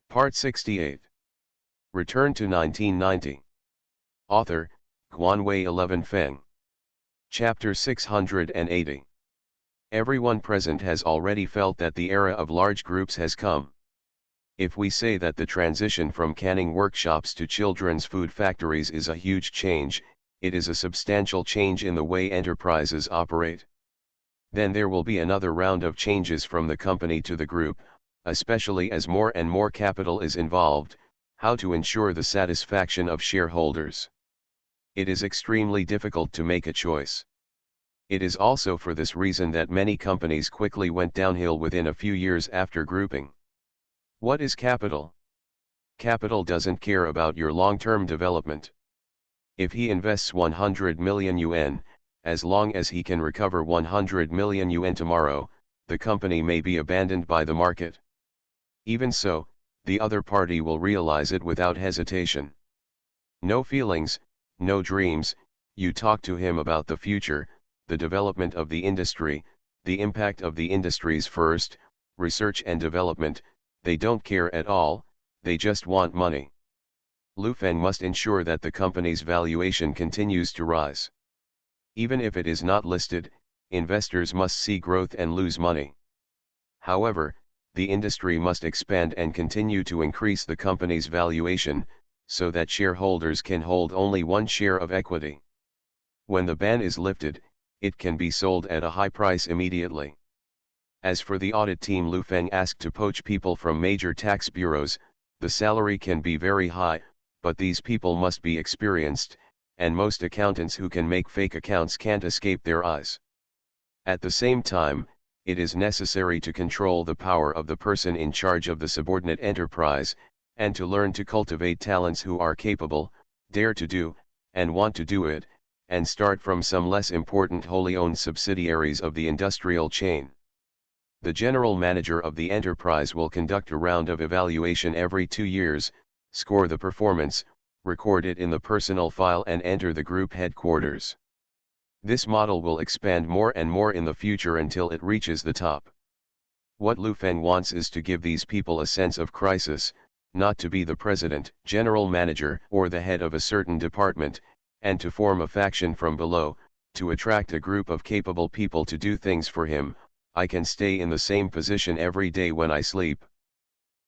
Part 68. Return to 1990. Author, Guanwei 11 Feng. Chapter 680. Everyone present has already felt that the era of large groups has come. If we say that the transition from canning workshops to children's food factories is a huge change, it is a substantial change in the way enterprises operate. Then there will be another round of changes from the company to the group, especially as more and more capital is involved, how to ensure the satisfaction of shareholders. It is extremely difficult to make a choice. It is also for this reason that many companies quickly went downhill within a few years after grouping. What is capital? Capital doesn't care about your long-term development. If he invests 100 million yuan, as long as he can recover 100 million yuan tomorrow, the company may be abandoned by the market. Even so, the other party will realize it without hesitation. No feelings, no dreams, you talk to him about the future, the development of the industry, the impact of the industries first, research and development, they don't care at all, they just want money. Lu Feng must ensure that the company's valuation continues to rise. Even if it is not listed, investors must see growth and lose money. However, the industry must expand and continue to increase the company's valuation, so that shareholders can hold only one share of equity. When the ban is lifted, it can be sold at a high price immediately. As for the audit team, Lu Feng asked to poach people from major tax bureaus. The salary can be very high, but these people must be experienced, and most accountants who can make fake accounts can't escape their eyes. At the same time, it is necessary to control the power of the person in charge of the subordinate enterprise, and to learn to cultivate talents who are capable, dare to do, and want to do it, and start from some less important wholly owned subsidiaries of the industrial chain. The general manager of the enterprise will conduct a round of evaluation every 2 years, score the performance, record it in the personnel file and enter the group headquarters. This model will expand more and more in the future until it reaches the top. What Lu Feng wants is to give these people a sense of crisis, not to be the president, general manager, or the head of a certain department, and to form a faction from below, to attract a group of capable people to do things for him. I can stay in the same position every day when I sleep.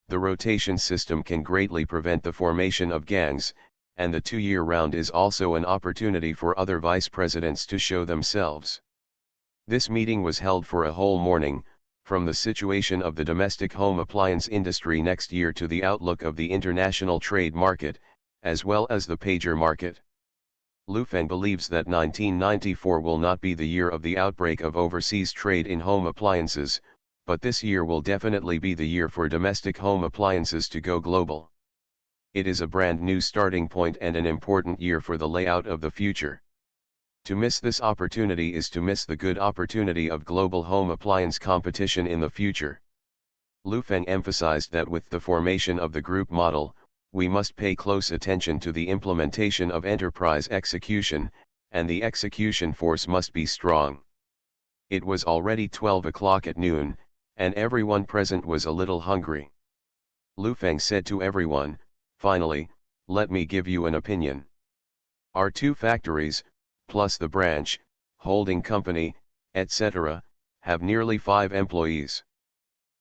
The rotation system can greatly prevent the formation of gangs, and the 2-year round is also an opportunity for other vice presidents to show themselves. This meeting was held for a whole morning, from the situation of the domestic home appliance industry next year to the outlook of the international trade market, as well as the pager market. Lu Feng believes that 1994 will not be the year of the outbreak of overseas trade in home appliances, but this year will definitely be the year for domestic home appliances to go global. It is a brand new starting point and an important year for the layout of the future. To miss this opportunity is to miss the good opportunity of global home appliance competition in the future. Lu Feng emphasized that with the formation of the group model, we must pay close attention to the implementation of enterprise execution, and the execution force must be strong. It was already 12 o'clock at noon, and everyone present was a little hungry. Lu Feng said to everyone, "Finally, let me give you an opinion. Our 2 factories, plus the branch, holding company, etc., have nearly 5 employees.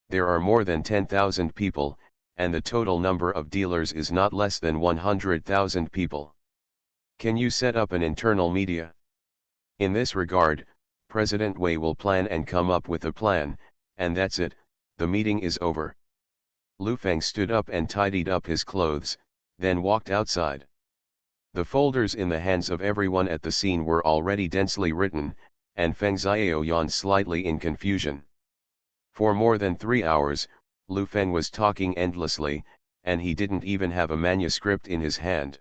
There are more than 10,000 people, and the total number of dealers is not less than 100,000 people. Can you set up an internal media? In this regard, President Wei will plan and come up with a plan, and that's it, the meeting is over." Lu Feng stood up and tidied up his clothes, then walked outside. The folders in the hands of everyone at the scene were already densely written, and Feng Xiao yawned slightly in confusion. For more than 3 hours, Lu Feng was talking endlessly, and he didn't even have a manuscript in his hand.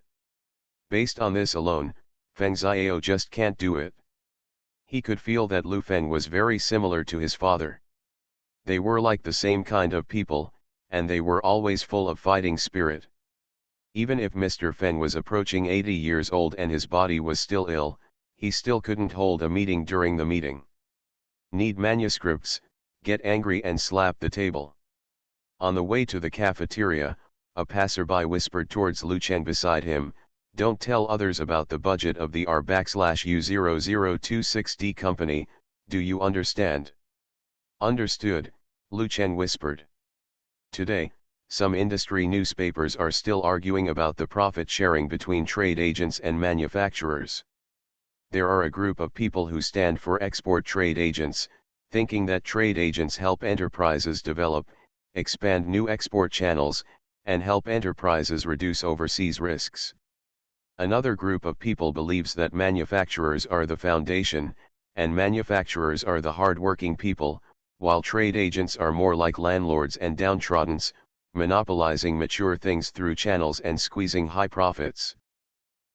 Based on this alone, Feng Xiao just can't do it. He could feel that Lu Feng was very similar to his father. They were like the same kind of people, and they were always full of fighting spirit. Even if Mr. Feng was approaching 80 years old and his body was still ill, he still couldn't hold a meeting during the meeting. Need manuscripts, get angry and slap the table. On the way to the cafeteria, A passerby whispered towards Lu Cheng beside him, "Don't tell others about the budget of the R/U0026D company, do you understand?" "Understood," Lu Cheng whispered. Today, some industry newspapers are still arguing about the profit sharing between trade agents and manufacturers. There are a group of people who stand for export trade agents, thinking that trade agents help enterprises develop, expand new export channels, and help enterprises reduce overseas risks. Another group of people believes that manufacturers are the foundation, and manufacturers are the hard-working people, while trade agents are more like landlords and downtroddens, monopolizing mature things through channels and squeezing high profits.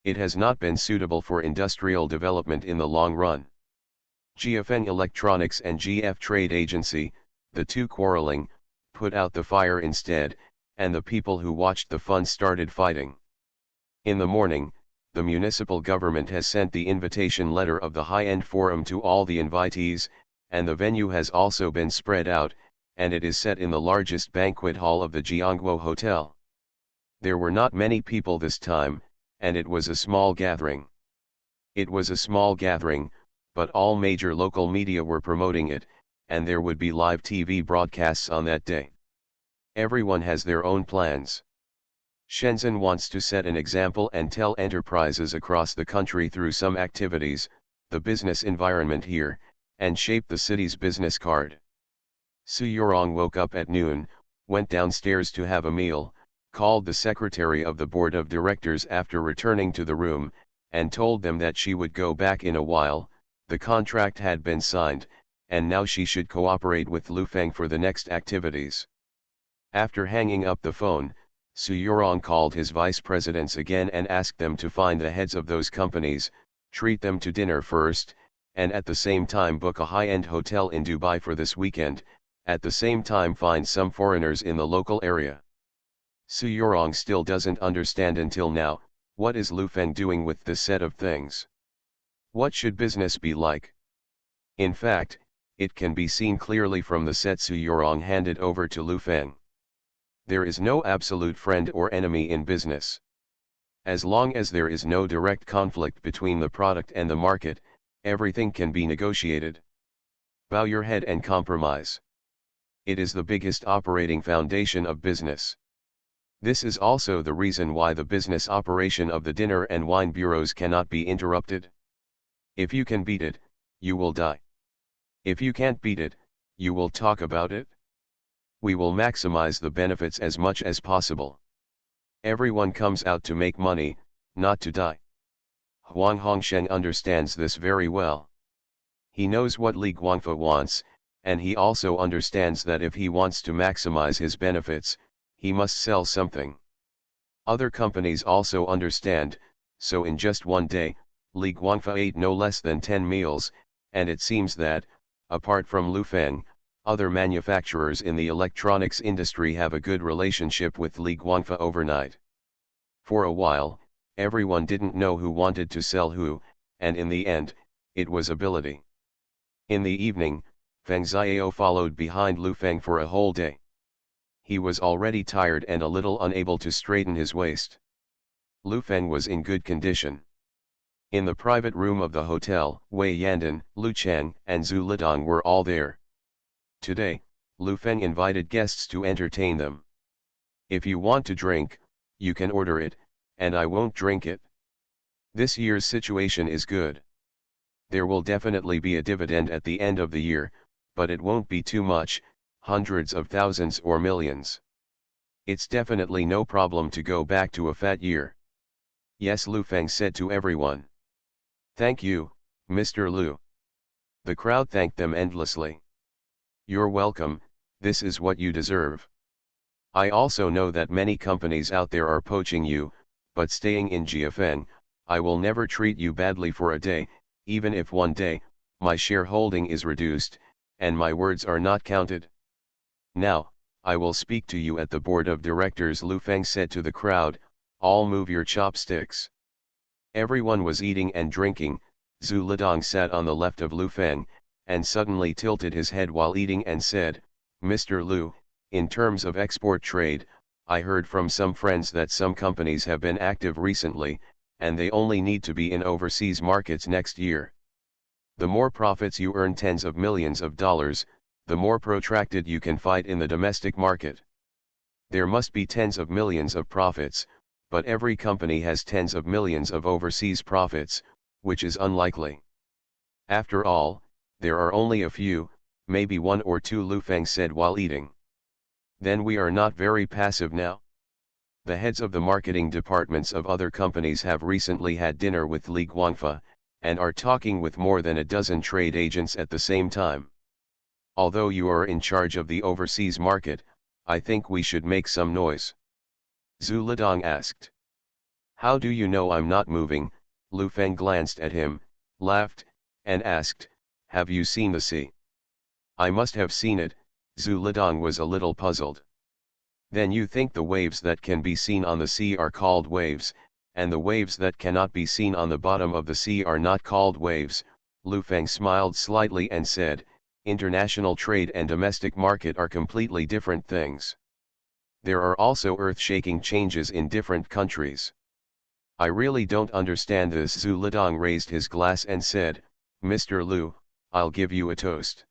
It has not been suitable for industrial development in the long run. GFN Electronics and GF Trade Agency, the two quarreling, put out the fire instead, and the people who watched the fun started fighting. In the morning, the municipal government has sent the invitation letter of the high-end forum to all the invitees, and the venue has also been spread out, and it is set in the largest banquet hall of the Jiangguo Hotel. There were not many people this time, and it was a small gathering. It was a small gathering, but all major local media were promoting it, and there would be live TV broadcasts on that day. Everyone has their own plans. Shenzhen wants to set an example and tell enterprises across the country through some activities, the business environment here, and shape the city's business card. Su Yorong woke up at noon, went downstairs to have a meal, called the secretary of the board of directors after returning to the room, and told them that she would go back in a while. The contract had been signed, and now she should cooperate with Lu Feng for the next activities. After hanging up the phone, Su Yorong called his vice presidents again and asked them to find the heads of those companies, treat them to dinner first, and at the same time book a high-end hotel in Dubai for this weekend, at the same time find some foreigners in the local area. Su Yorong still doesn't understand until now, what is Lu Feng doing with this set of things? What should business be like? In fact, it can be seen clearly from the set Su Yorong handed over to Lu Feng. There is no absolute friend or enemy in business. As long as there is no direct conflict between the product and the market, everything can be negotiated. Bow your head and compromise. It is the biggest operating foundation of business. This is also the reason why the business operation of the dinner and wine bureaus cannot be interrupted. If you can beat it, you will die. If you can't beat it, you will talk about it. We will maximize the benefits as much as possible. Everyone comes out to make money, not to die. Huang Hongsheng understands this very well. He knows what Li Guangfa wants, and he also understands that if he wants to maximize his benefits, he must sell something. Other companies also understand, so in just one day, Li Guangfa ate no less than 10 meals, and it seems that, apart from Lu Feng, other manufacturers in the electronics industry have a good relationship with Li Guangfa overnight. For a while, everyone didn't know who wanted to sell who, and in the end, it was ability. In the evening, Feng Xiao followed behind Lu Feng for a whole day. He was already tired and a little unable to straighten his waist. Lu Feng was in good condition. In the private room of the hotel, Wei Yandan, Lu Cheng, and Zhu Lidong were all there. Today, Lu Feng invited guests to entertain them. If you want to drink, you can order it, and I won't drink it. This year's situation is good. There will definitely be a dividend at the end of the year, but it won't be too much, hundreds of thousands or millions. It's definitely no problem to go back to a fat year. Yes, Lu Feng said to everyone. Thank you, Mr. Lu. The crowd thanked them endlessly. You're welcome, this is what you deserve. I also know that many companies out there are poaching you, but staying in GFN, I will never treat you badly for a day, even if one day, my shareholding is reduced, and my words are not counted. Now, I will speak to you at the board of directors, Lu Feng said to the crowd, all move your chopsticks. Everyone was eating and drinking. Zhu Lidong sat on the left of Lu Feng, and suddenly tilted his head while eating and said, Mr. Lu, in terms of export trade, I heard from some friends that some companies have been active recently, and they only need to be in overseas markets next year. The more profits you earn, tens of millions of dollars, the more protracted you can fight in the domestic market. There must be tens of millions of profits, but every company has tens of millions of overseas profits, which is unlikely. After all, there are only a few, maybe one or two, Lu Feng said while eating. Then we are not very passive now? The heads of the marketing departments of other companies have recently had dinner with Li Guangfa, and are talking with more than a dozen trade agents at the same time. Although you are in charge of the overseas market, I think we should make some noise. Zhu Lidong asked. How do you know I'm not moving? Lu Feng glanced at him, laughed, and asked, have you seen the sea? I must have seen it. Zhu Lidong was a little puzzled. Then you think the waves that can be seen on the sea are called waves, and the waves that cannot be seen on the bottom of the sea are not called waves? Lu Feng smiled slightly and said, international trade and domestic market are completely different things. There are also earth-shaking changes in different countries. I really don't understand this. Zhu Lidong raised his glass and said, Mr. Lu, I'll give you a toast.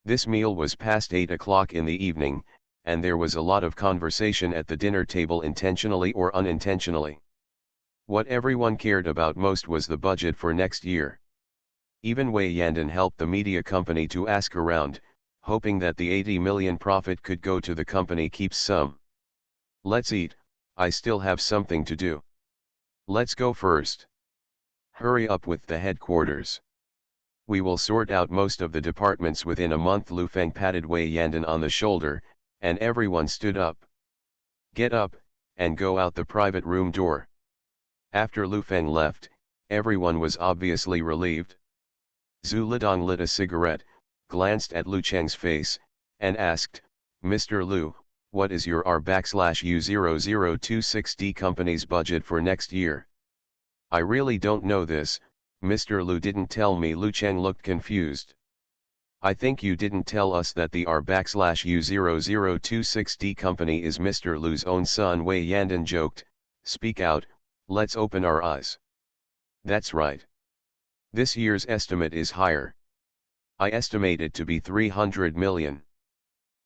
This meal was past 8 o'clock in the evening, and there was a lot of conversation at the dinner table, intentionally or unintentionally. What everyone cared about most was the budget for next year. Even Wei Yandan helped the media company to ask around, hoping that the 80 million profit could go to the company. Keeps some. Let's eat, I still have something to do. Let's go first. Hurry up with the headquarters. We will sort out most of the departments within a month. Lu Feng patted Wei Yandan on the shoulder, and everyone stood up. Get up, and go out the private room door. After Lu Feng left, everyone was obviously relieved. Zhu Lidong lit a cigarette, glanced at Lu Cheng's face, and asked, Mr. Lu, what is your R/U0026D company's budget for next year? I really don't know this, Mr. Lu didn't tell me. Lu Cheng looked confused. I think you didn't tell us that the R/U0026D company is Mr. Lu's own son. Wei Yandan joked, speak out, let's open our eyes. That's right. This year's estimate is higher. I estimate it to be 300 million.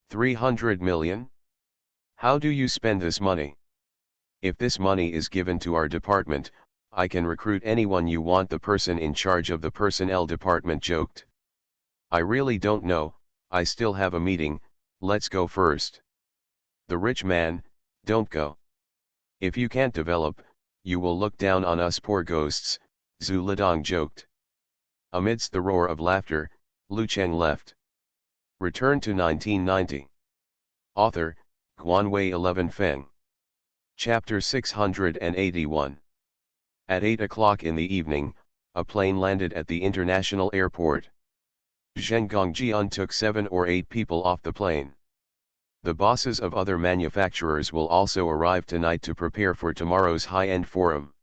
300 million? How do you spend this money? If this money is given to our department, I can recruit anyone you want. The person in charge of the personnel department joked. I really don't know, I still have a meeting, let's go first. The rich man, don't go. If you can't develop, you will look down on us poor ghosts, Zhu Lidong joked. Amidst the roar of laughter, Lu Cheng left. Return to 1990. Author, Guanwei 11 Feng. Chapter 681. At 8 o'clock in the evening, a plane landed at the international airport. Zheng Gongjian took 7 or 8 people off the plane. The bosses of other manufacturers will also arrive tonight to prepare for tomorrow's high-end forum.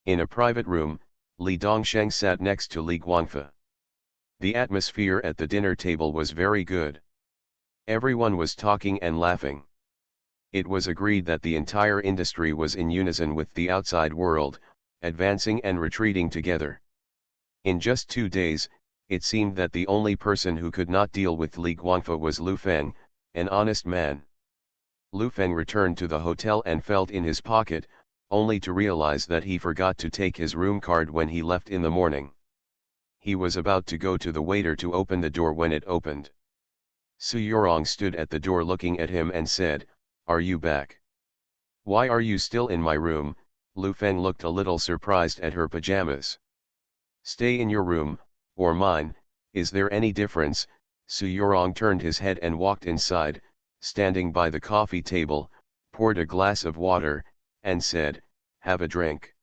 In a private room, Li Dongsheng sat next to Li Guangfa. The atmosphere at the dinner table was very good. Everyone was talking and laughing. It was agreed that the entire industry was in unison with the outside world, advancing and retreating together. In just 2 days, it seemed that the only person who could not deal with Li Guangfa was Lu Feng, an honest man. Lu Feng returned to the hotel and felt in his pocket, only to realize that he forgot to take his room card when he left in the morning. He was about to go to the waiter to open the door when it opened. Su Yorong stood at the door looking at him and said, "Are you back? Why are you still in my room?" Lu Feng looked a little surprised at her pajamas. "Stay in your room, or mine, is there any difference?" Su Yorong turned his head and walked inside, standing by the coffee table, poured a glass of water, and said, "Have a drink."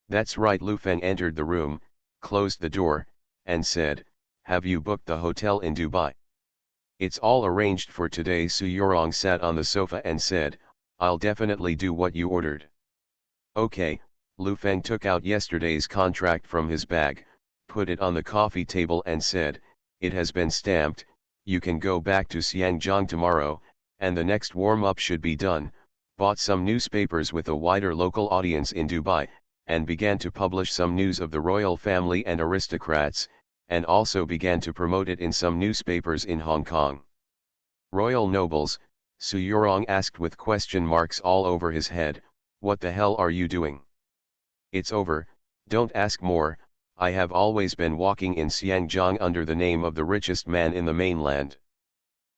"That's right." Lu Feng entered the room, closed the door, and said, "Have you booked the hotel in Dubai?" "It's all arranged for today." Su Yorong sat on the sofa and said, "I'll definitely do what you ordered." "Okay." Lu Feng took out yesterday's contract from his bag, put it on the coffee table and said, "It has been stamped, you can go back to Xiangjiang tomorrow, and the next warm-up should be done, bought some newspapers with a wider local audience in Dubai, and began to publish some news of the royal family and aristocrats, and also began to promote it in some newspapers in Hong Kong. Royal nobles, Su Yurong asked with question marks all over his head, "What the hell are you doing?" "It's over, don't ask more. I have always been walking in Xiangjiang under the name of the richest man in the mainland.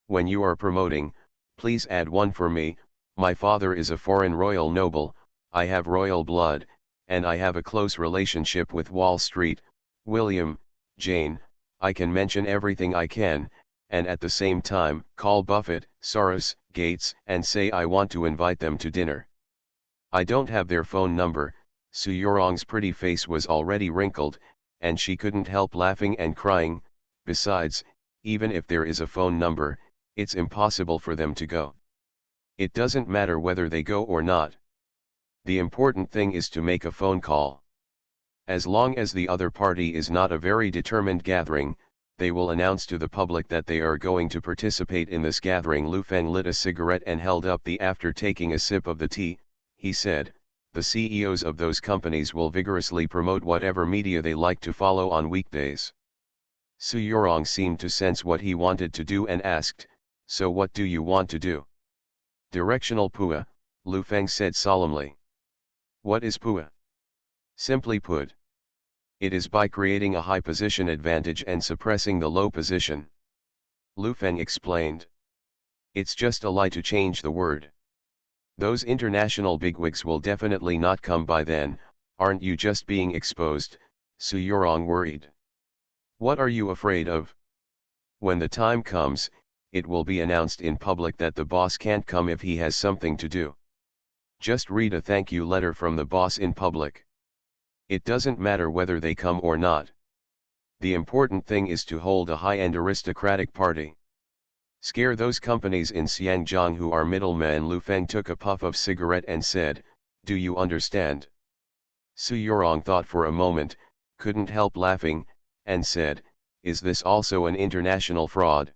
When you are promoting, please add one for me. My father is a foreign royal noble, I have royal blood, and I have a close relationship with Wall Street, William, Jane. I can mention everything I can, and at the same time call Buffett, Soros, Gates, and say I want to invite them to dinner. I don't have their phone number." Su Yurong's pretty face was already wrinkled, and she couldn't help laughing and crying. "Besides, even if there is a phone number, it's impossible for them to go. It doesn't matter whether they go or not. The important thing is to make a phone call. As long as the other party is not a very determined gathering, they will announce to the public that they are going to participate in this gathering." Lu Feng lit a cigarette and held up the after taking a sip of the tea, he said, "The CEOs of those companies will vigorously promote whatever media they like to follow on weekdays." Su Yurong seemed to sense what he wanted to do and asked, "So what do you want to do?" "Directional PUA," Lu Feng said solemnly. "What is PUA?" "Simply put, it is by creating a high position advantage and suppressing the low position," Lu Feng explained. "It's just a lie to change the word. Those international bigwigs will definitely not come by then. Aren't you just being exposed?" Su Yurong worried. "What are you afraid of? When the time comes, it will be announced in public that the boss can't come if he has something to do. Just read a thank you letter from the boss in public. It doesn't matter whether they come or not. The important thing is to hold a high-end aristocratic party. Scare those companies in Xiangjiang who are middlemen." Lu Feng took a puff of cigarette and said, "Do you understand?" Su Yurong thought for a moment, couldn't help laughing, and said, "Is this also an international fraud?"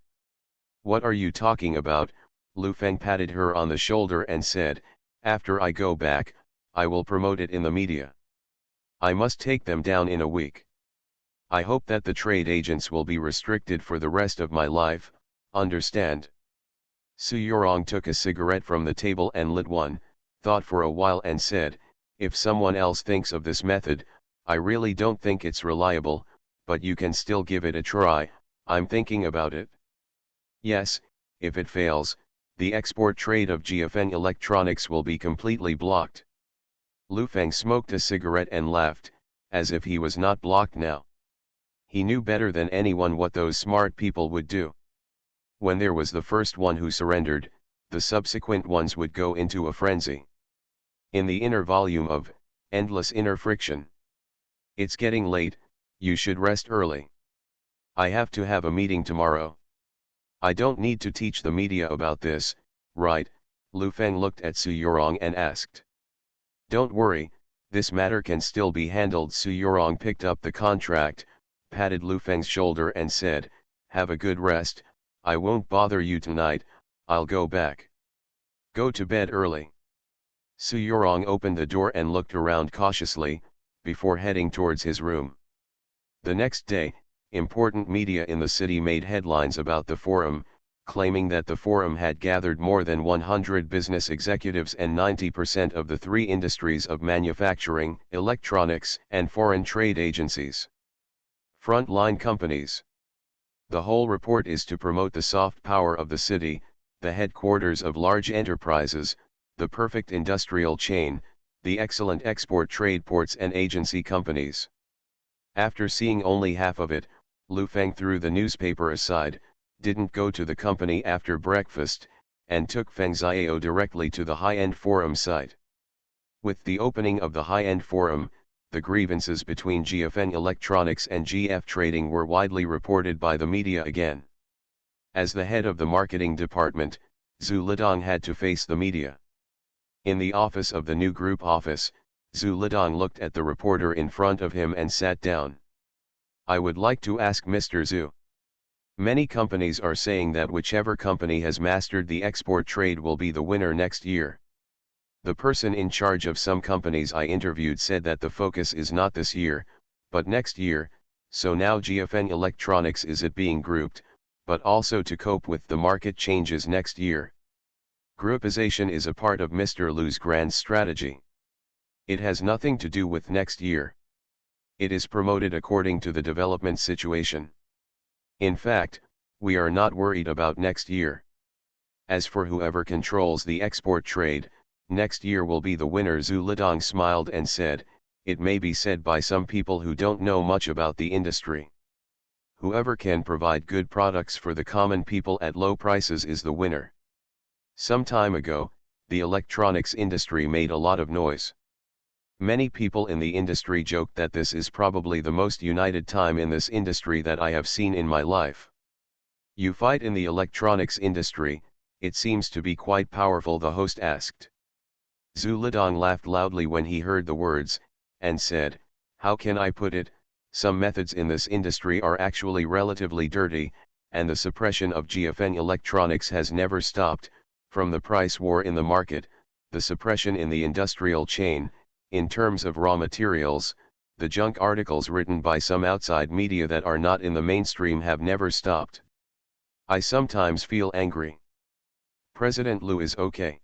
"What are you talking about?" Lu Feng patted her on the shoulder and said, "After I go back, I will promote it in the media. I must take them down in a week. I hope that the trade agents will be restricted for the rest of my life, understand?" Su Yurong took a cigarette from the table and lit one, thought for a while and said, "If someone else thinks of this method, I really don't think it's reliable, but you can still give it a try. I'm thinking about it." "Yes, if it fails, the export trade of GFN electronics will be completely blocked." Lu Feng smoked a cigarette and laughed, as if he was not blocked now. He knew better than anyone what those smart people would do. When there was the first one who surrendered, the subsequent ones would go into a frenzy. In the inner volume of Endless Inner Friction. "It's getting late, you should rest early. I have to have a meeting tomorrow. I don't need to teach the media about this, right?" Lu Feng looked at Su Yurong and asked. "Don't worry, this matter can still be handled." Su Yurong picked up the contract, patted Lu Feng's shoulder and said, "Have a good rest. I won't bother you tonight, I'll go back. Go to bed early." Su Yurong opened the door and looked around cautiously, before heading towards his room. The next day, important media in the city made headlines about the forum, claiming that the forum had gathered more than 100 business executives and 90% of the three industries of manufacturing, electronics, and foreign trade agencies. Frontline companies. The whole report is to promote the soft power of the city, the headquarters of large enterprises, the perfect industrial chain, the excellent export trade ports and agency companies. After seeing only half of it, Lu Feng threw the newspaper aside, didn't go to the company after breakfast, and took Feng Xiao directly to the high-end forum site. With the opening of the high-end forum, the grievances between GFN Electronics and GF Trading were widely reported by the media again. As the head of the marketing department, Zhu Lidong had to face the media. In the office of the new group office, Zhu Lidong looked at the reporter in front of him and sat down. "I would like to ask Mr. Zhu. Many companies are saying that whichever company has mastered the export trade will be the winner next year. The person in charge of some companies I interviewed said that the focus is not this year, but next year, so now GFN Electronics is it being grouped, but also to cope with the market changes next year. Groupization is a part of Mr. Lu's grand strategy. It has nothing to do with next year. It is promoted according to the development situation. In fact, we are not worried about next year. As for whoever controls the export trade, next year will be the winner. Zhu Lidong smiled and said, it may be said by some people who don't know much about the industry. Whoever can provide good products for the common people at low prices is the winner. Some time ago, the electronics industry made a lot of noise. Many people in the industry joked that this is probably the most united time in this industry that I have seen in my life. You fight in the electronics industry, it seems to be quite powerful, the host asked. Zhu Lidong laughed loudly when he heard the words, and said, how can I put it, some methods in this industry are actually relatively dirty, and the suppression of GFN Electronics has never stopped, from the price war in the market, the suppression in the industrial chain, in terms of raw materials, the junk articles written by some outside media that are not in the mainstream have never stopped. I sometimes feel angry. President Lu is okay.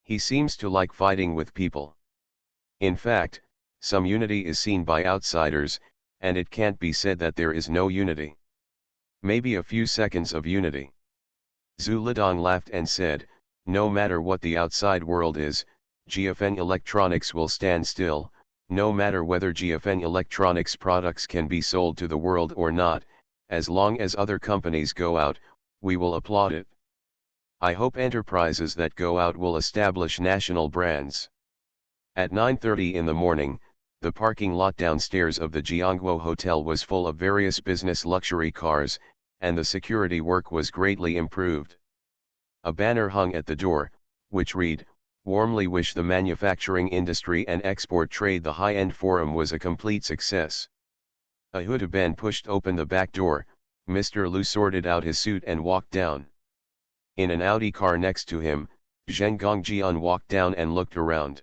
He seems to like fighting with people. In fact, some unity is seen by outsiders, and it can't be said that there is no unity. Maybe a few seconds of unity. Zhu Lidong laughed and said, no matter what the outside world is, GFN Electronics will stand still, no matter whether GFN Electronics products can be sold to the world or not, as long as other companies go out, we will applaud it. I hope enterprises that go out will establish national brands. At 9:30 in the morning, the parking lot downstairs of the Jiangguo Hotel was full of various business luxury cars, and the security work was greatly improved. A banner hung at the door, which read, warmly wish the manufacturing industry and export trade the high-end forum was a complete success. A Huda Ben pushed open the back door, Mr. Lu sorted out his suit and walked down. In an Audi car next to him, Zheng Gongjian walked down and looked around.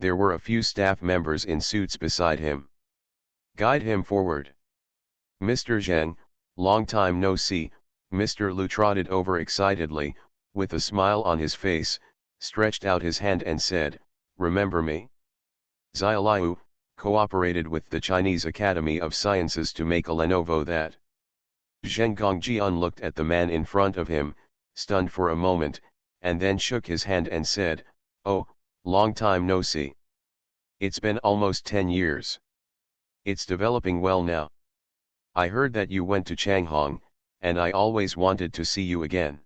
There were a few staff members in suits beside him. Guide him forward. Mr. Zheng, long time no see, Mr. Lu trotted over excitedly, with a smile on his face, stretched out his hand and said, remember me? Xia Liu, cooperated with the Chinese Academy of Sciences to make a Lenovo that. Zheng Gongjian looked at the man in front of him, stunned for a moment, and then shook his hand and said, oh, long time no see. It's been almost 10 years. It's developing well now. I heard that you went to Changhong, and I always wanted to see you again.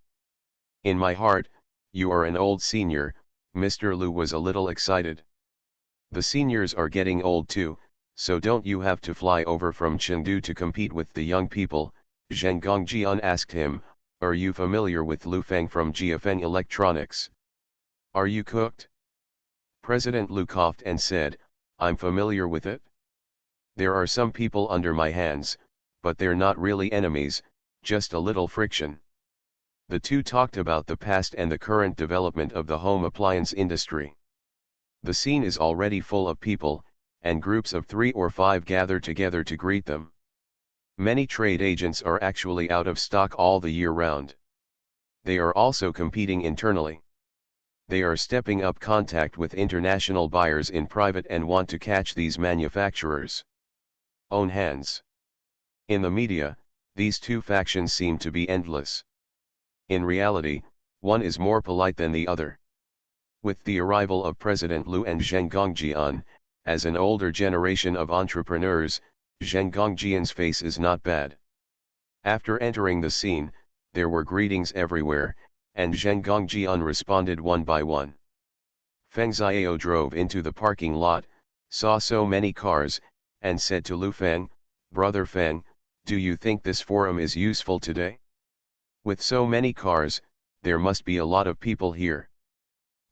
In my heart, you are an old senior, Mr. Lu was a little excited. The seniors are getting old too, so don't you have to fly over from Chengdu to compete with the young people? Zheng Gongjian asked him, are you familiar with Lu Feng from GFN Electronics? Are you cooked? President Lu coughed and said, I'm familiar with it. There are some people under my hands, but they're not really enemies, just a little friction. The two talked about the past and the current development of the home appliance industry. The scene is already full of people, and groups of 3 or 5 gather together to greet them. Many trade agents are actually out of stock all the year round. They are also competing internally. They are stepping up contact with international buyers in private and want to catch these manufacturers' own hands. In the media, these two factions seem to be endless. In reality, one is more polite than the other. With the arrival of President Lu and Zheng Gongjian, as an older generation of entrepreneurs, Zheng Gongjian's face is not bad. After entering the scene, there were greetings everywhere, and Zheng Gongjian responded one by one. Feng Xiao drove into the parking lot, saw so many cars, and said to Lu Feng, Brother Feng, do you think this forum is useful today? With so many cars, there must be a lot of people here.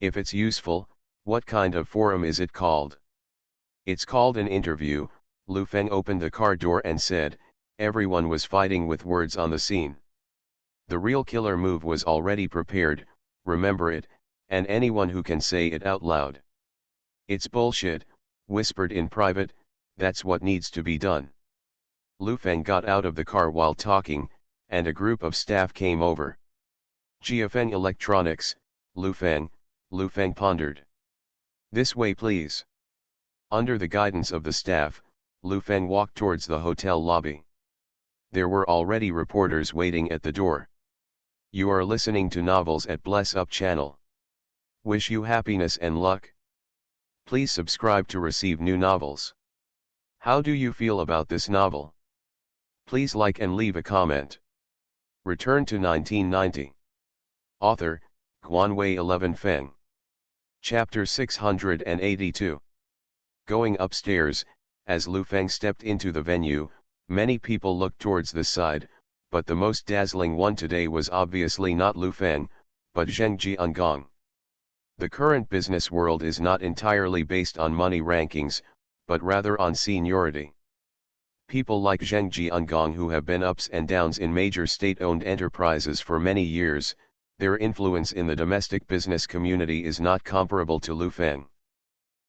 If it's useful, what kind of forum is it called? It's called an interview. Lu Feng opened the car door and said, Everyone was fighting with words on the scene. The real killer move was already prepared, remember it, and anyone who can say it out loud. It's bullshit, whispered in private, that's what needs to be done. Lu Feng got out of the car while talking, and a group of staff came over. GFN Electronics, Lu Feng pondered. This way please. Under the guidance of the staff, Lu Feng walked towards the hotel lobby. There were already reporters waiting at the door. You are listening to Novels at Bless Up channel. Wish you happiness and luck. Please subscribe to receive new novels. How do you feel about this novel? Please like and leave a comment. Return to 1990. Author, Guanwei 11 Feng. Chapter 682. Going upstairs, as Lu Feng stepped into the venue, many people looked towards the side, but the most dazzling one today was obviously not Lu Feng, but Zheng Jiangong. The current business world is not entirely based on money rankings, but rather on seniority. People like Zheng Jiangong who have been ups and downs in major state-owned enterprises for many years, their influence in the domestic business community is not comparable to Lu Feng.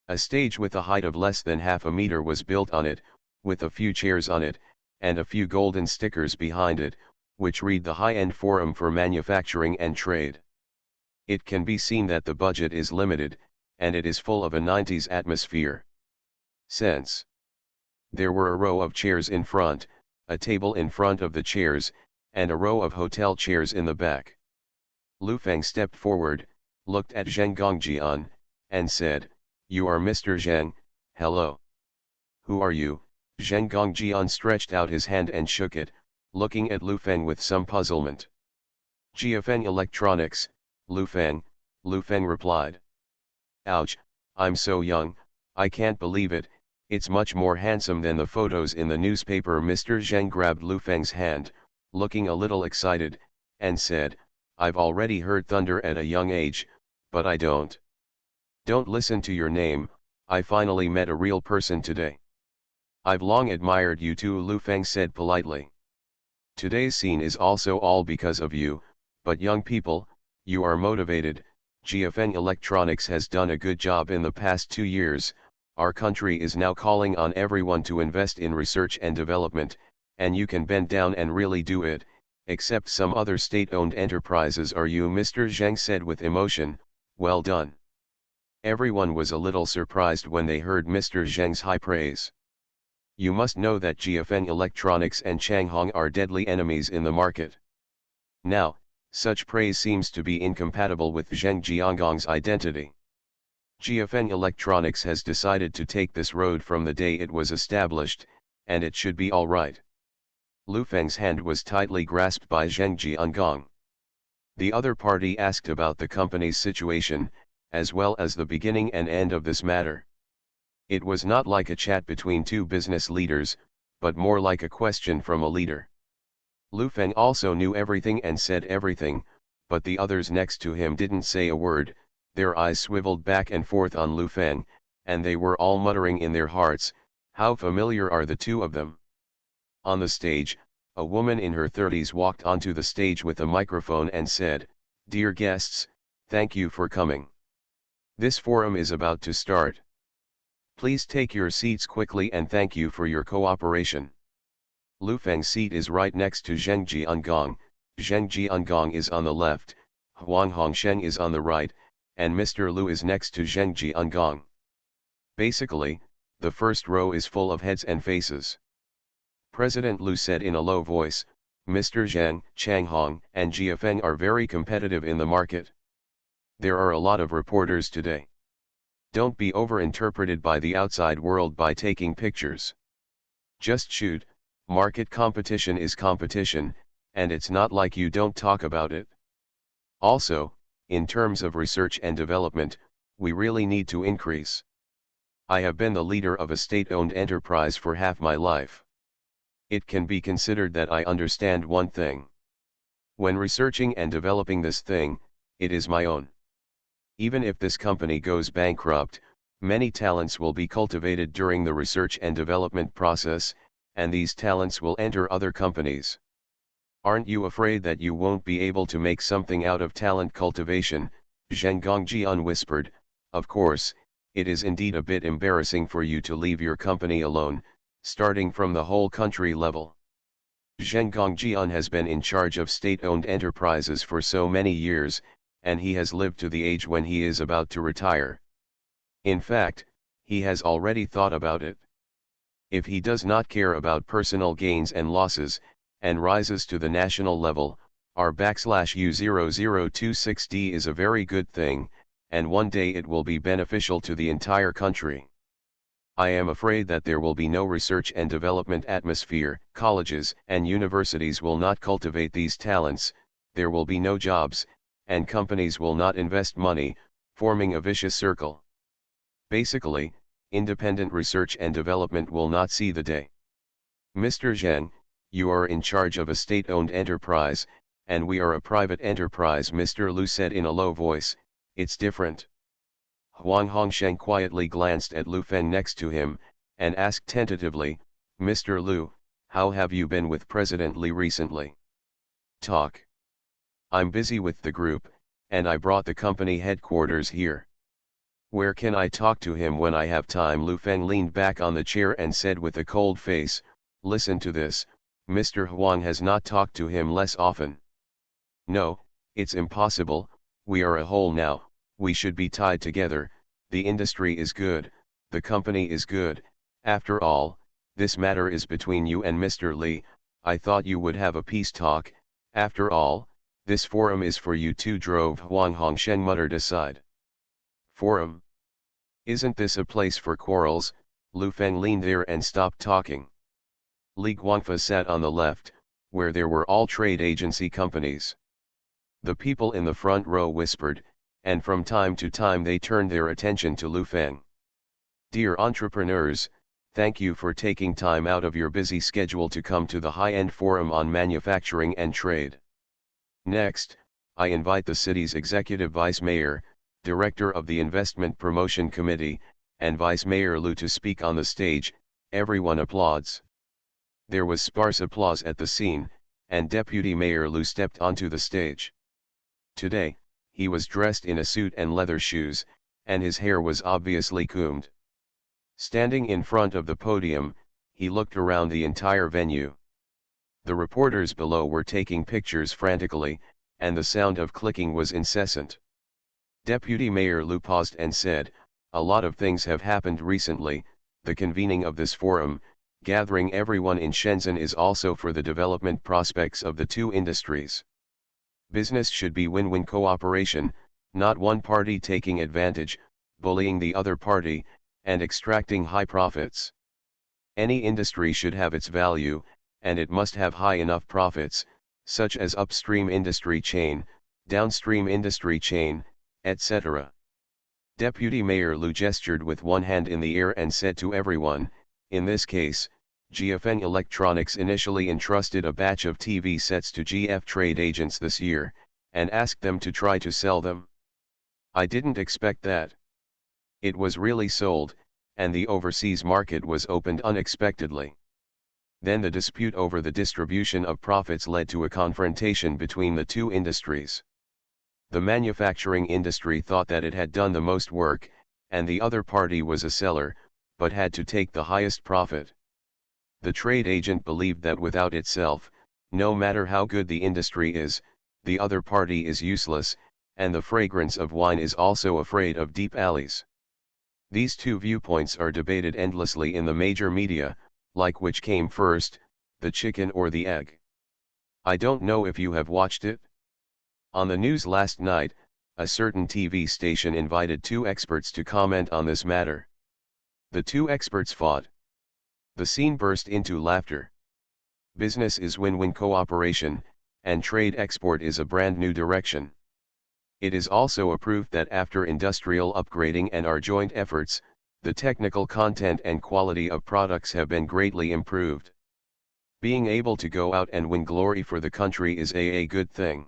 A stage with a height of less than half a meter was built on it, with a few chairs on it, and a few golden stickers behind it, which read the High-End Forum for Manufacturing and Trade. It can be seen that the budget is limited, and it is full of a 90s atmosphere. Sense. There were a row of chairs in front, a table in front of the chairs, and a row of hotel chairs in the back. Lu Feng stepped forward, looked at Zheng Gongjian, and said, "You are Mr. Zheng, hello." "Who are you?" Zheng Gongjian stretched out his hand and shook it, looking at Lu Feng with some puzzlement. "GFN Electronics, Lu Feng," Lu Feng replied. "Ouch, I'm so young, I can't believe it, it's much more handsome than the photos in the newspaper." Mr. Zheng grabbed Lu Feng's hand, looking a little excited, and said, "I've already heard thunder at a young age, but I don't listen to your name, I finally met a real person today." "I've long admired you too," Lu Feng said politely. "Today's scene is also all because of you, but young people, you are motivated. GFN Electronics has done a good job in the past 2 years, our country is now calling on everyone to invest in research and development, and you can bend down and really do it, except some other state-owned enterprises are you." Mr. Zheng said with emotion, "Well done." Everyone was a little surprised when they heard Mr. Zheng's high praise. You must know that GFN Electronics and Changhong are deadly enemies in the market. Now, such praise seems to be incompatible with Zheng Jiangong's identity. GFN Electronics has decided to take this road from the day it was established, and it should be all right. Lu Feng's hand was tightly grasped by Zheng Jiangong. The other party asked about the company's situation, as well as the beginning and end of this matter. It was not like a chat between two business leaders, but more like a question from a leader. Lu Feng also knew everything and said everything, but the others next to him didn't say a word, their eyes swiveled back and forth on Lu Feng, and they were all muttering in their hearts, how familiar are the two of them. On the stage, a woman in her 30s walked onto the stage with a microphone and said, "Dear guests, thank you for coming. This forum is about to start. Please take your seats quickly and thank you for your cooperation." Lu Feng's seat is right next to Zheng Jiangong, Zheng Jiangong is on the left, Huang Hongsheng is on the right, and Mr. Lu is next to Zheng Jiangong. Basically, the first row is full of heads and faces. President Lu said in a low voice, "Mr. Zheng, Changhong, and Jiafeng are very competitive in the market. There are a lot of reporters today. Don't be over-interpreted by the outside world by taking pictures. Just shoot, market competition is competition, and it's not like you don't talk about it. Also, in terms of research and development, we really need to increase. I have been the leader of a state-owned enterprise for half my life. It can be considered that I understand one thing. When researching and developing this thing, it is my own. Even if this company goes bankrupt, many talents will be cultivated during the research and development process, and these talents will enter other companies. Aren't you afraid that you won't be able to make something out of talent cultivation? Zheng Gongjian whispered. Of course, it is indeed a bit embarrassing for you to leave your company alone, starting from the whole country level. Zheng Gongjian has been in charge of state-owned enterprises for so many years, and he has lived to the age when he is about to retire. In fact, he has already thought about it. If he does not care about personal gains and losses, and rises to the national level, R/U0026D is a very good thing, and one day it will be beneficial to the entire country. I am afraid that there will be no research and development atmosphere, colleges and universities will not cultivate these talents, there will be no jobs, and companies will not invest money, forming a vicious circle. Basically, independent research and development will not see the day. Mr. Zheng, you are in charge of a state-owned enterprise, and we are a private enterprise, Mr. Lu said in a low voice. It's different. Huang Hongsheng quietly glanced at Lu Feng next to him, and asked tentatively, Mr. Lu, how have you been with President Li recently? Talk. I'm busy with the group, and I brought the company headquarters here. Where can I talk to him when I have time? Lu Feng leaned back on the chair and said with a cold face, listen to this, Mr. Huang has not talked to him less often. No, it's impossible, we are a whole now, we should be tied together, the industry is good, the company is good, after all, this matter is between you and Mr. Li, I thought you would have a peace talk, after all, this forum is for you two, drove Huang Hongsheng muttered aside. Forum? Isn't this a place for quarrels? Lu Feng leaned there and stopped talking. Li Guangfa sat on the left, where there were all trade agency companies. The people in the front row whispered, and from time to time they turned their attention to Lu Feng. Dear entrepreneurs, thank you for taking time out of your busy schedule to come to the high-end forum on manufacturing and trade. Next, I invite the city's executive vice mayor, director of the Investment Promotion Committee, and Vice Mayor Lu to speak on the stage. Everyone applauds. There was sparse applause at the scene, and Deputy Mayor Lu stepped onto the stage. Today, he was dressed in a suit and leather shoes, and his hair was obviously combed. Standing in front of the podium, he looked around the entire venue. The reporters below were taking pictures frantically, and the sound of clicking was incessant. Deputy Mayor Lu paused and said, a lot of things have happened recently, the convening of this forum, gathering everyone in Shenzhen is also for the development prospects of the two industries. Business should be win-win cooperation, not one party taking advantage, bullying the other party, and extracting high profits. Any industry should have its value, and it must have high enough profits, such as upstream industry chain, downstream industry chain, etc. Deputy Mayor Lu gestured with one hand in the air and said to everyone, in this case, GFN Electronics initially entrusted a batch of TV sets to GF trade agents this year, and asked them to try to sell them. I didn't expect that. It was really sold, and the overseas market was opened unexpectedly. Then the dispute over the distribution of profits led to a confrontation between the two industries. The manufacturing industry thought that it had done the most work, and the other party was a seller, but had to take the highest profit. The trade agent believed that without itself, no matter how good the industry is, the other party is useless, and the fragrance of wine is also afraid of deep alleys. These two viewpoints are debated endlessly in the major media, like which came first, the chicken or the egg. I don't know if you have watched it. On the news last night, a certain TV station invited two experts to comment on this matter. The two experts fought. The scene burst into laughter. Business is win-win cooperation, and trade export is a brand new direction. It is also a proof that after industrial upgrading and our joint efforts, the technical content and quality of products have been greatly improved. Being able to go out and win glory for the country is a good thing.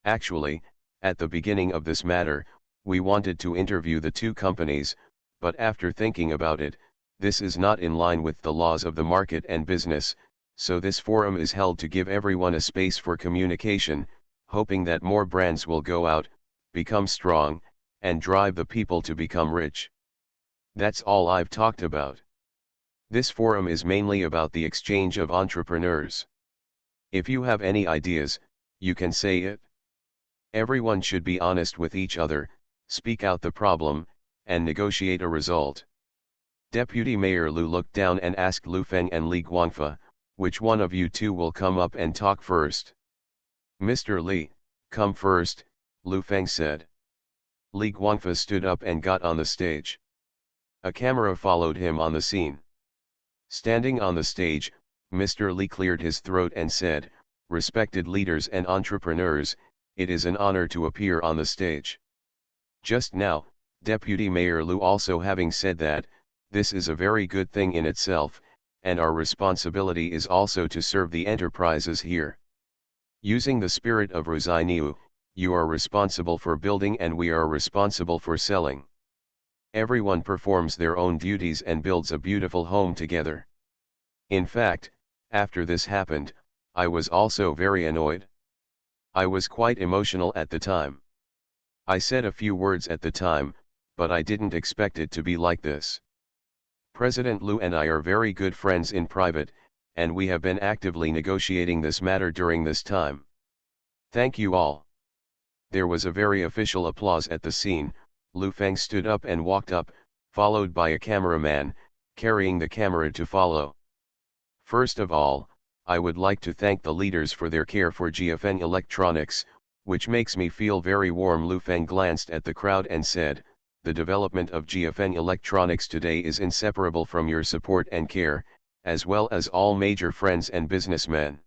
Actually, at the beginning of this matter, we wanted to interview the two companies, but after thinking about it, This is not in line with the laws of the market and business, so this forum is held to give everyone a space for communication, hoping that more brands will go out, become strong, and drive the people to become rich. That's all I've talked about. This forum is mainly about the exchange of entrepreneurs. If you have any ideas, you can say it. Everyone should be honest with each other, speak out the problem, and negotiate a result. Deputy Mayor Lu looked down and asked Lu Feng and Li Guangfa, which one of you two will come up and talk first? Mr. Li, come first, Lu Feng said. Li Guangfa stood up and got on the stage. A camera followed him on the scene. Standing on the stage, Mr. Li cleared his throat and said, "Respected leaders and entrepreneurs, it is an honor to appear on the stage." Just now, Deputy Mayor Lu also having said that, this is a very good thing in itself, and our responsibility is also to serve the enterprises here. Using the spirit of Rosainiu, you are responsible for building and we are responsible for selling. Everyone performs their own duties and builds a beautiful home together. In fact, after this happened, I was also very annoyed. I was quite emotional at the time. I said a few words at the time, but I didn't expect it to be like this. President Lu and I are very good friends in private, and we have been actively negotiating this matter during this time. Thank you all. There was a very official applause at the scene. Lu Feng stood up and walked up, followed by a cameraman, carrying the camera to follow. First of all, I would like to thank the leaders for their care for GFN Electronics, which makes me feel very warm. Lu Feng glanced at the crowd and said, "The development of GFN Electronics today is inseparable from your support and care, as well as all major friends and businessmen.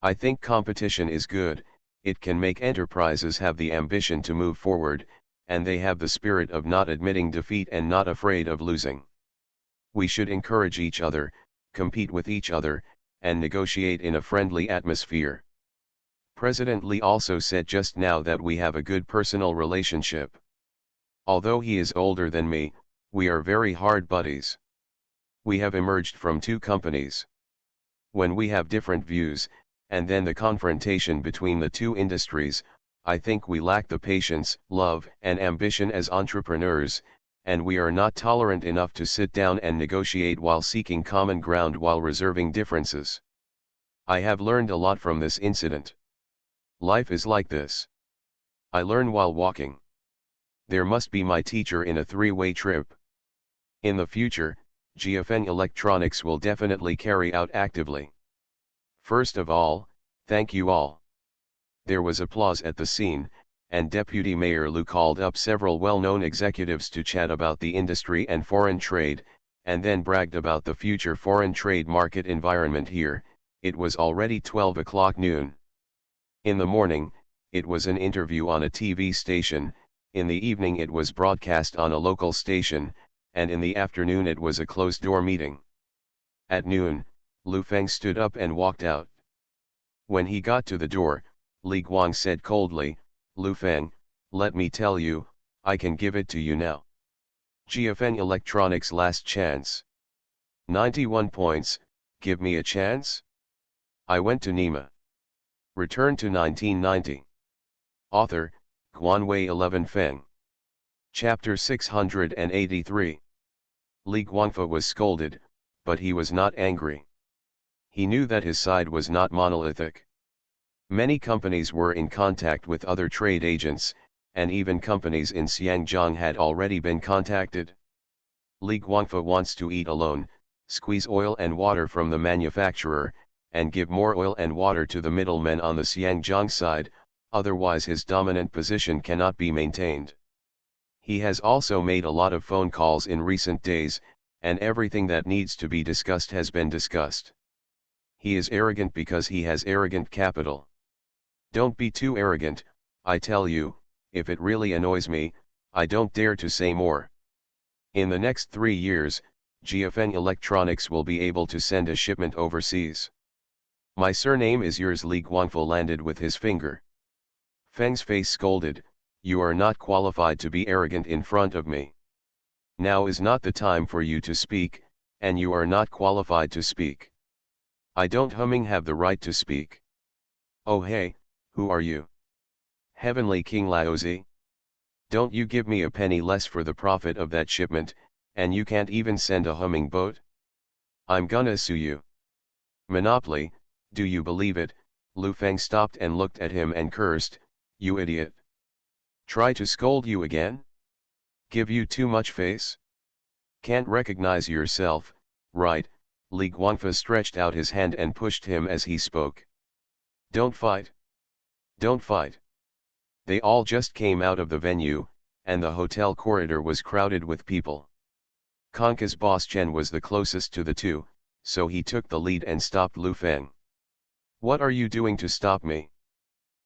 I think competition is good, it can make enterprises have the ambition to move forward, and they have the spirit of not admitting defeat and not afraid of losing. We should encourage each other, compete with each other, and negotiate in a friendly atmosphere." President Li also said just now that we have a good personal relationship. Although he is older than me, we are very hard buddies. We have emerged from two companies. When we have different views, and then the confrontation between the two industries, I think we lack the patience, love, and ambition as entrepreneurs, and we are not tolerant enough to sit down and negotiate while seeking common ground while reserving differences. I have learned a lot from this incident. Life is like this. I learn while walking. There must be my teacher in a three-way trip. In the future, GFN Electronics will definitely carry out actively. First of all, thank you all. There was applause at the scene, and Deputy Mayor Lu called up several well-known executives to chat about the industry and foreign trade, and then bragged about the future foreign trade market environment here. It was already 12 o'clock noon. In the morning, it was an interview on a TV station, in the evening it was broadcast on a local station, and in the afternoon it was a closed-door meeting. At noon, Lu Feng stood up and walked out. When he got to the door, Li Guang said coldly, "Lu Feng, let me tell you, I can give it to you now. GFN Electronics last chance. 91 points, give me a chance?" I went to Nima. Return to 1990. Author, Guanwei 11 Feng. Chapter 683. Li Guangfa was scolded, but he was not angry. He knew that his side was not monolithic. Many companies were in contact with other trade agents, and even companies in Xiangjiang had already been contacted. Li Guangfa wants to eat alone, squeeze oil and water from the manufacturer, and give more oil and water to the middlemen on the Xiangjiang side, otherwise his dominant position cannot be maintained. He has also made a lot of phone calls in recent days, and everything that needs to be discussed has been discussed. He is arrogant because he has arrogant capital. Don't be too arrogant, I tell you. If it really annoys me, I don't dare to say more. In the next 3 years, GFN Electronics will be able to send a shipment overseas. My surname is yours. Li Guangfa landed with his finger. Feng's face scolded, "You are not qualified to be arrogant in front of me. Now is not the time for you to speak, and you are not qualified to speak. I don't have the right to speak. Oh hey, who are you? Heavenly King Laozi? Don't you give me a penny less for the profit of that shipment, and you can't even send a humming boat? I'm gonna sue you. Monopoly, do you believe it? Lu Feng stopped and looked at him and cursed, you idiot. Try to scold you again? Give you too much face? Can't recognize yourself, right? Li Guangfa stretched out his hand and pushed him as he spoke. Don't fight. Don't fight. They all just came out of the venue, and the hotel corridor was crowded with people. Conka's boss Chen was the closest to the two, so he took the lead and stopped Lu Feng. What are you doing to stop me?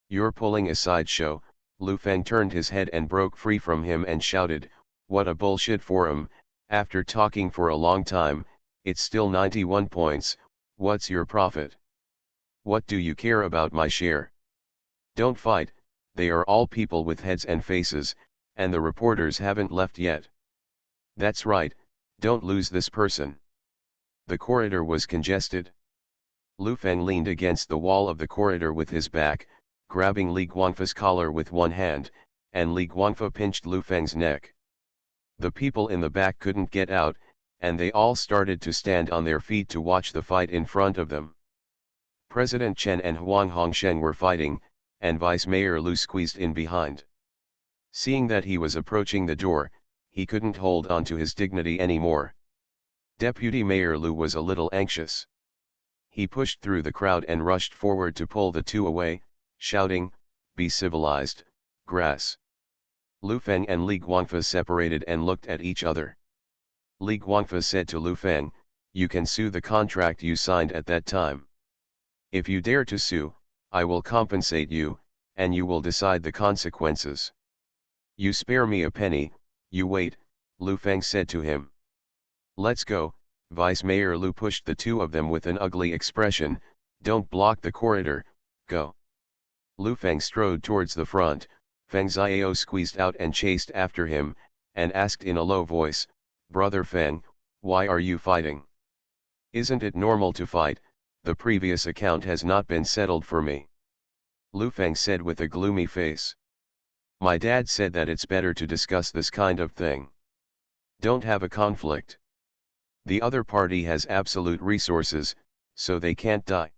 You're pulling a sideshow. Lu Feng turned his head and broke free from him and shouted, what a bullshit forum, after talking for a long time, it's still 91 points, what's your profit? What do you care about my share? Don't fight, they are all people with heads and faces, and the reporters haven't left yet. That's right, don't lose this person. The corridor was congested. Lu Feng leaned against the wall of the corridor with his back, grabbing Li Guangfa's collar with one hand, and Li Guangfa pinched Lu Feng's neck. The people in the back couldn't get out, and they all started to stand on their feet to watch the fight in front of them. President Chen and Huang Hongsheng were fighting, and Vice Mayor Lu squeezed in behind. Seeing that he was approaching the door, he couldn't hold on to his dignity anymore. Deputy Mayor Lu was a little anxious. He pushed through the crowd and rushed forward to pull the two away, shouting, be civilized, grass. Lu Feng and Li Guangfa separated and looked at each other. Li Guangfa said to Lu Feng, you can sue the contract you signed at that time. If you dare to sue, I will compensate you, and you will decide the consequences. You spare me a penny, you wait, Lu Feng said to him. Let's go. Vice Mayor Lu pushed the two of them with an ugly expression, don't block the corridor, go. Lu Feng strode towards the front, Feng Xiao squeezed out and chased after him, and asked in a low voice, Brother Feng, why are you fighting? Isn't it normal to fight? The previous account has not been settled for me. Lu Feng said with a gloomy face. My dad said that it's better to discuss this kind of thing. Don't have a conflict. The other party has absolute resources, so they can't die.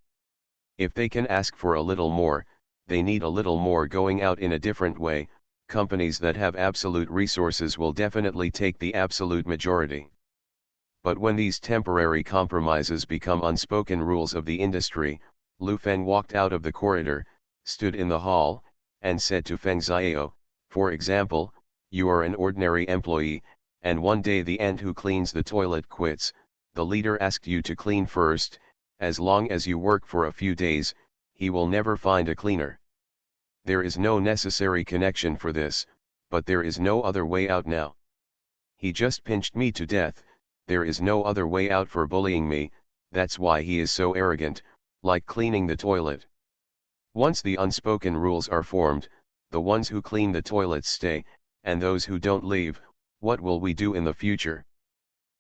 If they can ask for a little more, they need a little more going out in a different way. Companies that have absolute resources will definitely take the absolute majority. But when these temporary compromises become unspoken rules of the industry, Lu Feng walked out of the corridor, stood in the hall, and said to Feng Xiao, for example, you are an ordinary employee, and one day the ant who cleans the toilet quits, the leader asked you to clean first, as long as you work for a few days, he will never find a cleaner. There is no necessary connection for this, but there is no other way out now. He just pinched me to death, there is no other way out for bullying me, that's why he is so arrogant, like cleaning the toilet. Once the unspoken rules are formed, the ones who clean the toilets stay, and those who don't leave, what will we do in the future?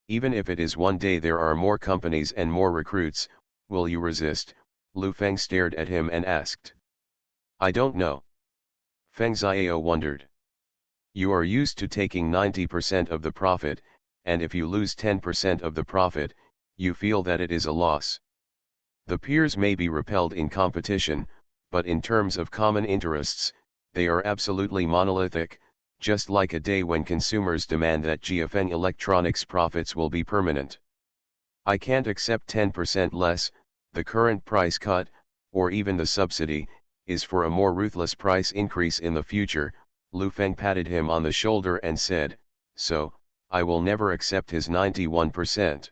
Even if it is one day there are more companies and more recruits, will you resist? Lu Feng stared at him and asked. I don't know. Feng Xiao wondered. You are used to taking 90% of the profit, and if you lose 10% of the profit, you feel that it is a loss. The peers may be repelled in competition, but in terms of common interests, they are absolutely monolithic, just like a day when consumers demand that GFN Electronics profits will be permanent. I can't accept 10% less, the current price cut, or even the subsidy, is for a more ruthless price increase in the future. Lu Feng patted him on the shoulder and said, so, I will never accept his 91%.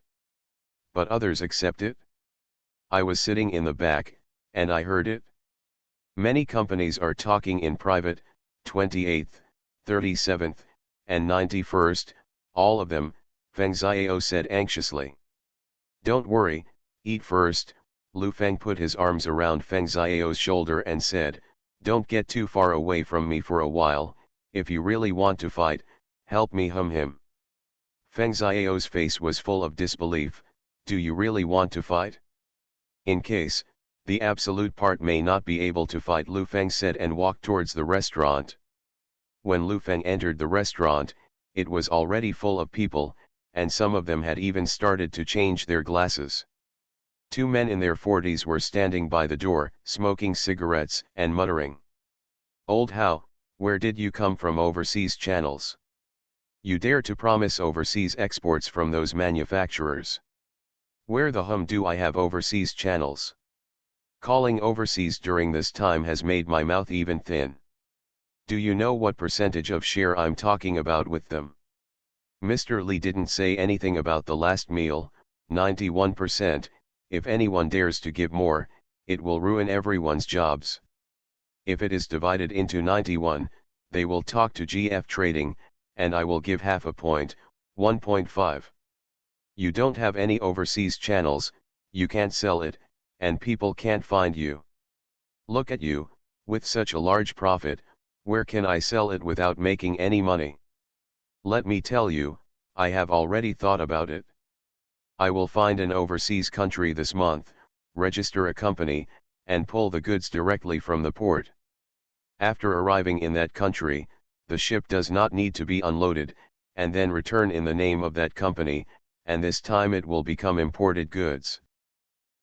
But others accept it? I was sitting in the back, and I heard it. Many companies are talking in private, 28th, 37th, and 91st, all of them, Feng Xiao said anxiously. Don't worry, eat first. Lu Feng put his arms around Feng Xiao's shoulder and said, don't get too far away from me for a while, if you really want to fight, help me hum him. Feng Xiao's face was full of disbelief. Do you really want to fight? In case, the absolute part may not be able to fight, Lu Feng said and walked towards the restaurant. When Lu Feng entered the restaurant, it was already full of people, and some of them had even started to change their glasses. Two men in their 40s were standing by the door, smoking cigarettes and muttering. Old Hao, where did you come from? Overseas channels? You dare to promise overseas exports from those manufacturers? Where the hum do I have overseas channels? Calling overseas during this time has made my mouth even thin. Do you know what percentage of share I'm talking about with them? Mr. Lee didn't say anything about the last meal, 91%, if anyone dares to give more, it will ruin everyone's jobs. If it is divided into 91, they will talk to GF Trading, and I will give half a point, 1.5. You don't have any overseas channels, you can't sell it, and people can't find you. Look at you, with such a large profit, where can I sell it without making any money? Let me tell you, I have already thought about it. I will find an overseas country this month, register a company, and pull the goods directly from the port. After arriving in that country, the ship does not need to be unloaded, and then return in the name of that company, and this time it will become imported goods.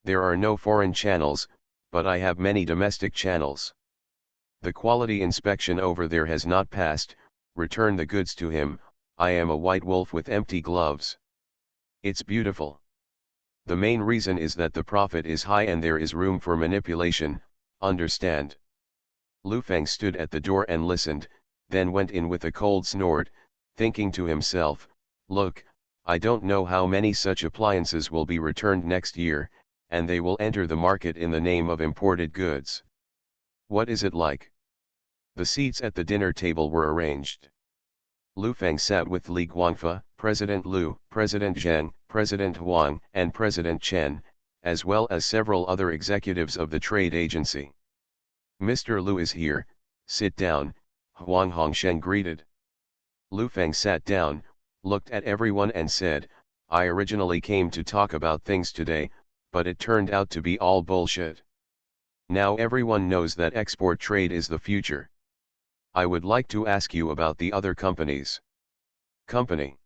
There are no foreign channels, but I have many domestic channels. The quality inspection over there has not passed, return the goods to him, I am a white wolf with empty gloves. It's beautiful. The main reason is that the profit is high and there is room for manipulation, understand? Lu Feng stood at the door and listened, then went in with a cold snort, thinking to himself, look, I don't know how many such appliances will be returned next year, and they will enter the market in the name of imported goods. What is it like? The seats at the dinner table were arranged. Lu Feng sat with Li Guangfa, President Lu, President Zheng, President Huang, and President Chen, as well as several other executives of the trade agency. Mr. Lu is here, sit down, Huang Hongsheng greeted. Lu Feng sat down, looked at everyone and said, I originally came to talk about things today, but it turned out to be all bullshit. Now everyone knows that export trade is the future. I would like to ask you about the other companies. Company?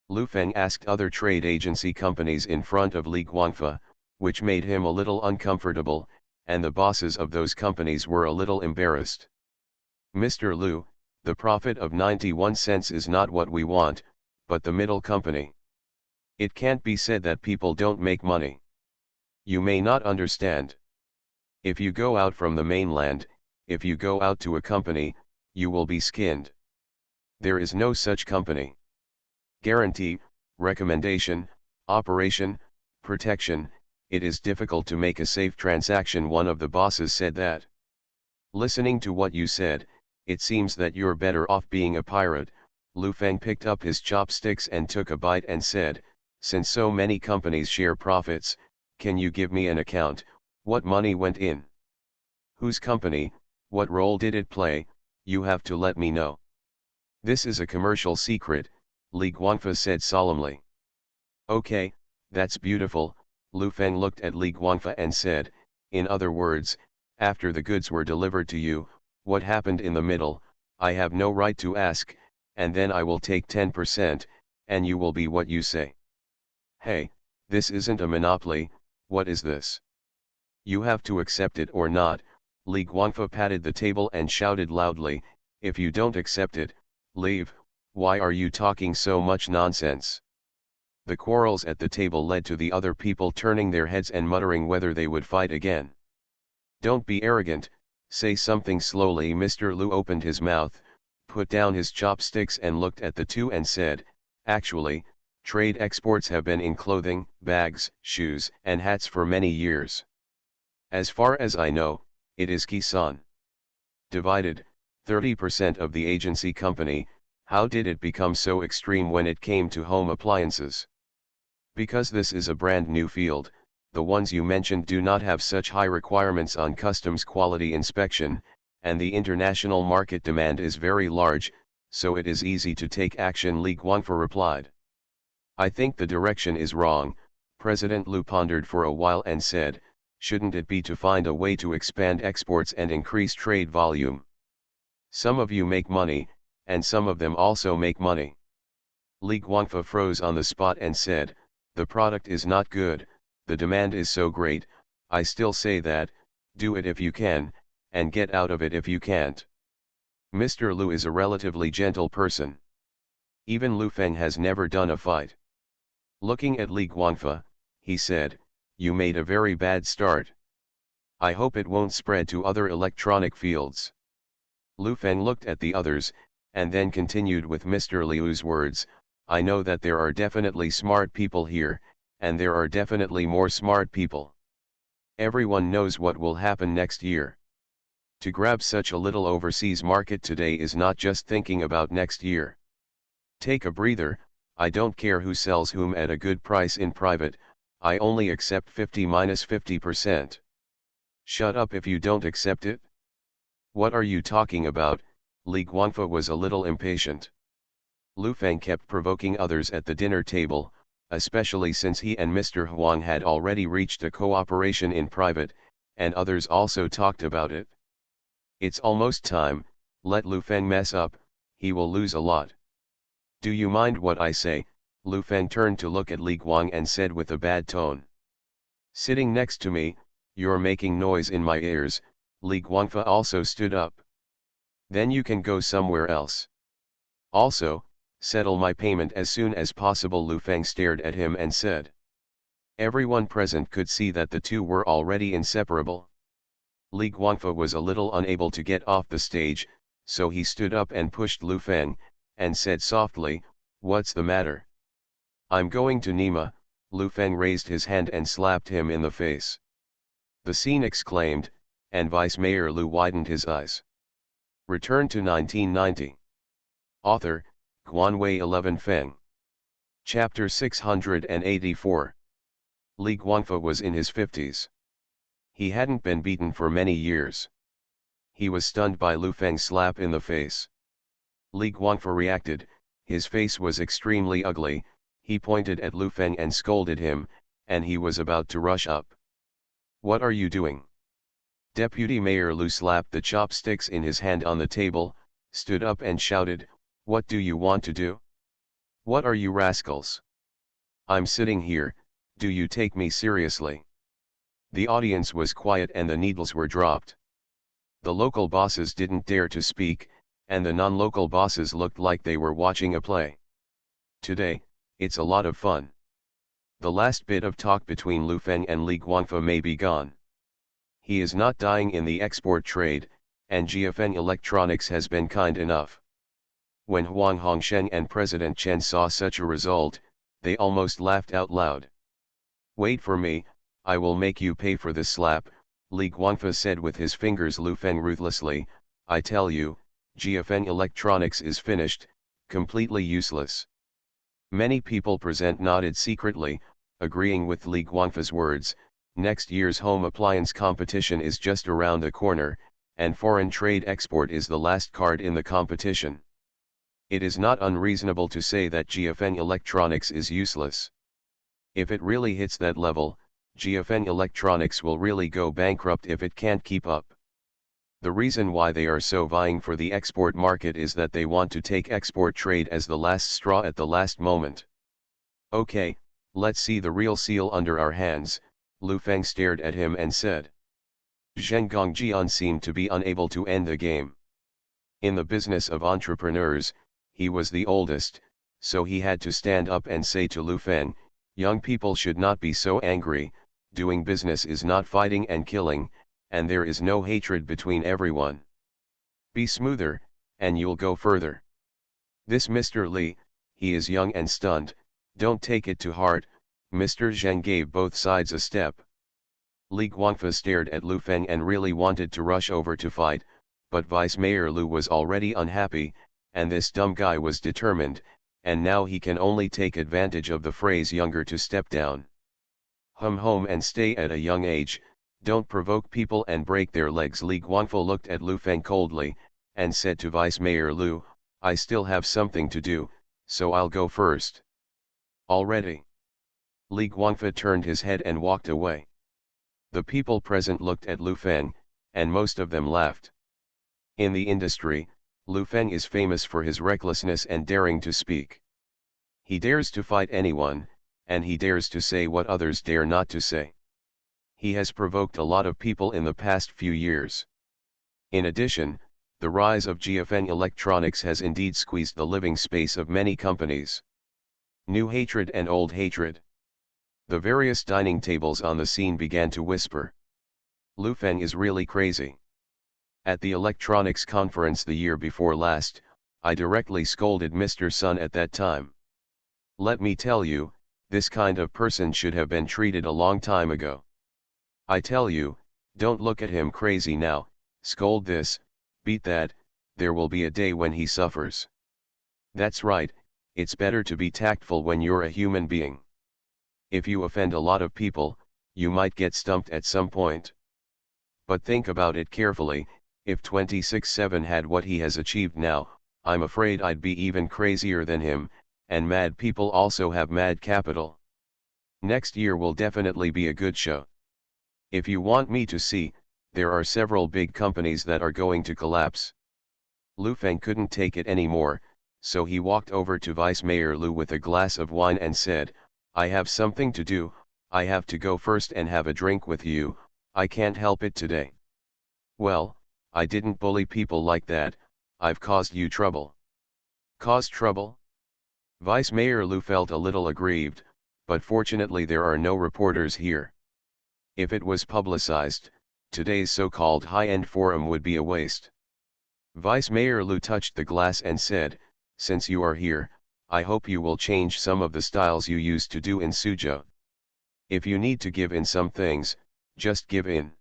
Lu Feng asked other trade agency companies in front of Li Guangfa, which made him a little uncomfortable, and the bosses of those companies were a little embarrassed. Mr. Lu, the profit of 91 cents is not what we want, but the middle company. It can't be said that people don't make money. You may not understand. If you go out from the mainland, if you go out to a company, you will be skinned. There is no such company. Guarantee, recommendation, operation, protection, it is difficult to make a safe transaction. One of the bosses said that. Listening to what you said, it seems that you're better off being a pirate. Lu Feng picked up his chopsticks and took a bite and said, since so many companies share profits, can you give me an account, what money went in? Whose company, what role did it play? You have to let me know. This is a commercial secret, Li Guangfa said solemnly. Okay, that's beautiful, Lu Feng looked at Li Guangfa and said, in other words, after the goods were delivered to you, what happened in the middle, I have no right to ask, and then I will take 10%, and you will be what you say. Hey, this isn't a monopoly, what is this? You have to accept it or not. Li Guangfa patted the table and shouted loudly, if you don't accept it, leave, why are you talking so much nonsense? The quarrels at the table led to the other people turning their heads and muttering whether they would fight again. Don't be arrogant, say something slowly. Mr. Lu opened his mouth, put down his chopsticks and looked at the two and said, actually, trade exports have been in clothing, bags, shoes, and hats for many years. As far as I know, it is Kisan. Divided, 30% of the agency company. How did it become so extreme when it came to home appliances? Because this is a brand new field, the ones you mentioned do not have such high requirements on customs quality inspection, and the international market demand is very large, so it is easy to take action, Li Guangfa replied. I think the direction is wrong. President Lu pondered for a while and said, shouldn't it be to find a way to expand exports and increase trade volume? Some of you make money, and some of them also make money. Li Guangfa froze on the spot and said, the product is not good, the demand is so great. I still say that, do it if you can, and get out of it if you can't. Mr. Lu is a relatively gentle person. Even Lu Feng has never done a fight. Looking at Li Guangfa, he said, you made a very bad start. I hope it won't spread to other electronic fields. Lu Feng looked at the others, and then continued with Mr. Liu's words, I know that there are definitely smart people here, and there are definitely more smart people. Everyone knows what will happen next year. To grab such a little overseas market today is not just thinking about next year. Take a breather. I don't care who sells whom at a good price in private, I only accept 50-50%. Shut up if you don't accept it. What are you talking about? Li Guangfa was a little impatient. Lu Feng kept provoking others at the dinner table, especially since he and Mr. Huang had already reached a cooperation in private, and others also talked about it. It's almost time, let Lu Feng mess up, he will lose a lot. Do you mind what I say? Lu Feng turned to look at Li Guang and said with a bad tone. Sitting next to me, you're making noise in my ears. Li Guangfa also stood up. Then you can go somewhere else. Also, settle my payment as soon as possible. Lu Feng stared at him and said. Everyone present could see that the two were already inseparable. Li Guangfa was a little unable to get off the stage, so he stood up and pushed Lu Feng, and said softly, what's the matter? I'm going to Nima. Lu Feng raised his hand and slapped him in the face. The scene exclaimed, and Vice Mayor Lu widened his eyes. Return to 1990. Author, Guanwei 11 Feng. Chapter 684. Li Guangfa was in his 50s. He hadn't been beaten for many years. He was stunned by Lu Feng's slap in the face. Li Guangfa reacted, his face was extremely ugly, he pointed at Lu Feng and scolded him, and he was about to rush up. What are you doing? Deputy Mayor Lu slapped the chopsticks in his hand on the table, stood up and shouted, what do you want to do? What are you rascals? I'm sitting here, do you take me seriously? The audience was quiet and the needles were dropped. The local bosses didn't dare to speak, and the non-local bosses looked like they were watching a play. Today, it's a lot of fun. The last bit of talk between Lu Feng and Li Guangfa may be gone. He is not dying in the export trade, and GFN Electronics has been kind enough. When Huang Hongsheng and President Chen saw such a result, they almost laughed out loud. Wait for me, I will make you pay for this slap, Li Guangfa said with his fingers. Lu Feng ruthlessly, I tell you, GFN Electronics is finished, completely useless. Many people present nodded secretly, agreeing with Li Guangfa's words. Next year's home appliance competition is just around the corner, and foreign trade export is the last card in the competition. It is not unreasonable to say that GFN Electronics is useless. If it really hits that level, GFN Electronics will really go bankrupt if it can't keep up. The reason why they are so vying for the export market is that they want to take export trade as the last straw at the last moment. Okay, let's see the real seal under our hands, Lu Feng stared at him and said. Zheng Gongjian seemed to be unable to end the game. In the business of entrepreneurs, he was the oldest, so he had to stand up and say to Lu Feng, young people should not be so angry, doing business is not fighting and killing, and there is no hatred between everyone. Be smoother, and you'll go further. This Mr. Li, he is young and stunned, don't take it to heart. Mr. Zheng gave both sides a step. Li Guangfa stared at Lu Feng and really wanted to rush over to fight, but Vice Mayor Lu was already unhappy, and this dumb guy was determined, and now he can only take advantage of the phrase younger to step down. Home and stay at a young age, don't provoke people and break their legs. Li Guangfa looked at Lu Feng coldly, and said to Vice Mayor Lu, I still have something to do, so I'll go first. Already? Li Guangfa turned his head and walked away. The people present looked at Lu Feng, and most of them laughed. In the industry, Lu Feng is famous for his recklessness and daring to speak. He dares to fight anyone, and he dares to say what others dare not to say. He has provoked a lot of people in the past few years. In addition, the rise of GFN Electronics has indeed squeezed the living space of many companies. New hatred and old hatred. The various dining tables on the scene began to whisper. Lu Feng is really crazy. At the electronics conference the year before last, I directly scolded Mr. Sun at that time. Let me tell you, this kind of person should have been treated a long time ago. I tell you, don't look at him crazy now, scold this, beat that, there will be a day when he suffers. That's right, it's better to be tactful when you're a human being. If you offend a lot of people, you might get stumped at some point. But think about it carefully, if 26/7 had what he has achieved now, I'm afraid I'd be even crazier than him, and mad people also have mad capital. Next year will definitely be a good show. If you want me to see, there are several big companies that are going to collapse. Lu Feng couldn't take it anymore, so he walked over to Vice Mayor Lu with a glass of wine and said, I have something to do, I have to go first and have a drink with you, I can't help it today. Well, I didn't bully people like that, I've caused you trouble. Caused trouble? Vice Mayor Lu felt a little aggrieved, but fortunately there are no reporters here. If it was publicized, today's so-called high-end forum would be a waste. Vice Mayor Lu touched the glass and said, since you are here, I hope you will change some of the styles you used to do in Suzhou. If you need to give in some things, just give in.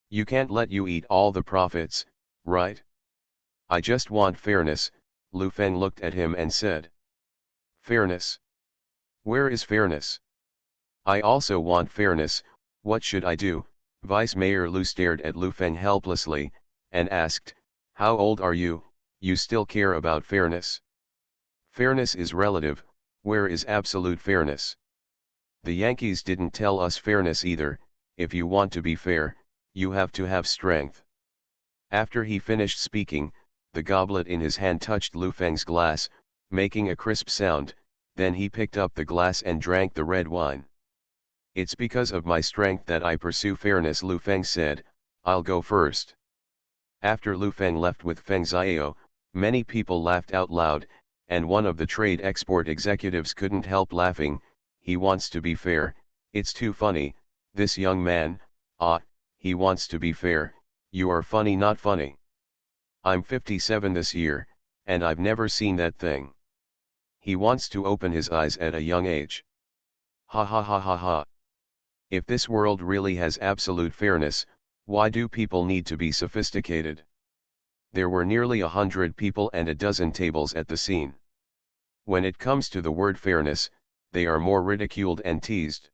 You can't let you eat all the profits, right? I just want fairness, Lu Feng looked at him and said. Fairness? Where is fairness? I also want fairness, what should I do? Vice Mayor Lu stared at Lu Feng helplessly, and asked, how old are you, you still care about fairness? Fairness is relative, where is absolute fairness? The Yankees didn't tell us fairness either, if you want to be fair, you have to have strength. After he finished speaking, the goblet in his hand touched Lu Feng's glass, making a crisp sound, then he picked up the glass and drank the red wine. It's because of my strength that I pursue fairness, Lu Feng said, I'll go first. After Lu Feng left with Feng Xiao, many people laughed out loud, and one of the trade export executives couldn't help laughing, he wants to be fair, it's too funny, this young man, he wants to be fair, you are funny not funny. I'm 57 this year, and I've never seen that thing. He wants to open his eyes at a young age. Ha ha ha ha ha. If this world really has absolute fairness, why do people need to be sophisticated? There were nearly 100 people and a dozen tables at the scene. When it comes to the word fairness, they are more ridiculed and teased.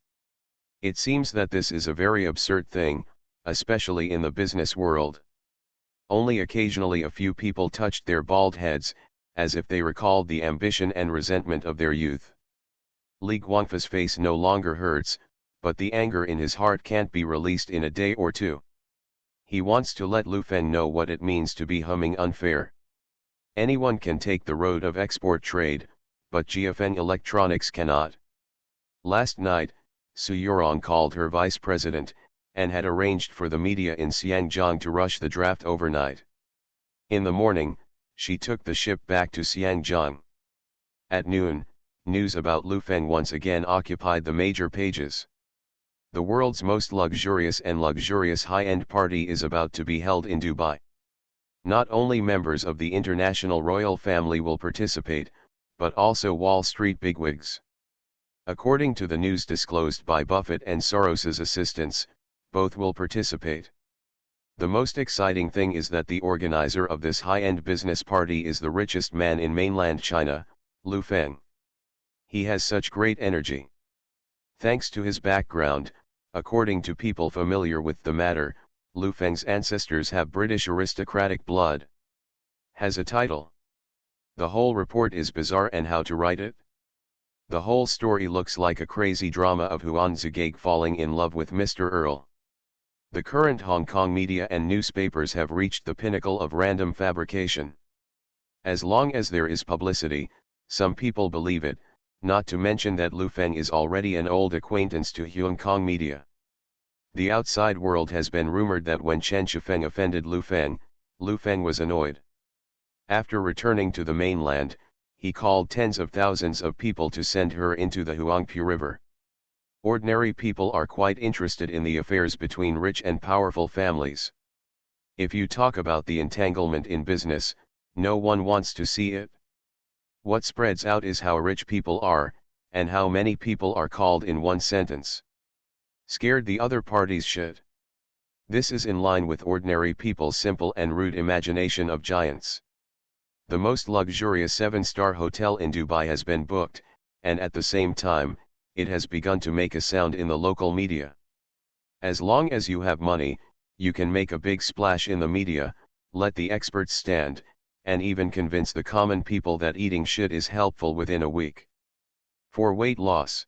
It seems that this is a very absurd thing, especially in the business world. Only occasionally a few people touched their bald heads, as if they recalled the ambition and resentment of their youth. Li Guangfa's face no longer hurts, but the anger in his heart can't be released in a day or two. He wants to let Lu Feng know what it means to be humming unfair. Anyone can take the road of export trade, but GFN Electronics cannot. Last night, Su Yurong called her vice president, and had arranged for the media in Xiangjiang to rush the draft overnight. In the morning, she took the ship back to Xiangjiang. At noon, news about Lu Feng once again occupied the major pages. The world's most luxurious high-end party is about to be held in Dubai. Not only members of the international royal family will participate, but also Wall Street bigwigs. According to the news disclosed by Buffett and Soros's assistants, both will participate. The most exciting thing is that the organizer of this high-end business party is the richest man in mainland China, Lu Feng. He has such great energy. Thanks to his background, according to people familiar with the matter, Lu Feng's ancestors have British aristocratic blood. Has a title. The whole report is bizarre, and how to write it? The whole story looks like a crazy drama of Huan Zugake falling in love with Mr. Earl. The current Hong Kong media and newspapers have reached the pinnacle of random fabrication. As long as there is publicity, some people believe it, not to mention that Lu Feng is already an old acquaintance to Hong Kong media. The outside world has been rumored that when Chen Shifeng offended Lu Feng was annoyed. After returning to the mainland, he called tens of thousands of people to send her into the Huangpu River. Ordinary people are quite interested in the affairs between rich and powerful families. If you talk about the entanglement in business, no one wants to see it. What spreads out is how rich people are, and how many people are called in one sentence. Scared the other party's shit. This is in line with ordinary people's simple and rude imagination of giants. The most luxurious 7-star hotel in Dubai has been booked, and at the same time, it has begun to make a sound in the local media. As long as you have money, you can make a big splash in the media, let the experts stand, and even convince the common people that eating shit is helpful within a week. For weight loss.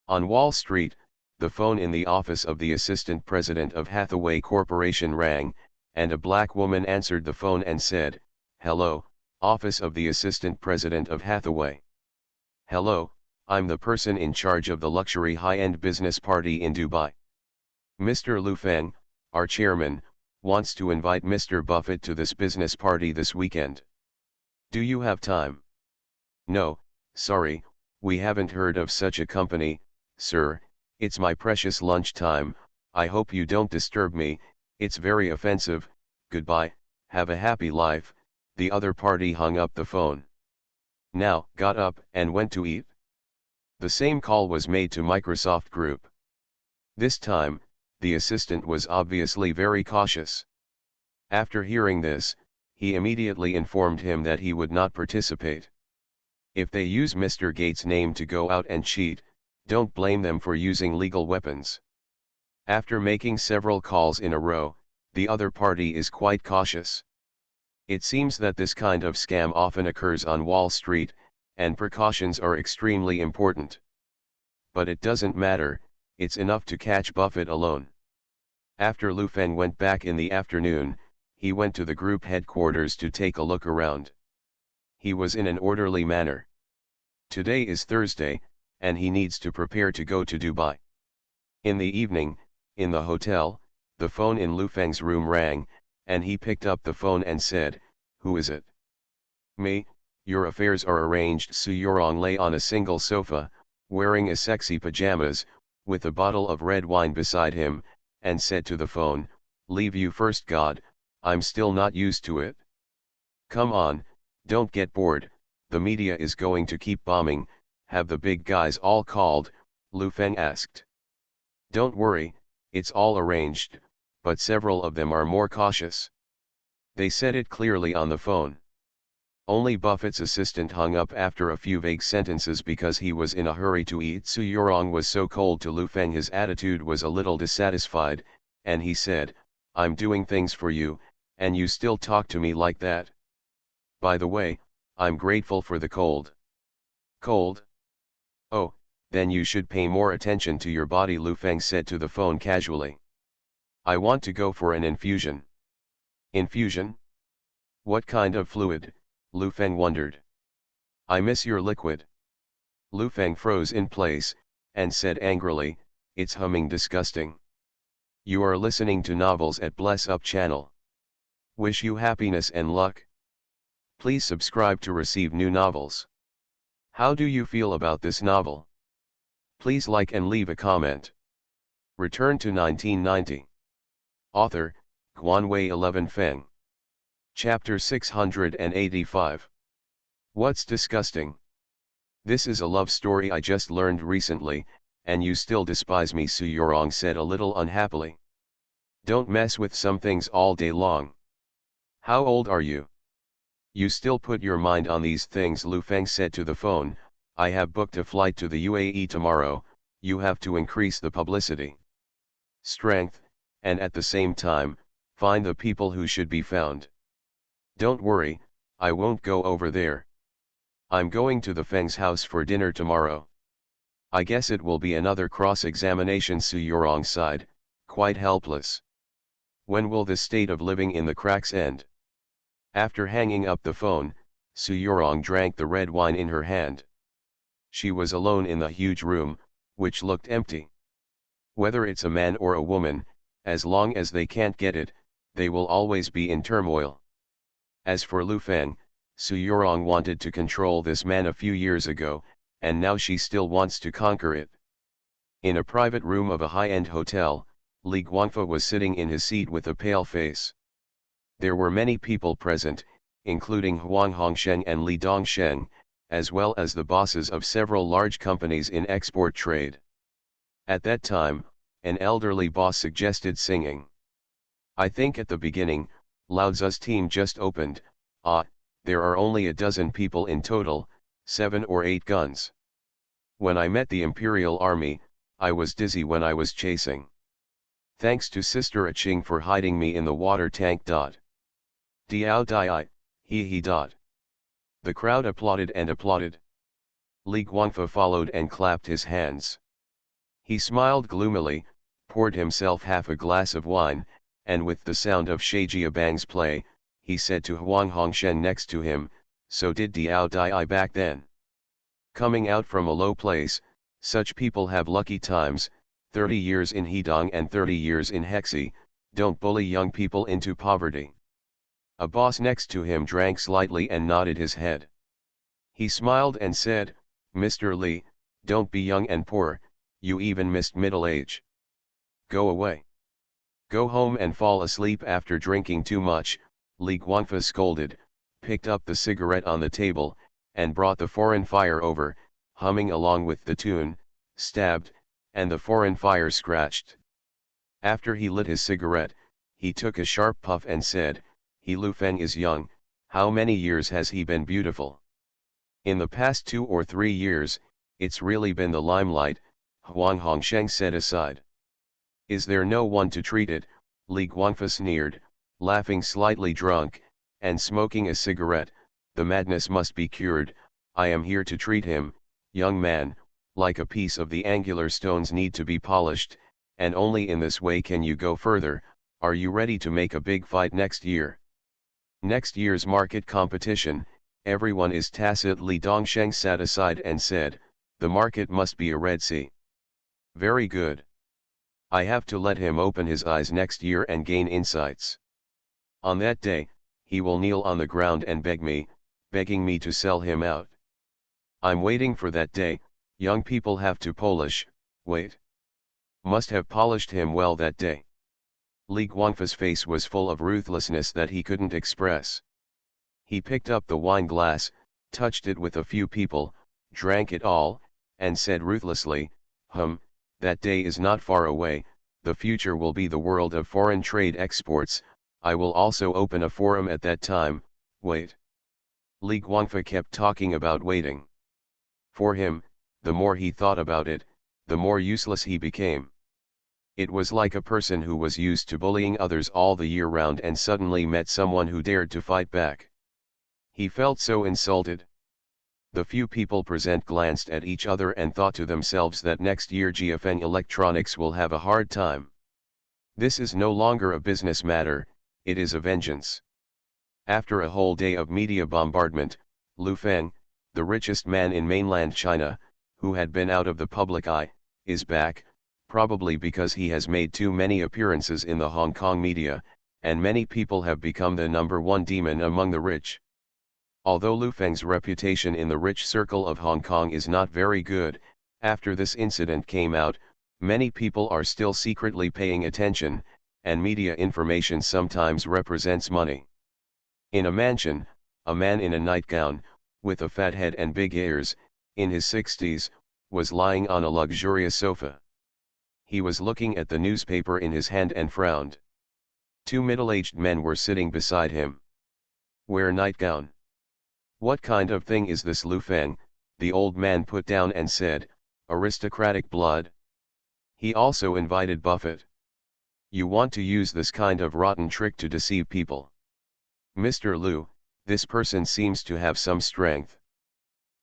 On Wall Street, the phone in the office of the assistant president of Hathaway Corporation rang, and a black woman answered the phone and said, "Hello, office of the assistant president of Hathaway. Hello, I'm the person in charge of the luxury high-end business party in Dubai. Mr. Lu Feng, our chairman, wants to invite Mr. Buffett to this business party this weekend. Do you have time?" "No, sorry, we haven't heard of such a company, sir, it's my precious lunch time, I hope you don't disturb me, it's very offensive, goodbye, have a happy life." The other party hung up the phone. Now, got up and went to eat. The same call was made to Microsoft Group. This time, the assistant was obviously very cautious. After hearing this, he immediately informed him that he would not participate. If they use Mr. Gates' name to go out and cheat, don't blame them for using legal weapons. After making several calls in a row, the other party is quite cautious. It seems that this kind of scam often occurs on Wall Street, and precautions are extremely important. But it doesn't matter, it's enough to catch Buffett alone. After Lu Feng went back in the afternoon, he went to the group headquarters to take a look around. He was in an orderly manner. Today is Thursday, and he needs to prepare to go to Dubai. In the evening, in the hotel, the phone in Lu Feng's room rang, and he picked up the phone and said, "Who is it?" "Me, your affairs are arranged." Su Yorong lay on a single sofa, wearing a sexy pajamas, with a bottle of red wine beside him, and said to the phone, "Leave you first, God, I'm still not used to it." "Come on, don't get bored, the media is going to keep bombing, have the big guys all called?" Lu Feng asked. "Don't worry, it's all arranged, but several of them are more cautious." They said it clearly on the phone. Only Buffett's assistant hung up after a few vague sentences because he was in a hurry to eat. Su Yorong was so cold to Lu Feng, his attitude was a little dissatisfied, and he said, "I'm doing things for you, and you still talk to me like that? By the way, I'm grateful for the cold." "Cold? Oh, then you should pay more attention to your body," Lu Feng said to the phone casually. "I want to go for an infusion." "Infusion? What kind of fluid?" Lu Feng wondered. "I miss your liquid." Lu Feng froze in place, and said angrily, "It's humming disgusting." "You are listening to novels at Bless Up channel. Wish you happiness and luck. Please subscribe to receive new novels. How do you feel about this novel? Please like and leave a comment." Return to 1990. Author, Guanwei 11 Feng. Chapter 685. What's disgusting? This is a love story I just learned recently, and you still despise me, Su Yorong said a little unhappily. "Don't mess with some things all day long. How old are you? You still put your mind on these things," Lu Feng said to the phone. "I have booked a flight to the UAE tomorrow, you have to increase the publicity. Strength, and at the same time, find the people who should be found. Don't worry, I won't go over there. I'm going to the Feng's house for dinner tomorrow. I guess it will be another cross-examination. Su Yurong sighed, quite helpless. When will this state of living in the cracks end? After hanging up the phone, Su Yurong drank the red wine in her hand. She was alone in the huge room, which looked empty. Whether it's a man or a woman, as long as they can't get it, they will always be in turmoil. As for Lu Feng, Su Yurong wanted to control this man a few years ago, and now she still wants to conquer it. In a private room of a high-end hotel, Li Guangfa was sitting in his seat with a pale face. There were many people present, including Huang Hongsheng and Li Dongsheng, as well as the bosses of several large companies in export trade. At that time, an elderly boss suggested singing. I think at the beginning, Lao Tzu's team just opened. There are only a dozen people in total, 7 or 8 guns. When I met the Imperial Army, I was dizzy when I was chasing. Thanks to Sister Aching for hiding me in the water tank. Diao Dai, he. The crowd applauded and applauded. Li Guangfa followed and clapped his hands. He smiled gloomily, poured himself half a glass of wine, and with the sound of Shijia Bang's play, he said to Huang Hongsheng next to him, so did Diao Dai back then. Coming out from a low place, such people have lucky times, 30 years in Hedong and 30 years in Hexi, don't bully young people into poverty. A boss next to him drank slightly and nodded his head. He smiled and said, Mr. Li, don't be young and poor, you even missed middle age. Go away. Go home and fall asleep after drinking too much, Li Guangfa scolded, picked up the cigarette on the table, and brought the foreign fire over, humming along with the tune, stabbed, and the foreign fire scratched. After he lit his cigarette, he took a sharp puff and said, Lu Feng is young, how many years has he been beautiful? In the past 2 or 3 years, it's really been the limelight, Huang Hongsheng said aside. Is there no one to treat it? Li Guangfa sneered, laughing slightly drunk, and smoking a cigarette. The madness must be cured. I am here to treat him, young man, like a piece of the angular stones need to be polished, and only in this way can you go further. Are you ready to make a big fight next year? Next year's market competition, everyone is tacit. Li Dongsheng sat aside and said, the market must be a Red Sea. Very good. I have to let him open his eyes next year and gain insights. On that day, he will kneel on the ground and begging me to sell him out. I'm waiting for that day. Young people have to polish, must have polished him well that day. Li Guangfa's face was full of ruthlessness that he couldn't express. He picked up the wine glass, touched it with a few people, drank it all, and said ruthlessly, that day is not far away. The future will be the world of foreign trade exports. I will also open a forum at that time. Li Guangfa kept talking about waiting. For him, the more he thought about it, the more useless he became. It was like a person who was used to bullying others all the year round and suddenly met someone who dared to fight back. He felt so insulted. The few people present glanced at each other and thought to themselves that next year GFN Electronics will have a hard time. This is no longer a business matter, it is a vengeance. After a whole day of media bombardment, Lu Feng, the richest man in mainland China, who had been out of the public eye, is back, probably because he has made too many appearances in the Hong Kong media, and many people have become the #1 demon among the rich. Although Lu Feng's reputation in the rich circle of Hong Kong is not very good, after this incident came out, many people are still secretly paying attention, and media information sometimes represents money. In a mansion, a man in a nightgown, with a fat head and big ears, in his 60s, was lying on a luxurious sofa. He was looking at the newspaper in his hand and frowned. 2 middle-aged men were sitting beside him. Wear nightgown. What kind of thing is this, Lu Feng? The old man put down and said, aristocratic blood. He also invited Buffett. You want to use this kind of rotten trick to deceive people. Mr. Lu, this person seems to have some strength.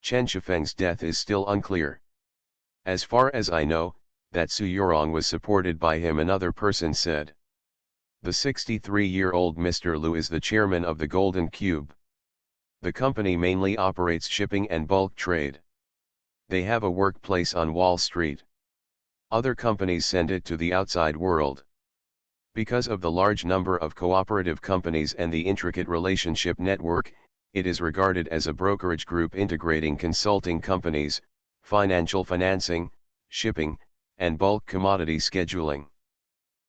Chen Shifeng's death is still unclear. As far as I know, that Su Yorong was supported by him, another person said. The 63-year-old Mr. Liu is the chairman of the Golden Cube. The company mainly operates shipping and bulk trade. They have a workplace on Wall Street. Other companies send it to the outside world. Because of the large number of cooperative companies and the intricate relationship network, it is regarded as a brokerage group integrating consulting companies, financial financing, shipping, and bulk commodity scheduling.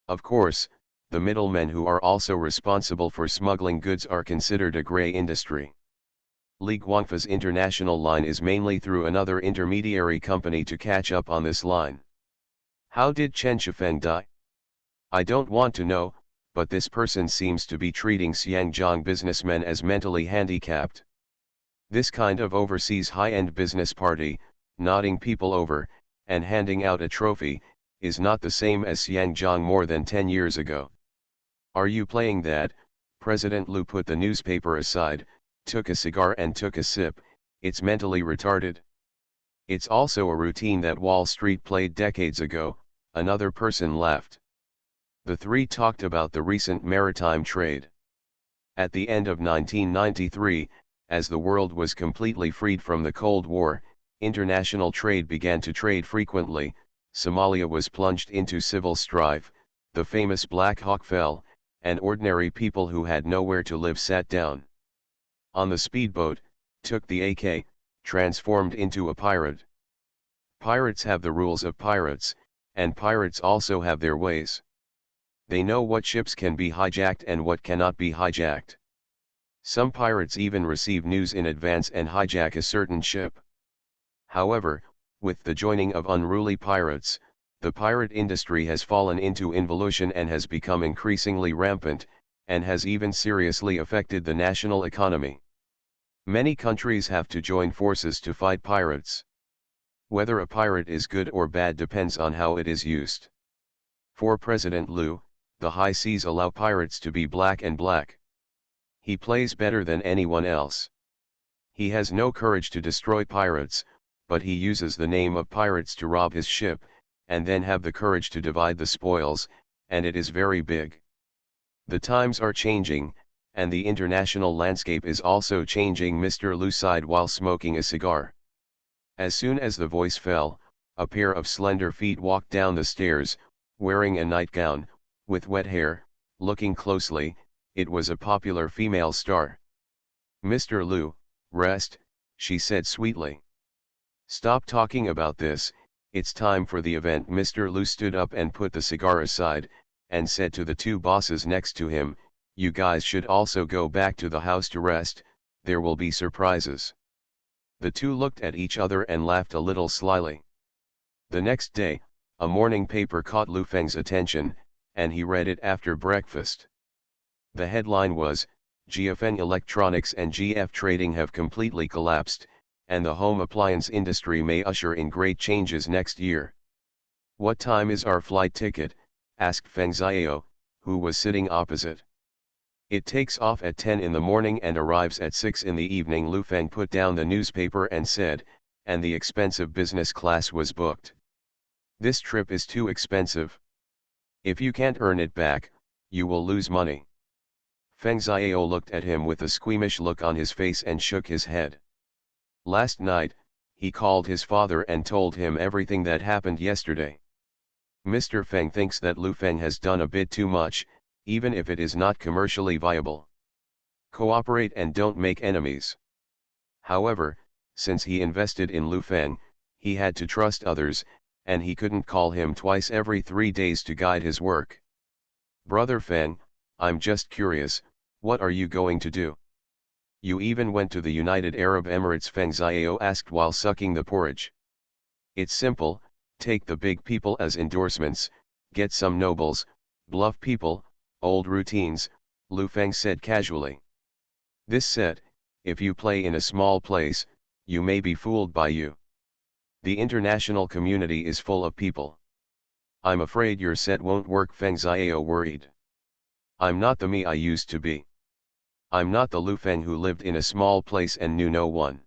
Of course, the middlemen who are also responsible for smuggling goods are considered a gray industry. Li Guangfa's international line is mainly through another intermediary company to catch up on this line. How did Chen Shifeng die? I don't want to know, but this person seems to be treating Xiangjiang businessmen as mentally handicapped. This kind of overseas high-end business party, nodding people over, and handing out a trophy, is not the same as Xiangjiang more than 10 years ago. Are you playing that? President Liu put the newspaper aside, took a cigar and took a sip. It's mentally retarded. It's also a routine that Wall Street played decades ago, another person laughed. The three talked about the recent maritime trade. At the end of 1993, as the world was completely freed from the Cold War, international trade began to trade frequently. Somalia was plunged into civil strife, the famous Black Hawk fell, and ordinary people who had nowhere to live sat down on the speedboat, took the AK, transformed into a pirate. Pirates have the rules of pirates, and pirates also have their ways. They know what ships can be hijacked and what cannot be hijacked. Some pirates even receive news in advance and hijack a certain ship. However, with the joining of unruly pirates, the pirate industry has fallen into involution and has become increasingly rampant, and has even seriously affected the national economy. Many countries have to join forces to fight pirates. Whether a pirate is good or bad depends on how it is used. For President Liu, the high seas allow pirates to be black and black. He plays better than anyone else. He has no courage to destroy pirates, but he uses the name of pirates to rob his ship, and then have the courage to divide the spoils, and it is very big. The times are changing, and the international landscape is also changing. Mr. Liu sighed while smoking a cigar. As soon as the voice fell, a pair of slender feet walked down the stairs, wearing a nightgown, with wet hair. Looking closely, it was a popular female star. Mr. Liu, rest, she said sweetly. Stop talking about this, it's time for the event. Mr. Liu stood up and put the cigar aside, and said to the two bosses next to him, you guys should also go back to the house to rest, there will be surprises. The two looked at each other and laughed a little slyly. The next day, a morning paper caught Lu Feng's attention, and he read it after breakfast. The headline was, GFN Electronics and GF Trading have completely collapsed, and the home appliance industry may usher in great changes next year. What time is our flight ticket? Asked Feng Xiao, who was sitting opposite. It takes off at 10 in the morning and arrives at 6 in the evening. Lu Feng put down the newspaper and said, and the expensive business class was booked. This trip is too expensive. If you can't earn it back, you will lose money. Feng Xiao looked at him with a squeamish look on his face and shook his head. Last night, he called his father and told him everything that happened yesterday. Mr. Feng thinks that Lu Feng has done a bit too much, even if it is not commercially viable. Cooperate and don't make enemies. However, since he invested in Lu Feng, he had to trust others, and he couldn't call him twice every 3 days to guide his work. Brother Feng, I'm just curious, what are you going to do? You even went to the United Arab Emirates, Feng Xiao asked while sucking the porridge. It's simple, take the big people as endorsements, get some nobles, bluff people, old routines, Lu Feng said casually. This set, if you play in a small place, you may be fooled by you. The international community is full of people. I'm afraid your set won't work, Feng Xiao worried. I'm not the me I used to be. I'm not the Lu Feng who lived in a small place and knew no one.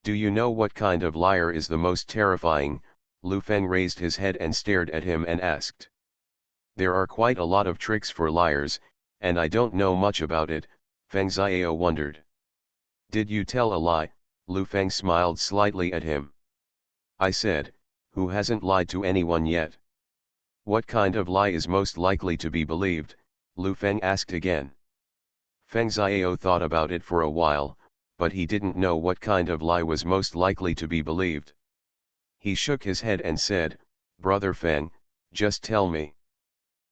Do you know what kind of liar is the most terrifying? Lu Feng raised his head and stared at him and asked. There are quite a lot of tricks for liars, and I don't know much about it, Feng Xiao wondered. Did you tell a lie? Lu Feng smiled slightly at him. I said, who hasn't lied to anyone yet? What kind of lie is most likely to be believed? Lu Feng asked again. Feng Xiao thought about it for a while, but he didn't know what kind of lie was most likely to be believed. He shook his head and said, Brother Feng, just tell me.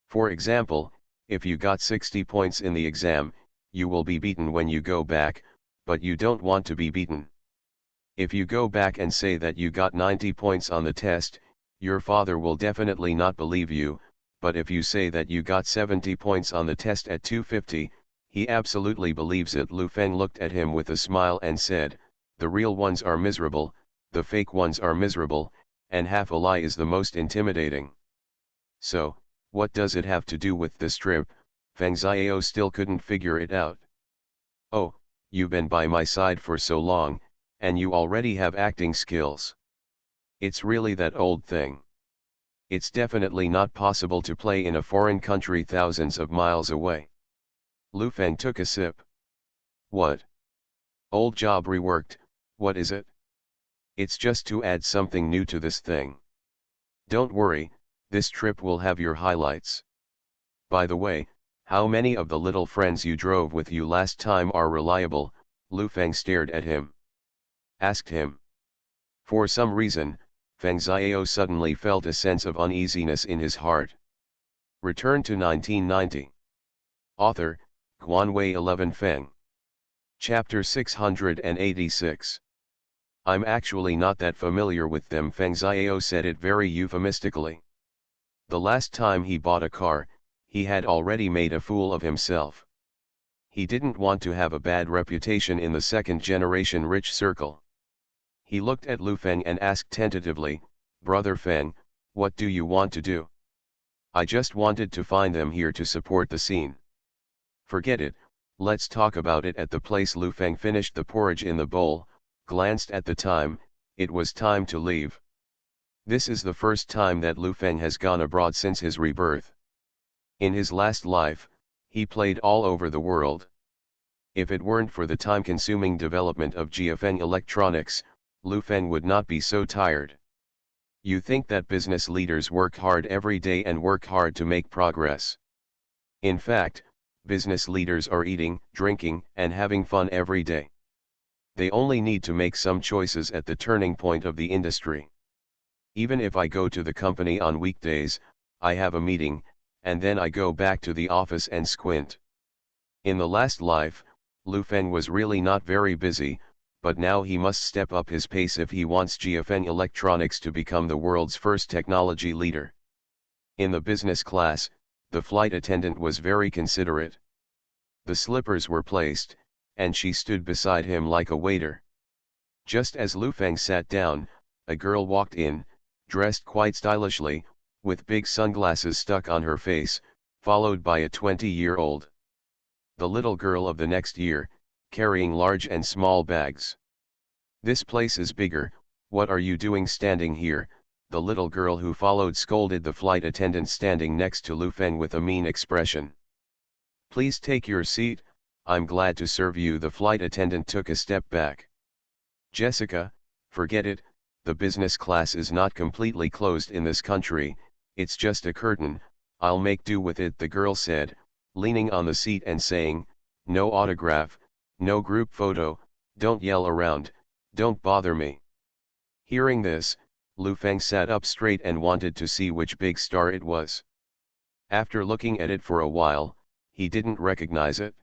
For example, if you got 60 points in the exam, you will be beaten when you go back, but you don't want to be beaten. If you go back and say that you got 90 points on the test, your father will definitely not believe you, but if you say that you got 70 points on the test at 250, he absolutely believes it. Lu Feng looked at him with a smile and said, the real ones are miserable, the fake ones are miserable, and half a lie is the most intimidating. So, what does it have to do with this trip? Feng Xiao still couldn't figure it out. Oh, you've been by my side for so long, and you already have acting skills. It's really that old thing. It's definitely not possible to play in a foreign country thousands of miles away. Lu Feng took a sip. What? Old job reworked, what is it? It's just to add something new to this thing. Don't worry, this trip will have your highlights. By the way, how many of the little friends you drove with you last time are reliable? Lu Feng stared at him. Asked him. For some reason, Feng Xiao suddenly felt a sense of uneasiness in his heart. Return to 1990. Author, Guanwei 11 Feng. Chapter 686. I'm actually not that familiar with them. Feng Xiao said it very euphemistically. The last time he bought a car, he had already made a fool of himself. He didn't want to have a bad reputation in the second-generation rich circle. He looked at Lu Feng and asked tentatively, Brother Feng, what do you want to do? I just wanted to find them here to support the scene. Forget it, let's talk about it at the place. Lu Feng finished the porridge in the bowl, glanced at the time, it was time to leave. This is the first time that Lu Feng has gone abroad since his rebirth. In his last life, he played all over the world. If it weren't for the time-consuming development of GFN electronics, Lu Feng would not be so tired. You think that business leaders work hard every day and work hard to make progress. In fact, business leaders are eating, drinking, and having fun every day. They only need to make some choices at the turning point of the industry. Even if I go to the company on weekdays, I have a meeting, and then I go back to the office and squint. In the last life, Lu Feng was really not very busy, but now he must step up his pace if he wants GFN Electronics to become the world's first technology leader. In the business class, the flight attendant was very considerate. The slippers were placed, and she stood beside him like a waiter. Just as Lu Feng sat down, a girl walked in, dressed quite stylishly, with big sunglasses stuck on her face, followed by a 20-year-old. The little girl of the next year, carrying large and small bags. This place is bigger, what are you doing standing here? The little girl who followed scolded the flight attendant standing next to Lu Feng with a mean expression. Please take your seat, I'm glad to serve you. The flight attendant took a step back. Jessica, forget it, the business class is not completely closed in this country, it's just a curtain, I'll make do with it, the girl said, leaning on the seat and saying, no autograph, no group photo, don't yell around, don't bother me. Hearing this, Lu Feng sat up straight and wanted to see which big star it was. After looking at it for a while, he didn't recognize it.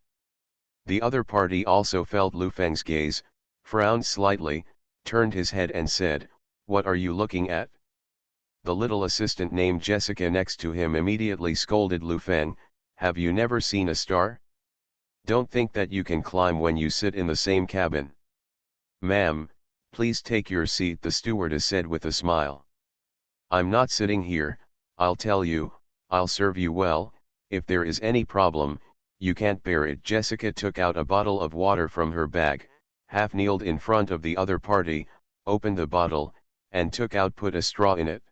The other party also felt Lu Feng's gaze, frowned slightly, turned his head and said, what are you looking at? The little assistant named Jessica next to him immediately scolded Lu Feng, have you never seen a star? Don't think that you can climb when you sit in the same cabin. Ma'am, please take your seat, the stewardess said with a smile. I'm not sitting here, I'll tell you, I'll serve you well, if there is any problem, you can't bear it. Jessica took out a bottle of water from her bag, half-kneeled in front of the other party, opened the bottle, and put a straw in it.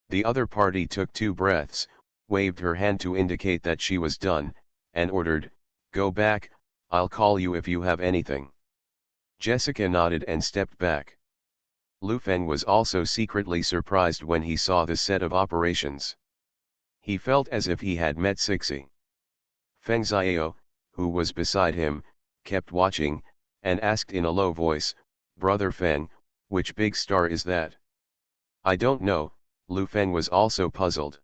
The other party took 2 breaths, waved her hand to indicate that she was done, and ordered, "Go back, I'll call you if you have anything." Jessica nodded and stepped back. Lu Feng was also secretly surprised when he saw the set of operations. He felt as if he had met Sixi. Feng Xiao, who was beside him, kept watching, and asked in a low voice, "Brother Feng, which big star is that?" "I don't know," Lu Feng was also puzzled.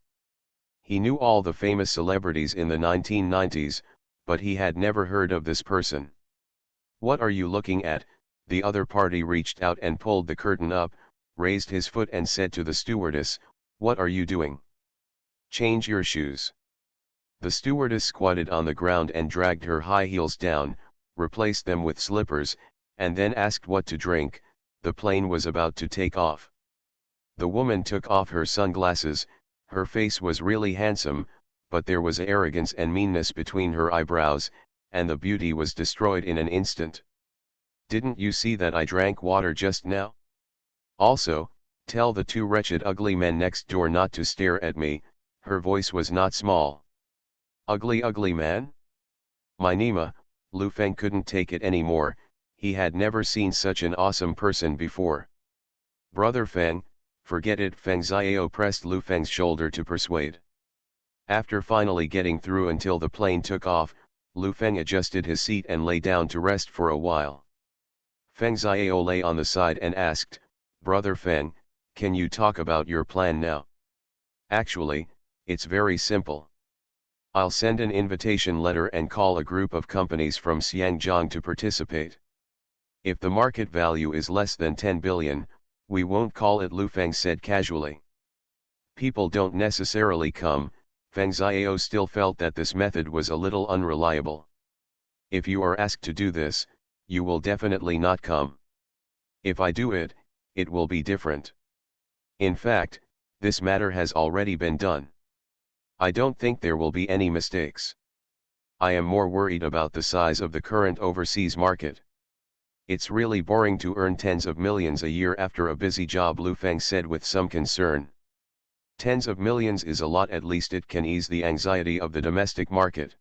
He knew all the famous celebrities in the 1990s, but he had never heard of this person. "What are you looking at?" The other party reached out and pulled the curtain up, raised his foot and said to the stewardess, "What are you doing? Change your shoes." The stewardess squatted on the ground and dragged her high heels down, replaced them with slippers, and then asked what to drink. The plane was about to take off. The woman took off her sunglasses. Her face was really handsome, but there was arrogance and meanness between her eyebrows, and the beauty was destroyed in an instant. "Didn't you see that I drank water just now? Also, tell the 2 wretched ugly men next door not to stare at me." Her voice was not small. Ugly man? My Nima." Lu Feng couldn't take it anymore. He had never seen such an awesome person before. "Brother Feng, forget it." Feng Xiao pressed Lu Feng's shoulder to persuade. After finally getting through until the plane took off, Lu Feng adjusted his seat and lay down to rest for a while. Feng Xiao lay on the side and asked, "Brother Feng, can you talk about your plan now?" "Actually, it's very simple. I'll send an invitation letter and call a group of companies from Xiangjiang to participate. If the market value is less than 10 billion, we won't call it," Lu Feng said casually. "People don't necessarily come." Feng Xiao still felt that this method was a little unreliable. "If you are asked to do this, you will definitely not come. If I do it, it will be different. In fact, this matter has already been done. I don't think there will be any mistakes. I am more worried about the size of the current overseas market. It's really boring to earn tens of millions a year after a busy job," Lu Feng said with some concern. "Tens of millions is a lot. At least it can ease the anxiety of the domestic market."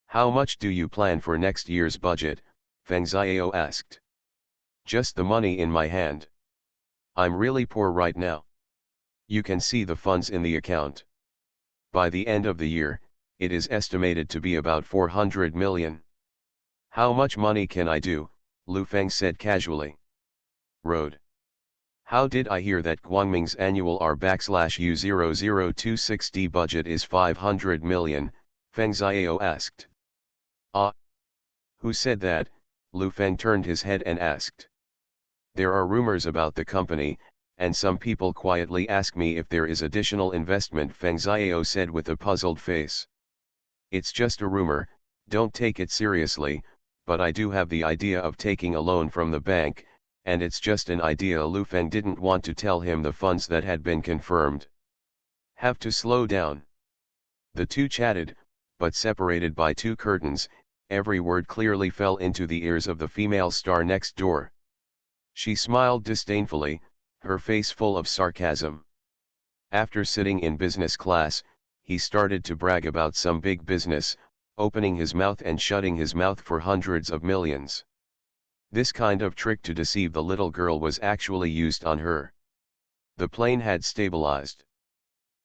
"How much do you plan for next year's budget?" Feng Xiao asked. "Just the money in my hand. I'm really poor right now. You can see the funds in the account. By the end of the year, it is estimated to be about 400 million. "How much money can I do?" Lu Feng said casually. "Road. How did I hear that Guangming's annual R/U0026D budget is 500 million, Feng Xiao asked. "Ah? Who said that?" Lu Feng turned his head and asked. "There are rumors about the company, and some people quietly ask me if there is additional investment," Feng Xiao said with a puzzled face. "It's just a rumor, don't take it seriously, but I do have the idea of taking a loan from the bank, and it's just an idea." Lu Feng didn't want to tell him the funds that had been confirmed. "Have to slow down." The 2 chatted, but separated by 2 curtains. Every word clearly fell into the ears of the female star next door. She smiled disdainfully, her face full of sarcasm. After sitting in business class, he started to brag about some big business, opening his mouth and shutting his mouth for hundreds of millions. This kind of trick to deceive the little girl was actually used on her. The plane had stabilized.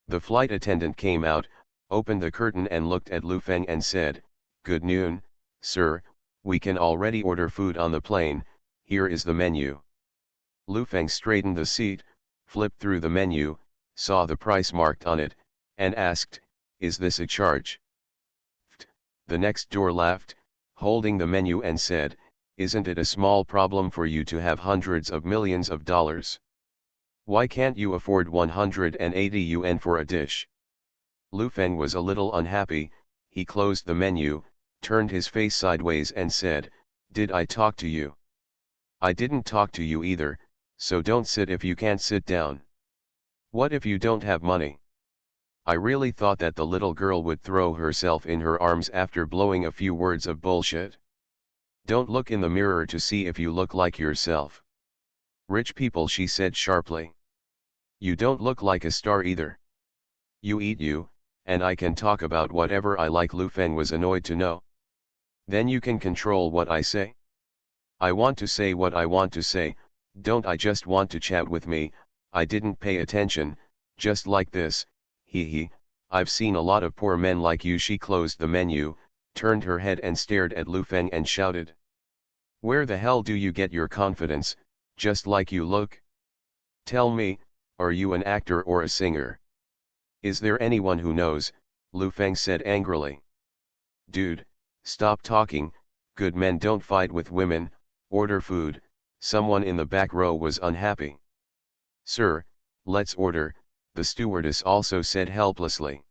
The flight attendant came out, opened the curtain and looked at Lu Feng and said, "Good noon, sir, we can already order food on the plane. Here is the menu." Lu Feng straightened the seat, flipped through the menu, saw the price marked on it, and asked, "Is this a charge?" The next door laughed, holding the menu and said, "Isn't it a small problem for you to have hundreds of millions of dollars? Why can't you afford 180 yuan for a dish?" Lu Feng was a little unhappy. He closed the menu, turned his face sideways and said, "Did I talk to you? I didn't talk to you either, so don't sit if you can't sit down. What if you don't have money?" I really thought that the little girl would throw herself in her arms after blowing a few words of bullshit. Don't look in the mirror to see if you look like yourself. Rich people, she said sharply. You don't look like a star either. You eat you, and I can talk about whatever I like. Lu Feng was annoyed to know. Then you can control what I say? I want to say what I want to say, don't I just want to chat with me? I didn't pay attention, just like this, he, I've seen a lot of poor men like you. She closed the menu, turned her head and stared at Lu Feng and shouted. Where the hell do you get your confidence, just like you look? Tell me, are you an actor or a singer? Is there anyone who knows? Lu Feng said angrily. Dude, stop talking, good men don't fight with women, order food. Someone in the back row was unhappy. Sir, let's order, the stewardess also said helplessly.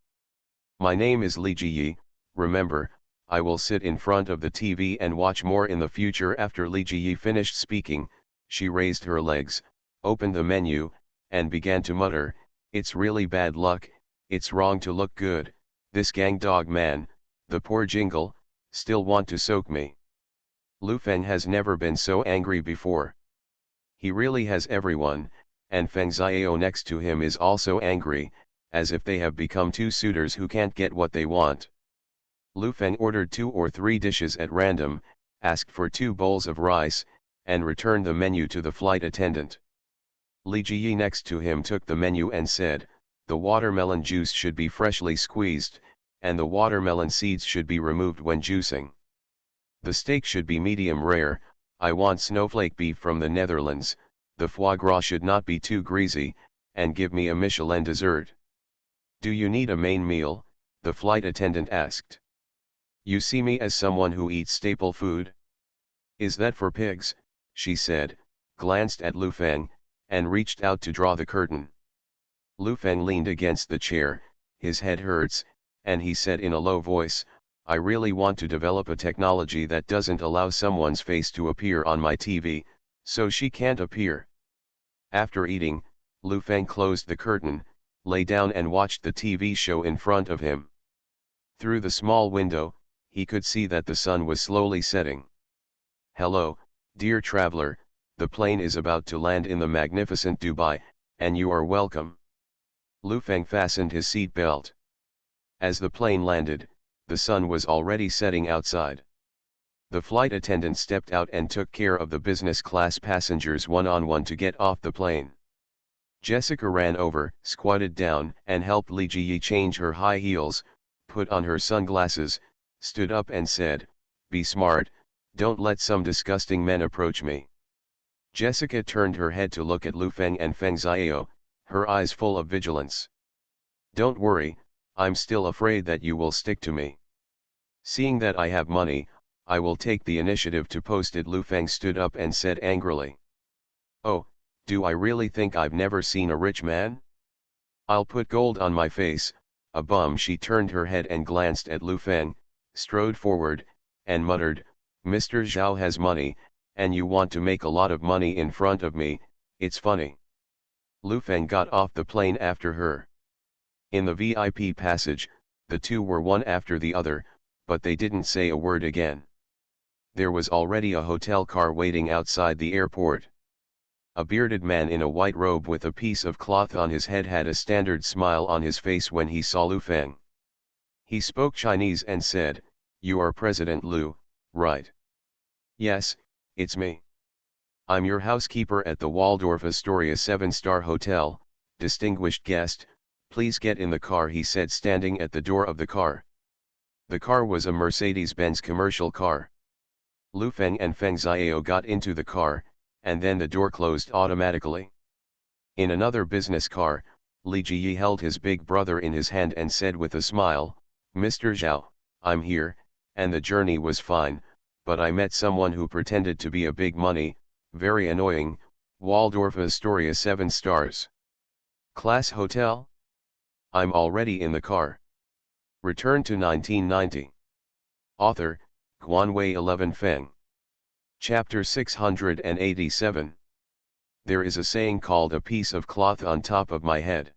My name is Li Jiyi, remember, I will sit in front of the TV and watch more in the future. After Li Jiyi finished speaking, she raised her legs, opened the menu, and began to mutter, it's really bad luck, it's wrong to look good, this gang dog man, the poor jingle, still want to soak me. Lu Feng has never been so angry before. He really has. Everyone, and Feng Xiao next to him is also angry, as if they have become two suitors who can't get what they want. Lu Feng ordered 2 or 3 dishes at random, asked for 2 bowls of rice, and returned the menu to the flight attendant. Li Jiyi next to him took the menu and said, the watermelon juice should be freshly squeezed, and the watermelon seeds should be removed when juicing. The steak should be medium rare, I want snowflake beef from the Netherlands, the foie gras should not be too greasy, and give me a Michelin dessert. Do you need a main meal? The flight attendant asked. You see me as someone who eats staple food? Is that for pigs? She said, glanced at Lu Feng, and reached out to draw the curtain. Lu Feng leaned against the chair, his head hurts, and he said in a low voice, I really want to develop a technology that doesn't allow someone's face to appear on my TV, so she can't appear. After eating, Lu Feng closed the curtain, lay down and watched the TV show in front of him. Through the small window, he could see that the sun was slowly setting. Hello, dear traveler, the plane is about to land in the magnificent Dubai, and you are welcome. Lu Feng fastened his seat belt. As the plane landed, the sun was already setting outside. The flight attendant stepped out and took care of the business class passengers one-on-one to get off the plane. Jessica ran over, squatted down, and helped Li Jiyi change her high heels, put on her sunglasses, stood up and said, be smart, don't let some disgusting men approach me. Jessica turned her head to look at Lu Feng and Feng Xiao, her eyes full of vigilance. Don't worry, I'm still afraid that you will stick to me. Seeing that I have money, I will take the initiative to post it. Lu Feng stood up and said angrily. Oh, do I really think I've never seen a rich man? I'll put gold on my face, a bum. She turned her head and glanced at Lu Feng, strode forward, and muttered, Mr. Zhao has money, and you want to make a lot of money in front of me, it's funny. Lu Feng got off the plane after her. In the VIP passage, the two were one after the other, but they didn't say a word again. There was already a hotel car waiting outside the airport. A bearded man in a white robe with a piece of cloth on his head had a standard smile on his face when he saw Lu Feng. He spoke Chinese and said, You are President Lu, right? Yes, it's me. I'm your housekeeper at the Waldorf Astoria 7-star hotel, distinguished guest, please get in the car, he said, standing at the door of the car. The car was a Mercedes-Benz commercial car. Lu Feng and Feng Xiao got into the car, and then the door closed automatically. In another business car, Li Jiyi held his big brother in his hand and said with a smile, Mr. Zhao, I'm here, and the journey was fine, but I met someone who pretended to be a big money, very annoying, Waldorf Astoria 7 stars. Class hotel? I'm already in the car. Return to 1990. Author, Guanwei 11 Feng. Chapter 687. There is a saying called a piece of cloth on top of my head.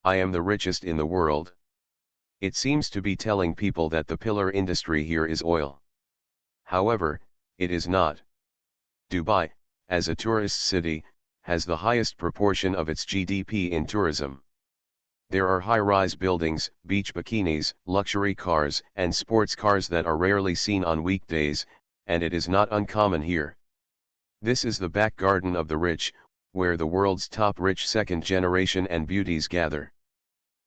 I am the richest in the world. It seems to be telling people that the pillar industry here is oil. However, it is not. Dubai, as a tourist city, has the highest proportion of its GDP in tourism. There are high-rise buildings, beach bikinis, luxury cars, and sports cars that are rarely seen on weekdays, and it is not uncommon here. This is the back garden of the rich, where the world's top rich second generation and beauties gather.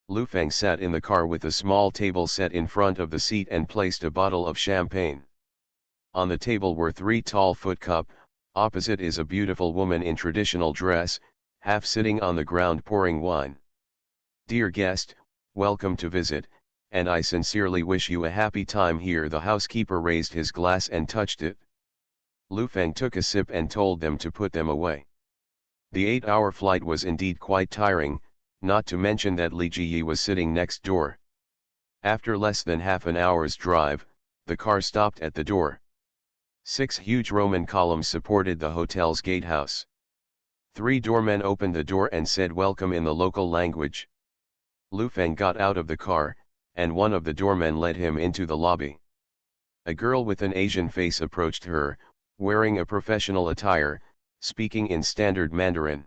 Lu Feng sat in the car with a small table set in front of the seat and placed a bottle of champagne. On the table were 3 tall foot cups. Opposite is a beautiful woman in traditional dress, half sitting on the ground pouring wine. Dear guest, welcome to visit, and I sincerely wish you a happy time here. The housekeeper raised his glass and touched it. Lu Feng took a sip and told them to put them away. The 8-hour flight was indeed quite tiring, not to mention that Li Jiyi was sitting next door. After less than half an hour's drive, the car stopped at the door. 6 huge Roman columns supported the hotel's gatehouse. 3 doormen opened the door and said welcome in the local language. Lu Feng got out of the car, and one of the doormen led him into the lobby. A girl with an Asian face approached her, wearing a professional attire, speaking in standard Mandarin.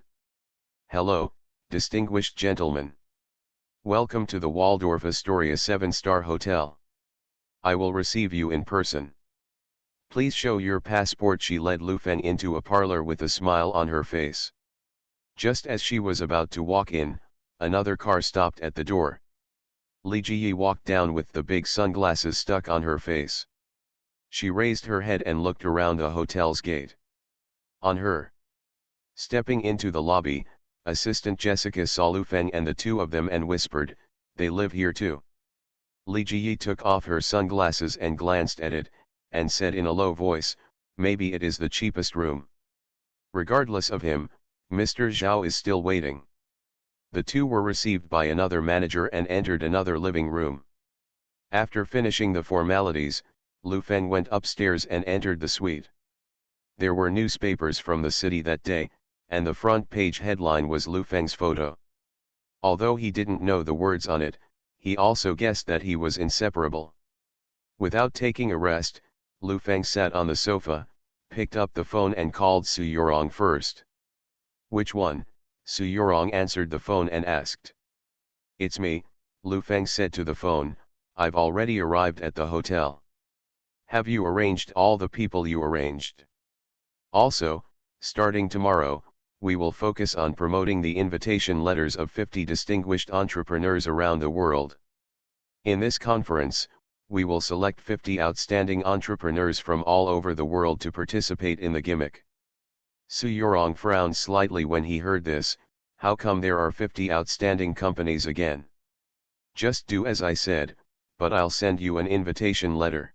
Hello, distinguished gentlemen. Welcome to the Waldorf Astoria 7-star hotel. I will receive you in person. Please show your passport. She led Lu Feng into a parlor with a smile on her face. Just as she was about to walk in, another car stopped at the door. Li Jiyi walked down with the big sunglasses stuck on her face. She raised her head and looked around the hotel's gate. On her. Stepping into the lobby, Assistant Jessica saw Lu Feng and the 2 of them and whispered, "They live here too." Li Jiyi took off her sunglasses and glanced at it, and said in a low voice, "Maybe it is the cheapest room." Regardless of him, Mr. Zhao is still waiting. The 2 were received by another manager and entered another living room. After finishing the formalities, Lu Feng went upstairs and entered the suite. There were newspapers from the city that day, and the front page headline was Lu Feng's photo. Although he didn't know the words on it, he also guessed that he was inseparable. Without taking a rest, Lu Feng sat on the sofa, picked up the phone and called Su Yurong first. "Which one?" Su Yurong answered the phone and asked. "It's me," Lu Feng said to the phone. "I've already arrived at the hotel." "Have you arranged all the people you arranged?" "Also, starting tomorrow, we will focus on promoting the invitation letters of 50 distinguished entrepreneurs around the world. In this conference, we will select 50 outstanding entrepreneurs from all over the world to participate in the gimmick." Su Yurong frowned slightly when he heard this. "How come there are 50 outstanding companies again?" "Just do as I said, but I'll send you an invitation letter.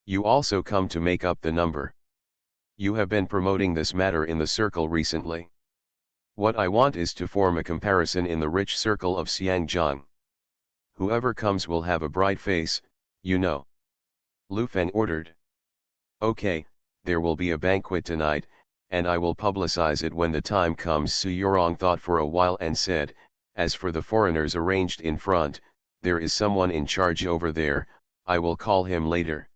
You also come to make up the number. You have been promoting this matter in the circle recently. What I want is to form a comparison in the rich circle of Xiangjiang. Whoever comes will have a bright face, you know." Lu Feng ordered. "Okay, there will be a banquet tonight, and I will publicize it when the time comes." Su Yurong thought for a while and said, "As for the foreigners arranged in front, there is someone in charge over there, I will call him later."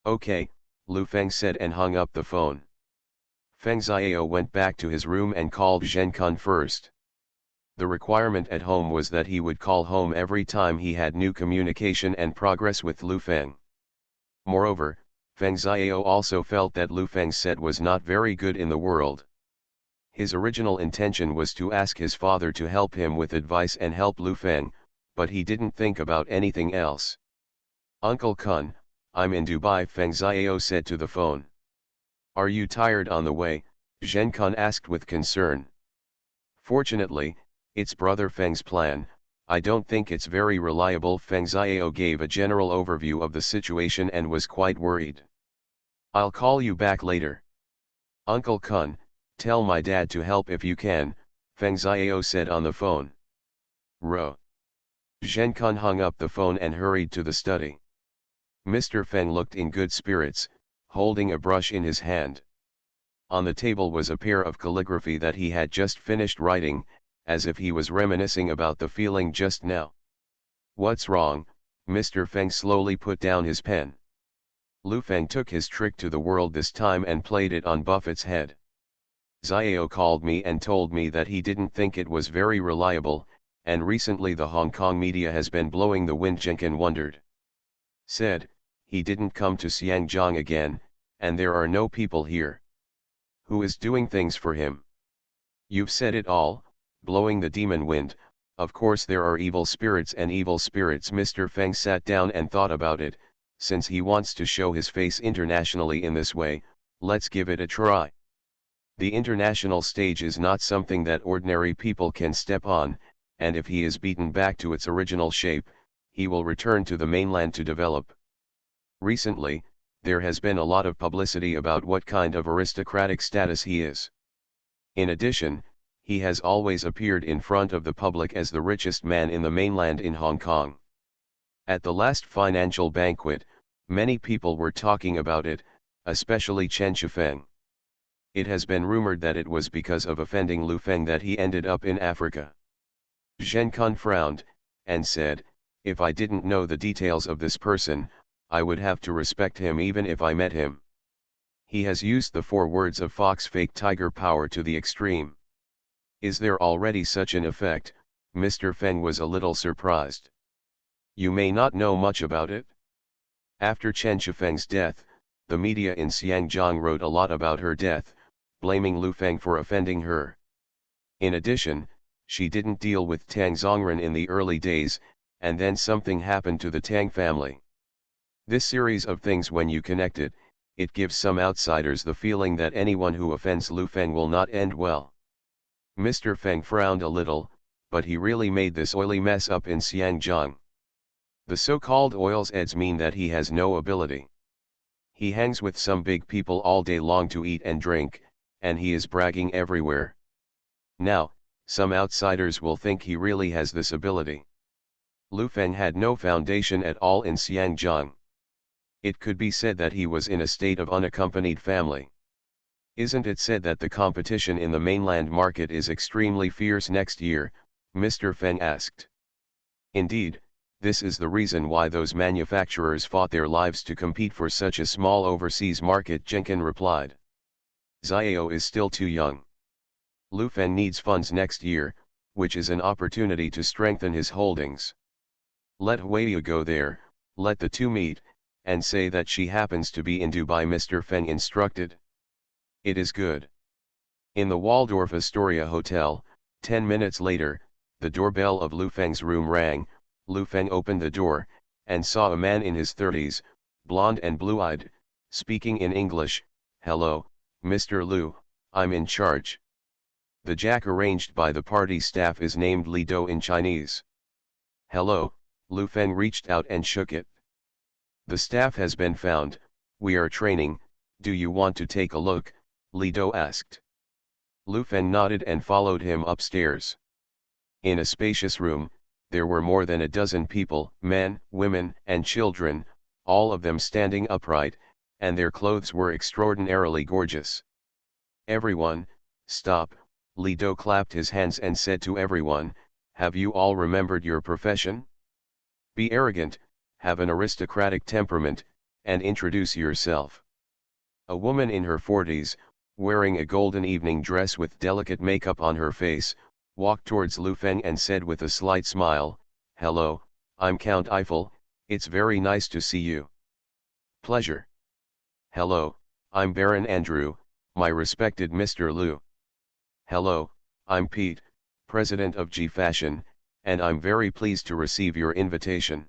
"Okay," Lu Feng said and hung up the phone. Feng Xiao went back to his room and called Zhen Kun first. The requirement at home was that he would call home every time he had new communication and progress with Lu Feng. Moreover, Feng Xiao also felt that Lu Feng's set was not very good in the world. His original intention was to ask his father to help him with advice and help Lu Feng, but he didn't think about anything else. "Uncle Kun, I'm in Dubai," Feng Xiao said to the phone. "Are you tired on the way?" Zhen Kun asked with concern. "Fortunately, it's brother Feng's plan. I don't think it's very reliable." Feng Xiao gave a general overview of the situation and was quite worried. "I'll call you back later." "Uncle Kun, tell my dad to help if you can," Feng Xiao said on the phone. "Ro." Zhen Kun hung up the phone and hurried to the study. Mr. Feng looked in good spirits, holding a brush in his hand. On the table was a pair of calligraphy that he had just finished writing, as if he was reminiscing about the feeling just now. "What's wrong?" Mr. Feng slowly put down his pen. Lu Feng took his trick to the world this time and played it on Buffett's head. Xiao called me and told me that he didn't think it was very reliable, and recently the Hong Kong media has been blowing the wind. Jenkin wondered. Said, he didn't come to Xiangjiang again, and there are no people here. Who is doing things for him? You've said it all, blowing the demon wind. Of course there are evil spirits and evil spirits. Mr. Feng sat down and thought about it. Since he wants to show his face internationally in this way, let's give it a try. The international stage is not something that ordinary people can step on, and if he is beaten back to its original shape, he will return to the mainland to develop. Recently, there has been a lot of publicity about what kind of aristocratic status he is. In addition, he has always appeared in front of the public as the richest man in the mainland in Hong Kong. At the last financial banquet, many people were talking about it, especially Chen Shifeng. It has been rumored that it was because of offending Lu Feng that he ended up in Africa. Zhen Kun frowned, and said, if I didn't know the details of this person, I would have to respect him even if I met him. He has used the 4 words of fox fake tiger power to the extreme. Is there already such an effect? Mr. Feng was a little surprised. You may not know much about it. After Chen Shifeng's death, the media in Xiangjiang wrote a lot about her death, blaming Lu Feng for offending her. In addition, she didn't deal with Tang Zongren in the early days, and then something happened to the Tang family. This series of things, when you connect it, it gives some outsiders the feeling that anyone who offends Lu Feng will not end well. Mr. Feng frowned a little, but he really made this oily mess up in Xiangjiang. The so-called oils eds mean that he has no ability. He hangs with some big people all day long to eat and drink, and he is bragging everywhere. Now, some outsiders will think he really has this ability. Lu Feng had no foundation at all in Xiangjiang. It could be said that he was in a state of unaccompanied family. Isn't it said that the competition in the mainland market is extremely fierce next year? Mr. Feng asked. Indeed, this is the reason why those manufacturers fought their lives to compete for such a small overseas market, Jenkin replied. Xiao is still too young. Lu Feng needs funds next year, which is an opportunity to strengthen his holdings. Let Huiyu go there, let the two meet, and say that she happens to be in Dubai, Mr. Feng instructed. It is good. In the Waldorf Astoria Hotel, 10 minutes later, the doorbell of Lu Feng's room rang. Lu Feng opened the door, and saw a man in his 30s, blonde and blue-eyed, speaking in English. Hello, Mr. Lu, I'm in charge. The jack arranged by the party staff is named Li Do in Chinese. Hello, Lu Feng reached out and shook it. The staff has been found, we are training, do you want to take a look? Li Do asked. Lu Feng nodded and followed him upstairs. In a spacious room, there were more than a dozen people, men, women, and children, all of them standing upright, and their clothes were extraordinarily gorgeous. Everyone, stop, Li Do clapped his hands and said to everyone, have you all remembered your profession? Be arrogant, have an aristocratic temperament, and introduce yourself. A woman in her 40s, wearing a golden evening dress with delicate makeup on her face, walked towards Lu Feng and said with a slight smile, hello, I'm Count Eiffel, it's very nice to see you. Pleasure. Hello, I'm Baron Andrew, my respected Mr. Lu. Hello, I'm Pete, President of G Fashion, and I'm very pleased to receive your invitation.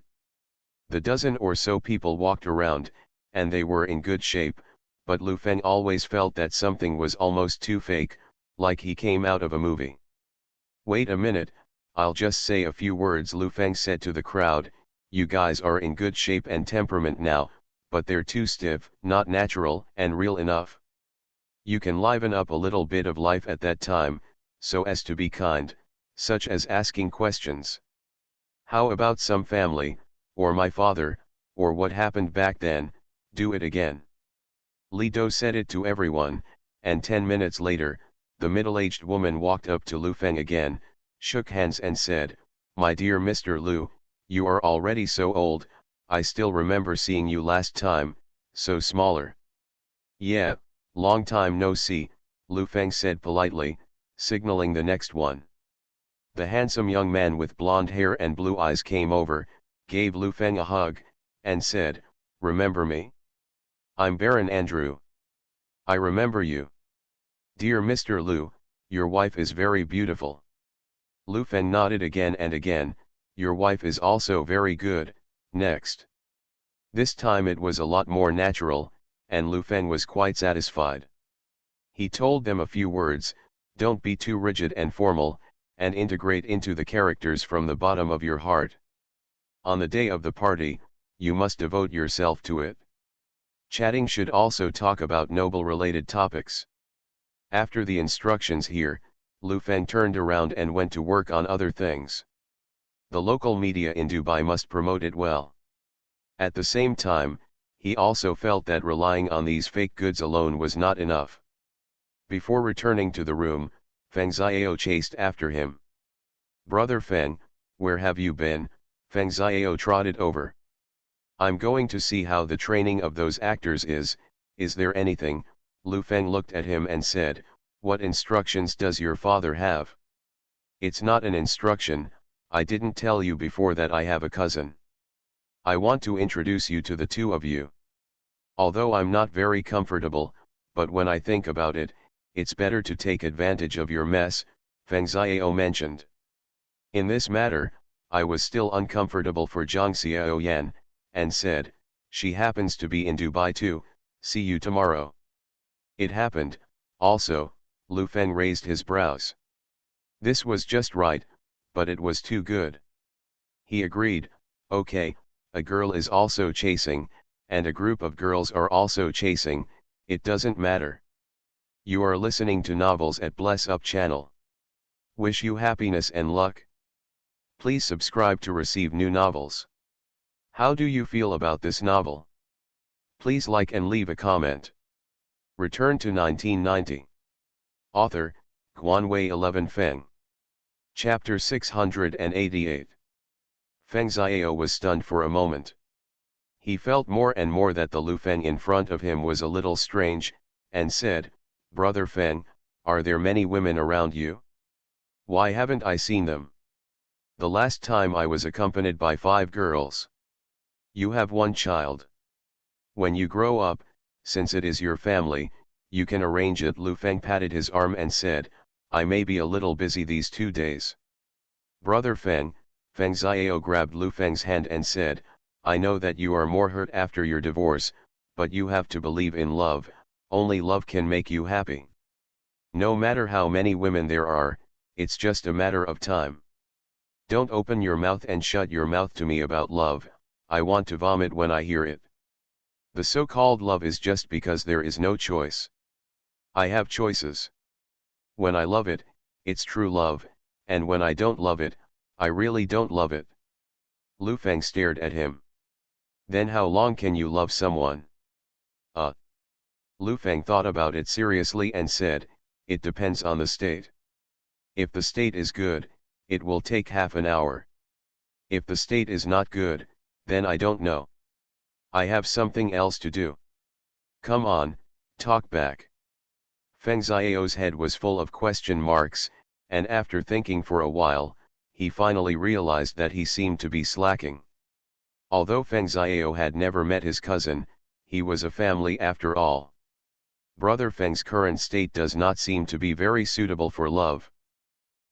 The dozen or so people walked around, and they were in good shape, but Lu Feng always felt that something was almost too fake, like he came out of a movie. Wait a minute, I'll just say a few words, Lu Feng said to the crowd. You guys are in good shape and temperament now, but they're too stiff, not natural and real enough. You can liven up a little bit of life at that time, so as to be kind, such as asking questions. How about some family, or my father, or what happened back then? Do it again. Li Do said it to everyone, and 10 minutes later, the middle-aged woman walked up to Lu Feng again, shook hands and said, my dear Mr. Lu, you are already so old, I still remember seeing you last time, so smaller. Yeah, long time no see, Lu Feng said politely, signaling the next one. The handsome young man with blonde hair and blue eyes came over, gave Lu Feng a hug, and said, "Remember me? I'm Baron Andrew. I remember you. Dear Mr. Lu, your wife is very beautiful." Lu Feng nodded again and again. "Your wife is also very good, next." This time it was a lot more natural, and Lu Feng was quite satisfied. He told them a few words: "Don't be too rigid and formal, and integrate into the characters from the bottom of your heart. On the day of the party, you must devote yourself to it. Chatting should also talk about noble-related topics." After the instructions here, Lu Feng turned around and went to work on other things. The local media in Dubai must promote it well. At the same time, he also felt that relying on these fake goods alone was not enough. Before returning to the room, Feng Xiao chased after him. "Brother Feng, where have you been?" Feng Xiao trotted over. "I'm going to see how the training of those actors is there anything?" Lu Feng looked at him and said, "What instructions does your father have?" "It's not an instruction, I didn't tell you before that I have a cousin. I want to introduce you to the two of you. Although I'm not very comfortable, but when I think about it, it's better to take advantage of your mess," Feng Xiao mentioned. In this matter, I was still uncomfortable for Zhang Xiaoyan, and said, "She happens to be in Dubai too, see you tomorrow." It happened, also. Lu Feng raised his brows. This was just right, but it was too good. He agreed, "Okay, a girl is also chasing, and a group of girls are also chasing, it doesn't matter." You are listening to Novels at Bless Up channel. Wish you happiness and luck. Please subscribe to receive new novels. How do you feel about this novel? Please like and leave a comment. Return to 1990. Author, Guanwei 11 Feng. Chapter 688. Feng Xiao was stunned for a moment. He felt more and more that the Lu Feng in front of him was a little strange, and said, "Brother Feng, are there many women around you? Why haven't I seen them? The last time I was accompanied by 5 girls. You have 1 child. When you grow up, since it is your family, you can arrange it." Lu Feng patted his arm and said, "I may be a little busy these 2 days." "Brother Feng," Feng Xiao grabbed Lu Feng's hand and said, "I know that you are more hurt after your divorce, but you have to believe in love, only love can make you happy. No matter how many women there are, it's just a matter of time. Don't open your mouth and shut your mouth to me about love, I want to vomit when I hear it. The so-called love is just because there is no choice. I have choices. When I love it, it's true love, and when I don't love it, I really don't love it." Lu Feng stared at him. "Then how long can you love someone?" Lu Feng thought about it seriously and said, "It depends on the state. If the state is good, it will take half an hour. If the state is not good, then I don't know. I have something else to do. Come on, talk back." Feng Xiao's head was full of question marks, and after thinking for a while, he finally realized that he seemed to be slacking. Although Feng Xiao had never met his cousin, he was a family after all. Brother Feng's current state does not seem to be very suitable for love.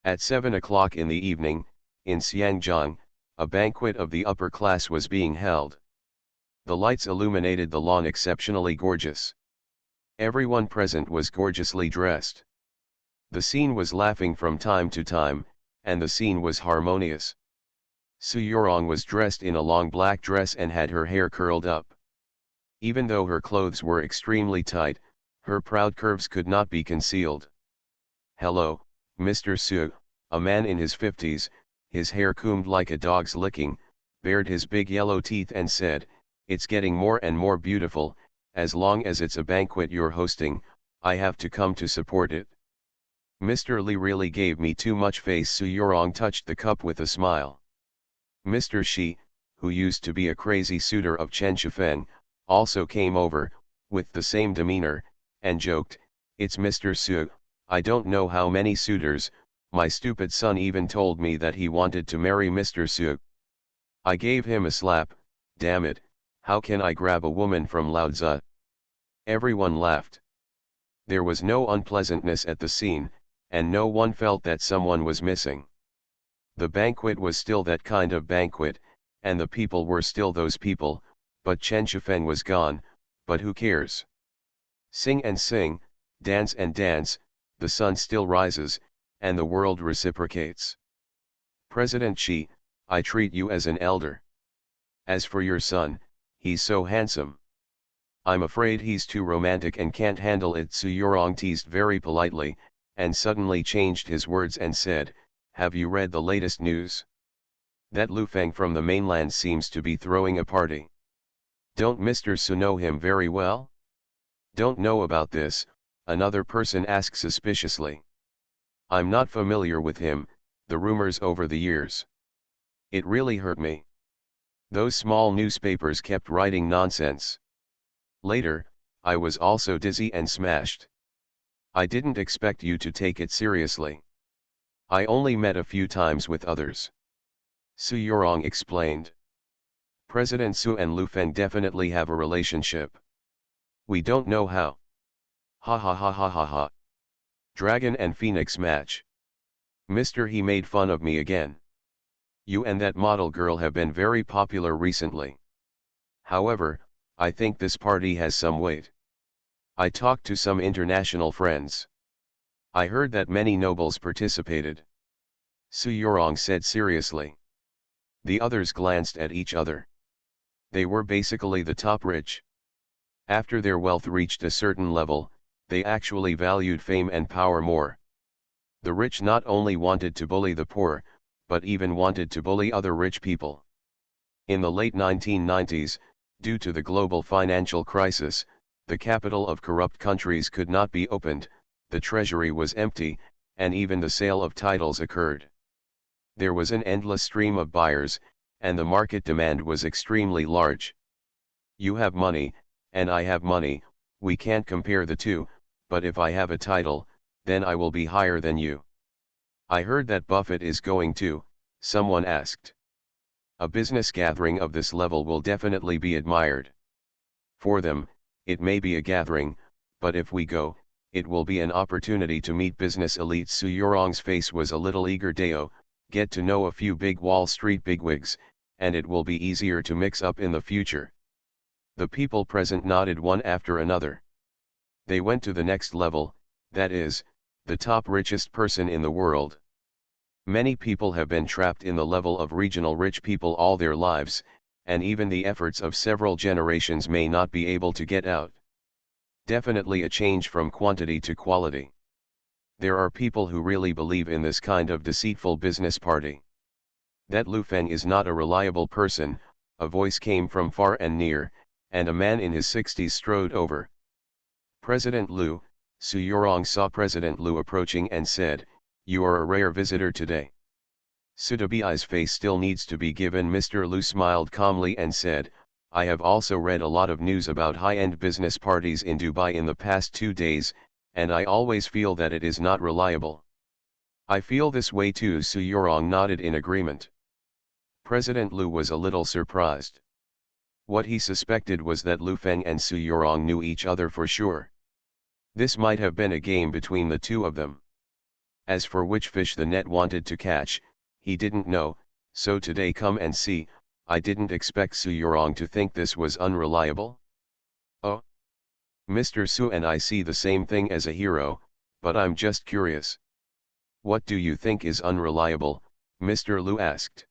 At 7 o'clock in the evening, in Xiangjiang, a banquet of the upper class was being held. The lights illuminated the lawn exceptionally gorgeous. Everyone present was gorgeously dressed. The scene was laughing from time to time, and the scene was harmonious. Su Yorong was dressed in a long black dress and had her hair curled up. Even though her clothes were extremely tight, her proud curves could not be concealed. "Hello, Mr. Su," a man in his 50s, his hair combed like a dog's licking, bared his big yellow teeth and said, "It's getting more and more beautiful, as long as it's a banquet you're hosting, I have to come to support it." "Mr. Li really gave me too much face." Su Yorong touched the cup with a smile. Mr. Shi, who used to be a crazy suitor of Chen Shifeng, also came over, with the same demeanor, and joked, "It's Mr. Su, I don't know how many suitors, my stupid son even told me that he wanted to marry Mr. Su. I gave him a slap, damn it, how can I grab a woman from Lao Tzu?" Everyone laughed. There was no unpleasantness at the scene, and no one felt that someone was missing. The banquet was still that kind of banquet, and the people were still those people, but Chen Shifeng was gone, but who cares? Sing and sing, dance and dance, the sun still rises, and the world reciprocates. President Xi, I treat you as an elder. As for your son, he's so handsome. I'm afraid he's too romantic and can't handle it. Su Yorong teased very politely, and suddenly changed his words and said, "Have you read the latest news? That Lu Feng from the mainland seems to be throwing a party. Don't Mr. Su know him very well?" "Don't know about this," another person asked suspiciously. "I'm not familiar with him, the rumors over the years. It really hurt me. Those small newspapers kept writing nonsense. Later, I was also dizzy and smashed. I didn't expect you to take it seriously. I only met a few times with others." Su Yorong explained. "President Su and Lu Feng definitely have a relationship. We don't know how. Ha ha ha ha ha ha. Dragon and Phoenix match. Mister, he made fun of me again. You and that model girl have been very popular recently. However, I think this party has some weight. I talked to some international friends. I heard that many nobles participated." Su Yorong said seriously. The others glanced at each other. They were basically the top rich. After their wealth reached a certain level, they actually valued fame and power more. The rich not only wanted to bully the poor, but even wanted to bully other rich people. In the late 1990s, due to the global financial crisis, the capital of corrupt countries could not be opened, the treasury was empty, and even the sale of titles occurred. There was an endless stream of buyers, and the market demand was extremely large. You have money, and I have money, we can't compare the two, but if I have a title, then I will be higher than you. I heard that Buffett is going to, someone asked. A business gathering of this level will definitely be admired. For them, it may be a gathering, but if we go, it will be an opportunity to meet business elite. Su Yorong's face was a little eager. Deo, get to know a few big Wall Street bigwigs, and it will be easier to mix up in the future. The people present nodded one after another. They went to the next level, that is, the top richest person in the world. Many people have been trapped in the level of regional rich people all their lives, and even the efforts of several generations may not be able to get out. Definitely a change from quantity to quality. There are people who really believe in this kind of deceitful business party. That Lu Feng is not a reliable person, a voice came from far and near, and a man in his 60s strode over. President Lu, Su Yorong saw President Lu approaching and said, "You are a rare visitor today." Sudabi's face still needs to be given. Mr. Lu smiled calmly and said, "I have also read a lot of news about high-end business parties in Dubai in the past 2 days, and I always feel that it is not reliable." "I feel this way too." Su Yorong nodded in agreement. President Lu was a little surprised. What he suspected was that Lu Feng and Su Yorong knew each other for sure. This might have been a game between the two of them. As for which fish the net wanted to catch, he didn't know, so today come and see, I didn't expect Su Yorong to think this was unreliable. Oh. Mr. Su and I see the same thing as a hero, but I'm just curious. What do you think is unreliable? Mr. Lu asked.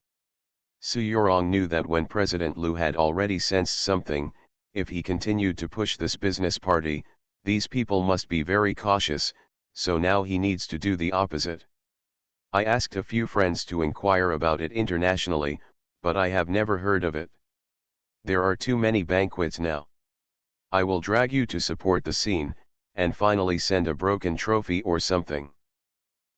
Su Yorong knew that when President Lu had already sensed something, if he continued to push this business party, these people must be very cautious, so now he needs to do the opposite. I asked a few friends to inquire about it internationally, but I have never heard of it. There are too many banquets now. I will drag you to support the scene, and finally send a broken trophy or something.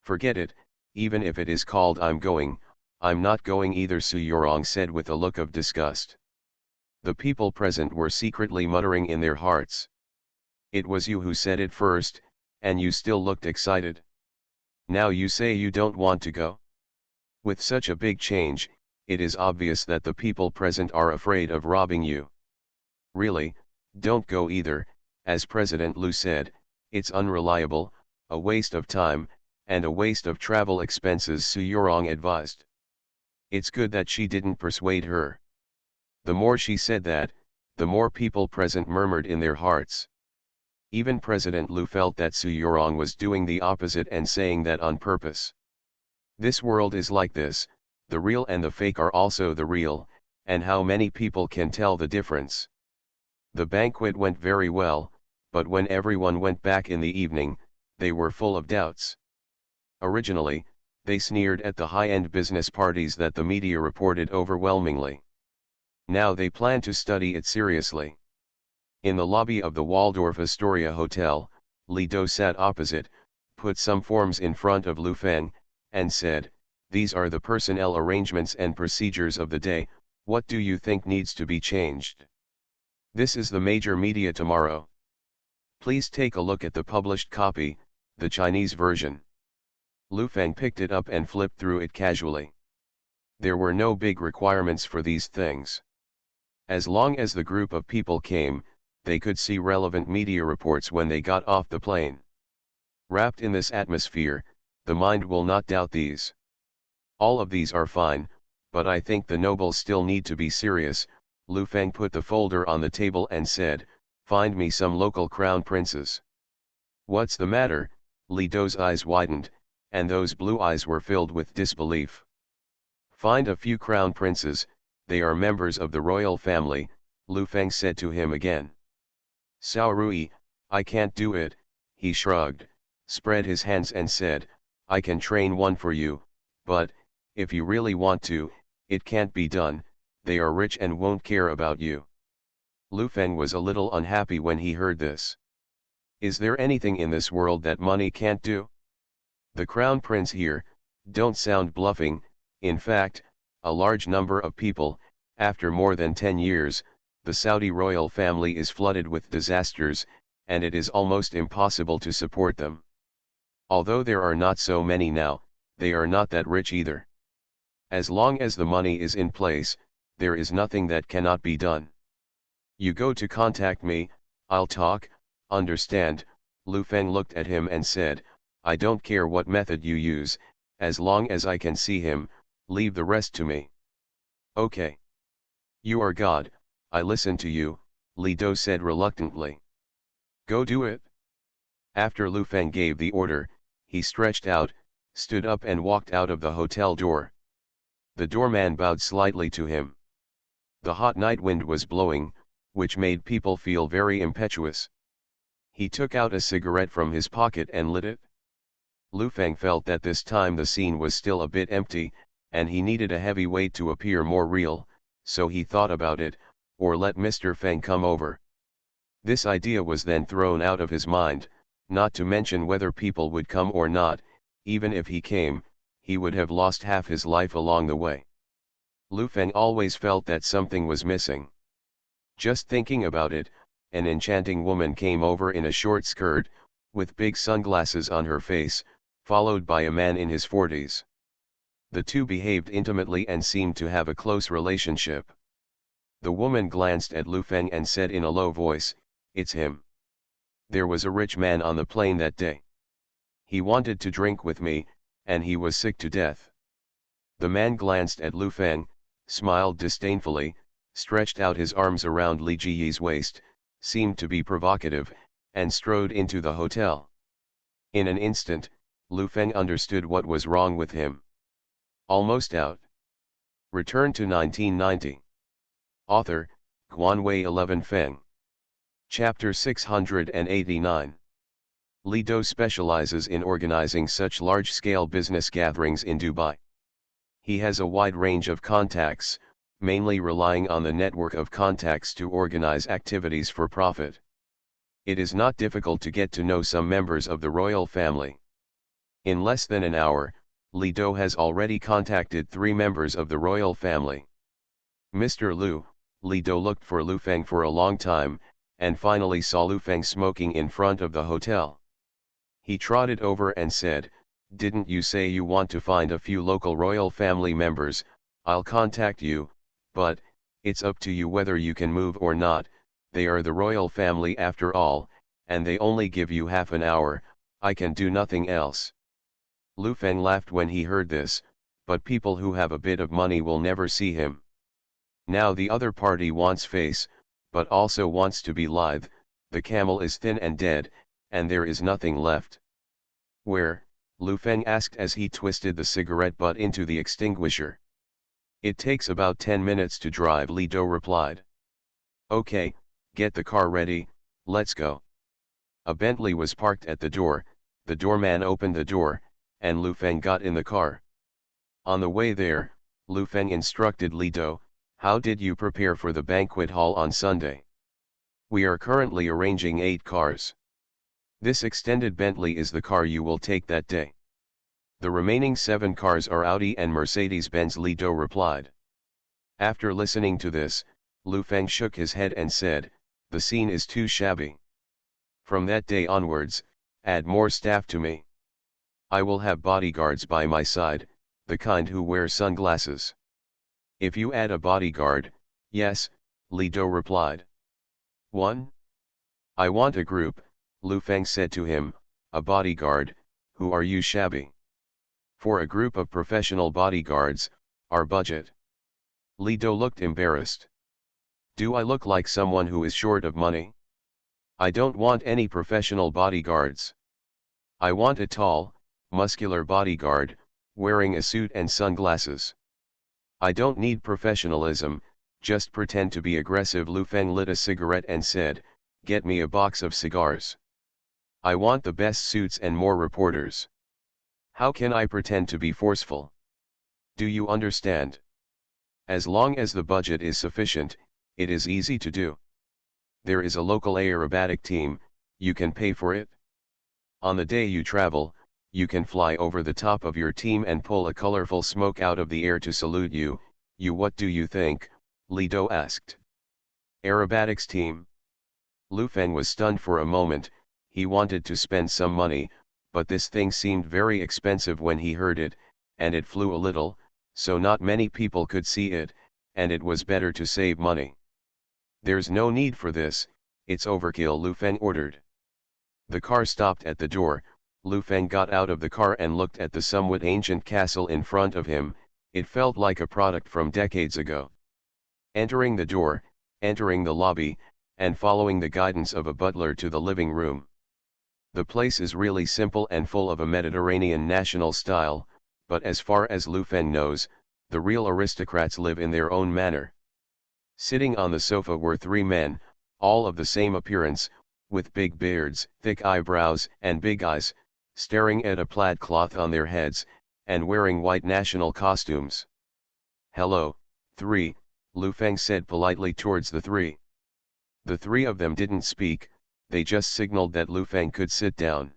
Forget it, even if it is called I'm not going either, Su Yorong said with a look of disgust. The people present were secretly muttering in their hearts. It was you who said it first, and you still looked excited. Now you say you don't want to go? With such a big change, it is obvious that the people present are afraid of robbing you. Really, don't go either, as President Liu said, it's unreliable, a waste of time, and a waste of travel expenses, Su Yurong advised. It's good that she didn't persuade her. The more she said that, the more people present murmured in their hearts. Even President Liu felt that Su Yurong was doing the opposite and saying that on purpose. This world is like this, the real and the fake are also the real, and how many people can tell the difference? The banquet went very well, but when everyone went back in the evening, they were full of doubts. Originally, they sneered at the high-end business parties that the media reported overwhelmingly. Now they plan to study it seriously. In the lobby of the Waldorf Astoria Hotel, Li Do sat opposite, put some forms in front of Lu Feng, and said, "These are the personnel arrangements and procedures of the day, what do you think needs to be changed? This is the major media tomorrow. Please take a look at the published copy, the Chinese version." Lu Feng picked it up and flipped through it casually. There were no big requirements for these things. As long as the group of people came, they could see relevant media reports when they got off the plane. Wrapped in this atmosphere, the mind will not doubt these. All of these are fine, but I think the nobles still need to be serious. Lu Feng put the folder on the table and said, "Find me some local crown princes." "What's the matter?" Li Do's eyes widened, and those blue eyes were filled with disbelief. "Find a few crown princes, they are members of the royal family," Lu Feng said to him again. "Cao Rui, I can't do it," he shrugged, spread his hands and said, "I can train one for you, but, if you really want to, it can't be done, they are rich and won't care about you." Lu Feng was a little unhappy when he heard this. Is there anything in this world that money can't do? The crown prince here, don't sound bluffing, in fact, a large number of people, after more than 10 years, the Saudi royal family is flooded with disasters, and it is almost impossible to support them. Although there are not so many now, they are not that rich either. As long as the money is in place, there is nothing that cannot be done. You go to contact me, I'll talk, understand? Lu Feng looked at him and said, "I don't care what method you use, as long as I can see him, leave the rest to me." "Okay. You are God, I listen to you," Li Do said reluctantly. "Go do it." After Lu Feng gave the order, he stretched out, stood up and walked out of the hotel door. The doorman bowed slightly to him. The hot night wind was blowing, which made people feel very impetuous. He took out a cigarette from his pocket and lit it. Lu Feng felt that this time the scene was still a bit empty, and he needed a heavy weight to appear more real, so he thought about it, or let Mr. Feng come over. This idea was then thrown out of his mind, not to mention whether people would come or not. Even if he came, he would have lost half his life along the way. Lu Feng always felt that something was missing. Just thinking about it, an enchanting woman came over in a short skirt, with big sunglasses on her face, followed by a man in his 40s. The two behaved intimately and seemed to have a close relationship. The woman glanced at Lu Feng and said in a low voice, "It's him. There was a rich man on the plane that day. He wanted to drink with me, and he was sick to death." The man glanced at Lu Feng, smiled disdainfully, stretched out his arms around Li Jiyi's waist, seemed to be provocative, and strode into the hotel. In an instant, Lu Feng understood what was wrong with him. Almost out. Return to 1990. Author, Guanwei 11 Feng. Chapter 689. Li Do specializes in organizing such large-scale business gatherings in Dubai. He has a wide range of contacts, mainly relying on the network of contacts to organize activities for profit. It is not difficult to get to know some members of the royal family. In less than an hour, Li Do has already contacted 3 members of the royal family. Mr. Liu, Li Do looked for Lu Feng for a long time, and finally saw Lu Feng smoking in front of the hotel. He trotted over and said, "Didn't you say you want to find a few local royal family members? I'll contact you, but it's up to you whether you can move or not. They are the royal family after all, and they only give you half an hour. I can do nothing else." Lu Feng laughed when he heard this, but people who have a bit of money will never see him. Now the other party wants face, but also wants to be lithe. The camel is thin and dead, and there is nothing left. "Where?" Lu Feng asked as he twisted the cigarette butt into the extinguisher. "It takes about 10 minutes to drive," Li Do replied. "Okay, get the car ready, let's go." A Bentley was parked at the door. The doorman opened the door, and Lu Feng got in the car. On the way there, Lu Feng instructed Li Do, "How did you prepare for the banquet hall on Sunday? We are currently arranging 8 cars. This extended Bentley is the car you will take that day. The remaining 7 cars are Audi and Mercedes-Benz," Li Do replied. After listening to this, Lu Feng shook his head and said, "The scene is too shabby. From that day onwards, add more staff to me. I will have bodyguards by my side, the kind who wear sunglasses." "If you add a bodyguard, yes," Li Do replied. "1. I want a group," Lu Feng said to him. "A bodyguard, who are you shabby? For a group of professional bodyguards, our budget." Li Do looked embarrassed. "Do I look like someone who is short of money? I don't want any professional bodyguards. I want a tall, muscular bodyguard, wearing a suit and sunglasses. I don't need professionalism, just pretend to be aggressive." Lu Feng lit a cigarette and said, "Get me a box of cigars. I want the best suits and more reporters. How can I pretend to be forceful? Do you understand? As long as the budget is sufficient, it is easy to do. There is a local aerobatic team, you can pay for it. On the day you travel, you can fly over the top of your team and pull a colorful smoke out of the air to salute you." What do you think?" Li Do asked. "Aerobatics team?" Lu Feng was stunned for a moment. He wanted to spend some money, but this thing seemed very expensive when he heard it, and it flew a little, so not many people could see it, and it was better to save money. "There's no need for this, it's overkill," Lu Feng ordered. The car stopped at the door. Lu Feng got out of the car and looked at the somewhat ancient castle in front of him. It felt like a product from decades ago. Entering the door, entering the lobby, and following the guidance of a butler to the living room. The place is really simple and full of a Mediterranean national style, but as far as Lu Feng knows, the real aristocrats live in their own manner. Sitting on the sofa were 3 men, all of the same appearance, with big beards, thick eyebrows, and big eyes, staring at a plaid cloth on their heads, and wearing white national costumes. "Hello, 3, Lu Feng said politely towards the 3. The 3 of them didn't speak, they just signaled that Lu Feng could sit down.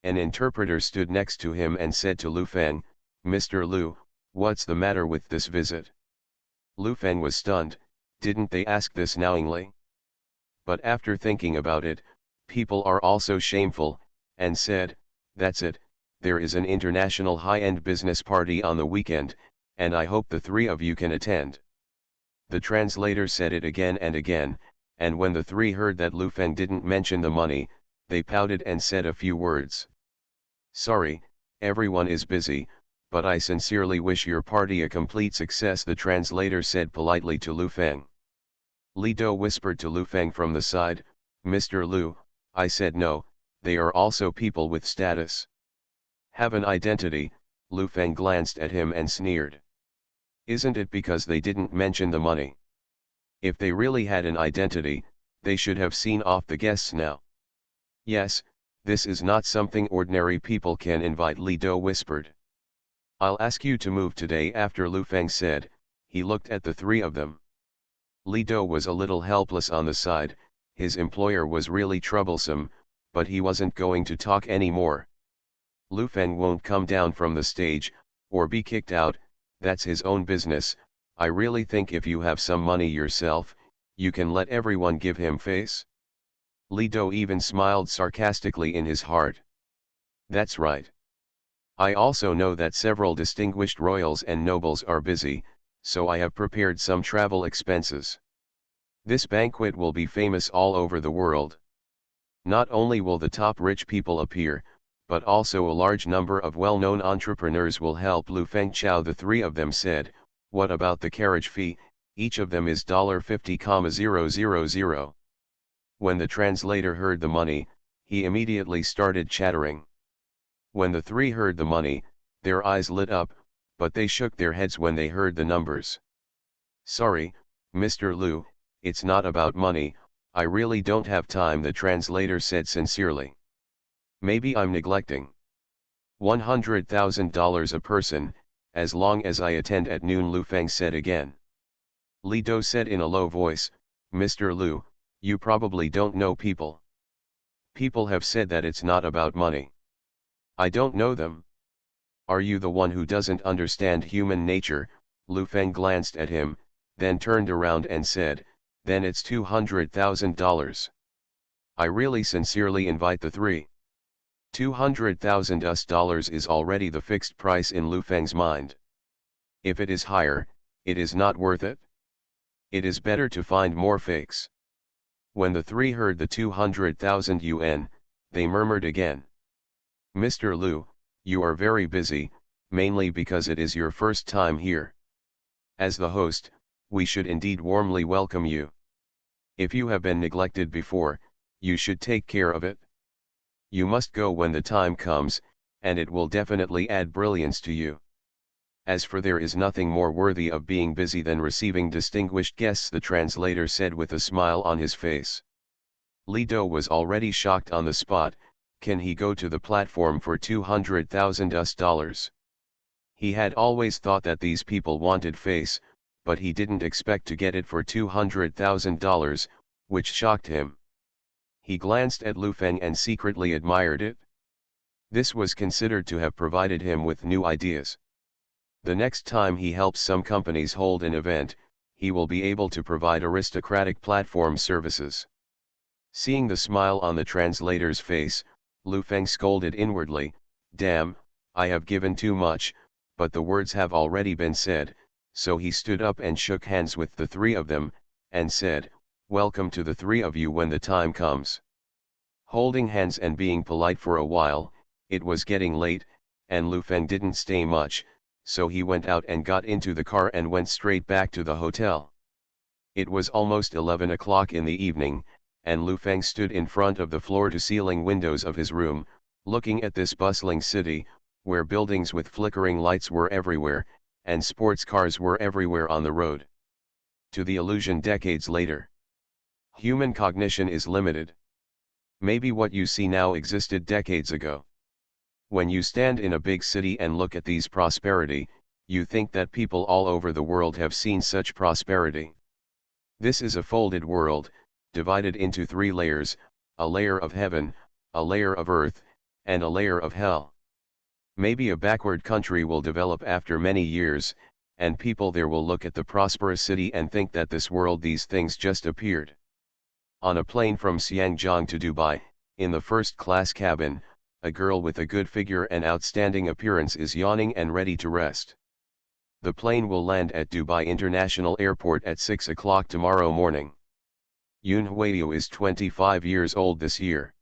An interpreter stood next to him and said to Lu Feng, "Mr. Lu, what's the matter with this visit?" Lu Feng was stunned. Didn't they ask this knowingly? But after thinking about it, people are also shameful, and said, "That's it, there is an international high-end business party on the weekend, and I hope the 3 of you can attend." The translator said it again and again, and when the 3 heard that Lu Feng didn't mention the money, they pouted and said a few words. "Sorry, everyone is busy, but I sincerely wish your party a complete success," the translator said politely to Lu Feng. Li Do whispered to Lu Feng from the side, "Mr. Lu, I said no, they are also people with status. Have an identity." Lu Feng glanced at him and sneered. "Isn't it because they didn't mention the money? If they really had an identity, they should have seen off the guests now." "Yes, this is not something ordinary people can invite," Li Do whispered. "I'll ask you to move today after," Lu Feng said. He looked at the 3 of them. Li Do was a little helpless on the side. His employer was really troublesome, but he wasn't going to talk anymore. Lu Feng won't come down from the stage, or be kicked out, that's his own business, I really think if you have some money yourself, you can let everyone give him face. Li Do even smiled sarcastically in his heart. That's right. I also know that several distinguished royals and nobles are busy, so I have prepared some travel expenses. This banquet will be famous all over the world. Not only will the top rich people appear, but also a large number of well-known entrepreneurs will help. Lu Fengchao. The three of them said, what about the carriage fee? Each of them is $50,000. When the translator heard the money, he immediately started chattering. When the three heard the money, their eyes lit up, but they shook their heads when they heard the numbers. Sorry, Mr. Lu, it's not about money, I really don't have time, the translator said sincerely. Maybe I'm neglecting. $100,000 a person, as long as I attend at noon, Lu Feng said again. Li Do said in a low voice, Mr. Lu, you probably don't know people. People have said that it's not about money. I don't know them. Are you the one who doesn't understand human nature? Lu Feng glanced at him, then turned around and said, then it's $200,000. I really sincerely invite the three. $200,000 is already the fixed price in Lu Feng's mind. If it is higher, it is not worth it. It is better to find more fakes. When the three heard the 200,000 yuan, they murmured again. Mr. Lu, you are very busy, mainly because it is your first time here. As the host, we should indeed warmly welcome you. If you have been neglected before, you should take care of it. You must go when the time comes, and it will definitely add brilliance to you. As for there is nothing more worthy of being busy than receiving distinguished guests, the translator said with a smile on his face. Li Do was already shocked on the spot. Can he go to the platform for $200,000? He had always thought that these people wanted face, but he didn't expect to get it for $200,000, which shocked him. He glanced at Lu Feng and secretly admired it. This was considered to have provided him with new ideas. The next time he helps some companies hold an event, he will be able to provide aristocratic platform services. Seeing the smile on the translator's face, Lu Feng scolded inwardly, damn, I have given too much, but the words have already been said, so he stood up and shook hands with the three of them, and said, welcome to the three of you when the time comes. Holding hands and being polite for a while, it was getting late, and Lu Feng didn't stay much, so he went out and got into the car and went straight back to the hotel. It was almost 11 o'clock in the evening, and Lu Feng stood in front of the floor-to-ceiling windows of his room, looking at this bustling city, where buildings with flickering lights were everywhere, and sports cars were everywhere on the road. To the illusion decades later. Human cognition is limited. Maybe what you see now existed decades ago. When you stand in a big city and look at these prosperity, you think that people all over the world have seen such prosperity. This is a folded world, divided into three layers, a layer of heaven, a layer of earth, and a layer of hell. Maybe a backward country will develop after many years, and people there will look at the prosperous city and think that this world these things just appeared. On a plane from Xiangjiang to Dubai, in the first-class cabin, a girl with a good figure and outstanding appearance is yawning and ready to rest. The plane will land at Dubai International Airport at 6 o'clock tomorrow morning. Yun Huiyu is 25 years old this year.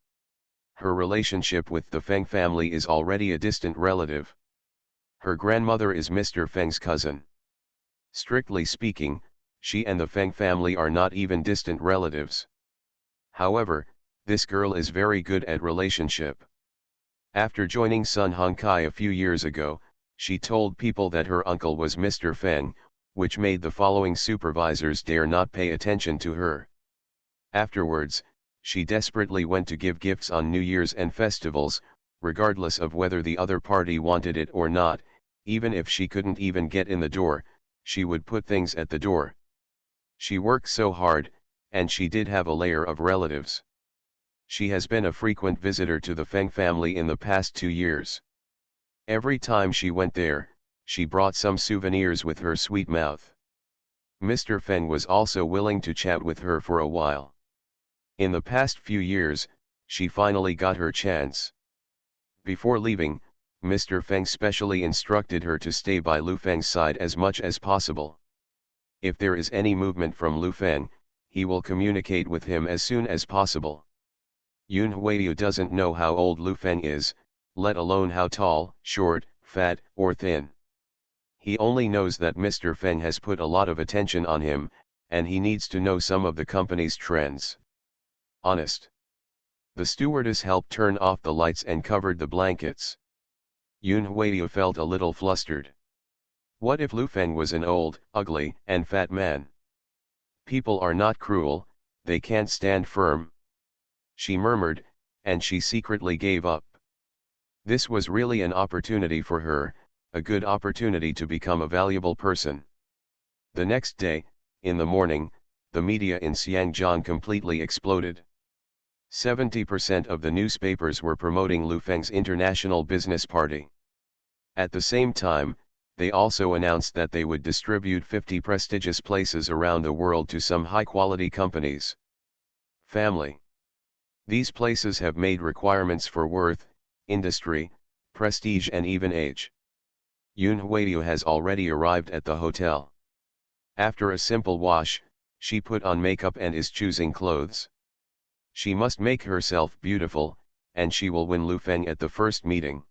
Her relationship with the Feng family is already a distant relative. Her grandmother is Mr. Feng's cousin. Strictly speaking, she and the Feng family are not even distant relatives. However, this girl is very good at relationship. After joining Sun Hongkai a few years ago, she told people that her uncle was Mr. Feng, which made the following supervisors dare not pay attention to her. Afterwards, she desperately went to give gifts on New Year's and festivals, regardless of whether the other party wanted it or not. Even if she couldn't even get in the door, she would put things at the door. She worked so hard, and she did have a layer of relatives. She has been a frequent visitor to the Feng family in the past 2 years. Every time she went there, she brought some souvenirs with her sweet mouth. Mr. Feng was also willing to chat with her for a while. In the past few years, she finally got her chance. Before leaving, Mr. Feng specially instructed her to stay by Lu Feng's side as much as possible. If there is any movement from Lu Feng, he will communicate with him as soon as possible. Yun Huiyu doesn't know how old Lu Feng is, let alone how tall, short, fat, or thin. He only knows that Mr. Feng has put a lot of attention on him, and he needs to know some of the company's trends. Honest. The stewardess helped turn off the lights and covered the blankets. Yun Huiyu felt a little flustered. What if Lu Feng was an old, ugly, and fat man? People are not cruel, they can't stand firm. She murmured, and she secretly gave up. This was really an opportunity for her, a good opportunity to become a valuable person. The next day, in the morning, the media in Xiangjiang completely exploded. 70% of the newspapers were promoting Lu Feng's international business party. At the same time, they also announced that they would distribute 50 prestigious places around the world to some high-quality companies. Family. These places have made requirements for worth, industry, prestige and even age. Yun Huiyu has already arrived at the hotel. After a simple wash, she put on makeup and is choosing clothes. She must make herself beautiful, and she will win Lu Feng at the first meeting.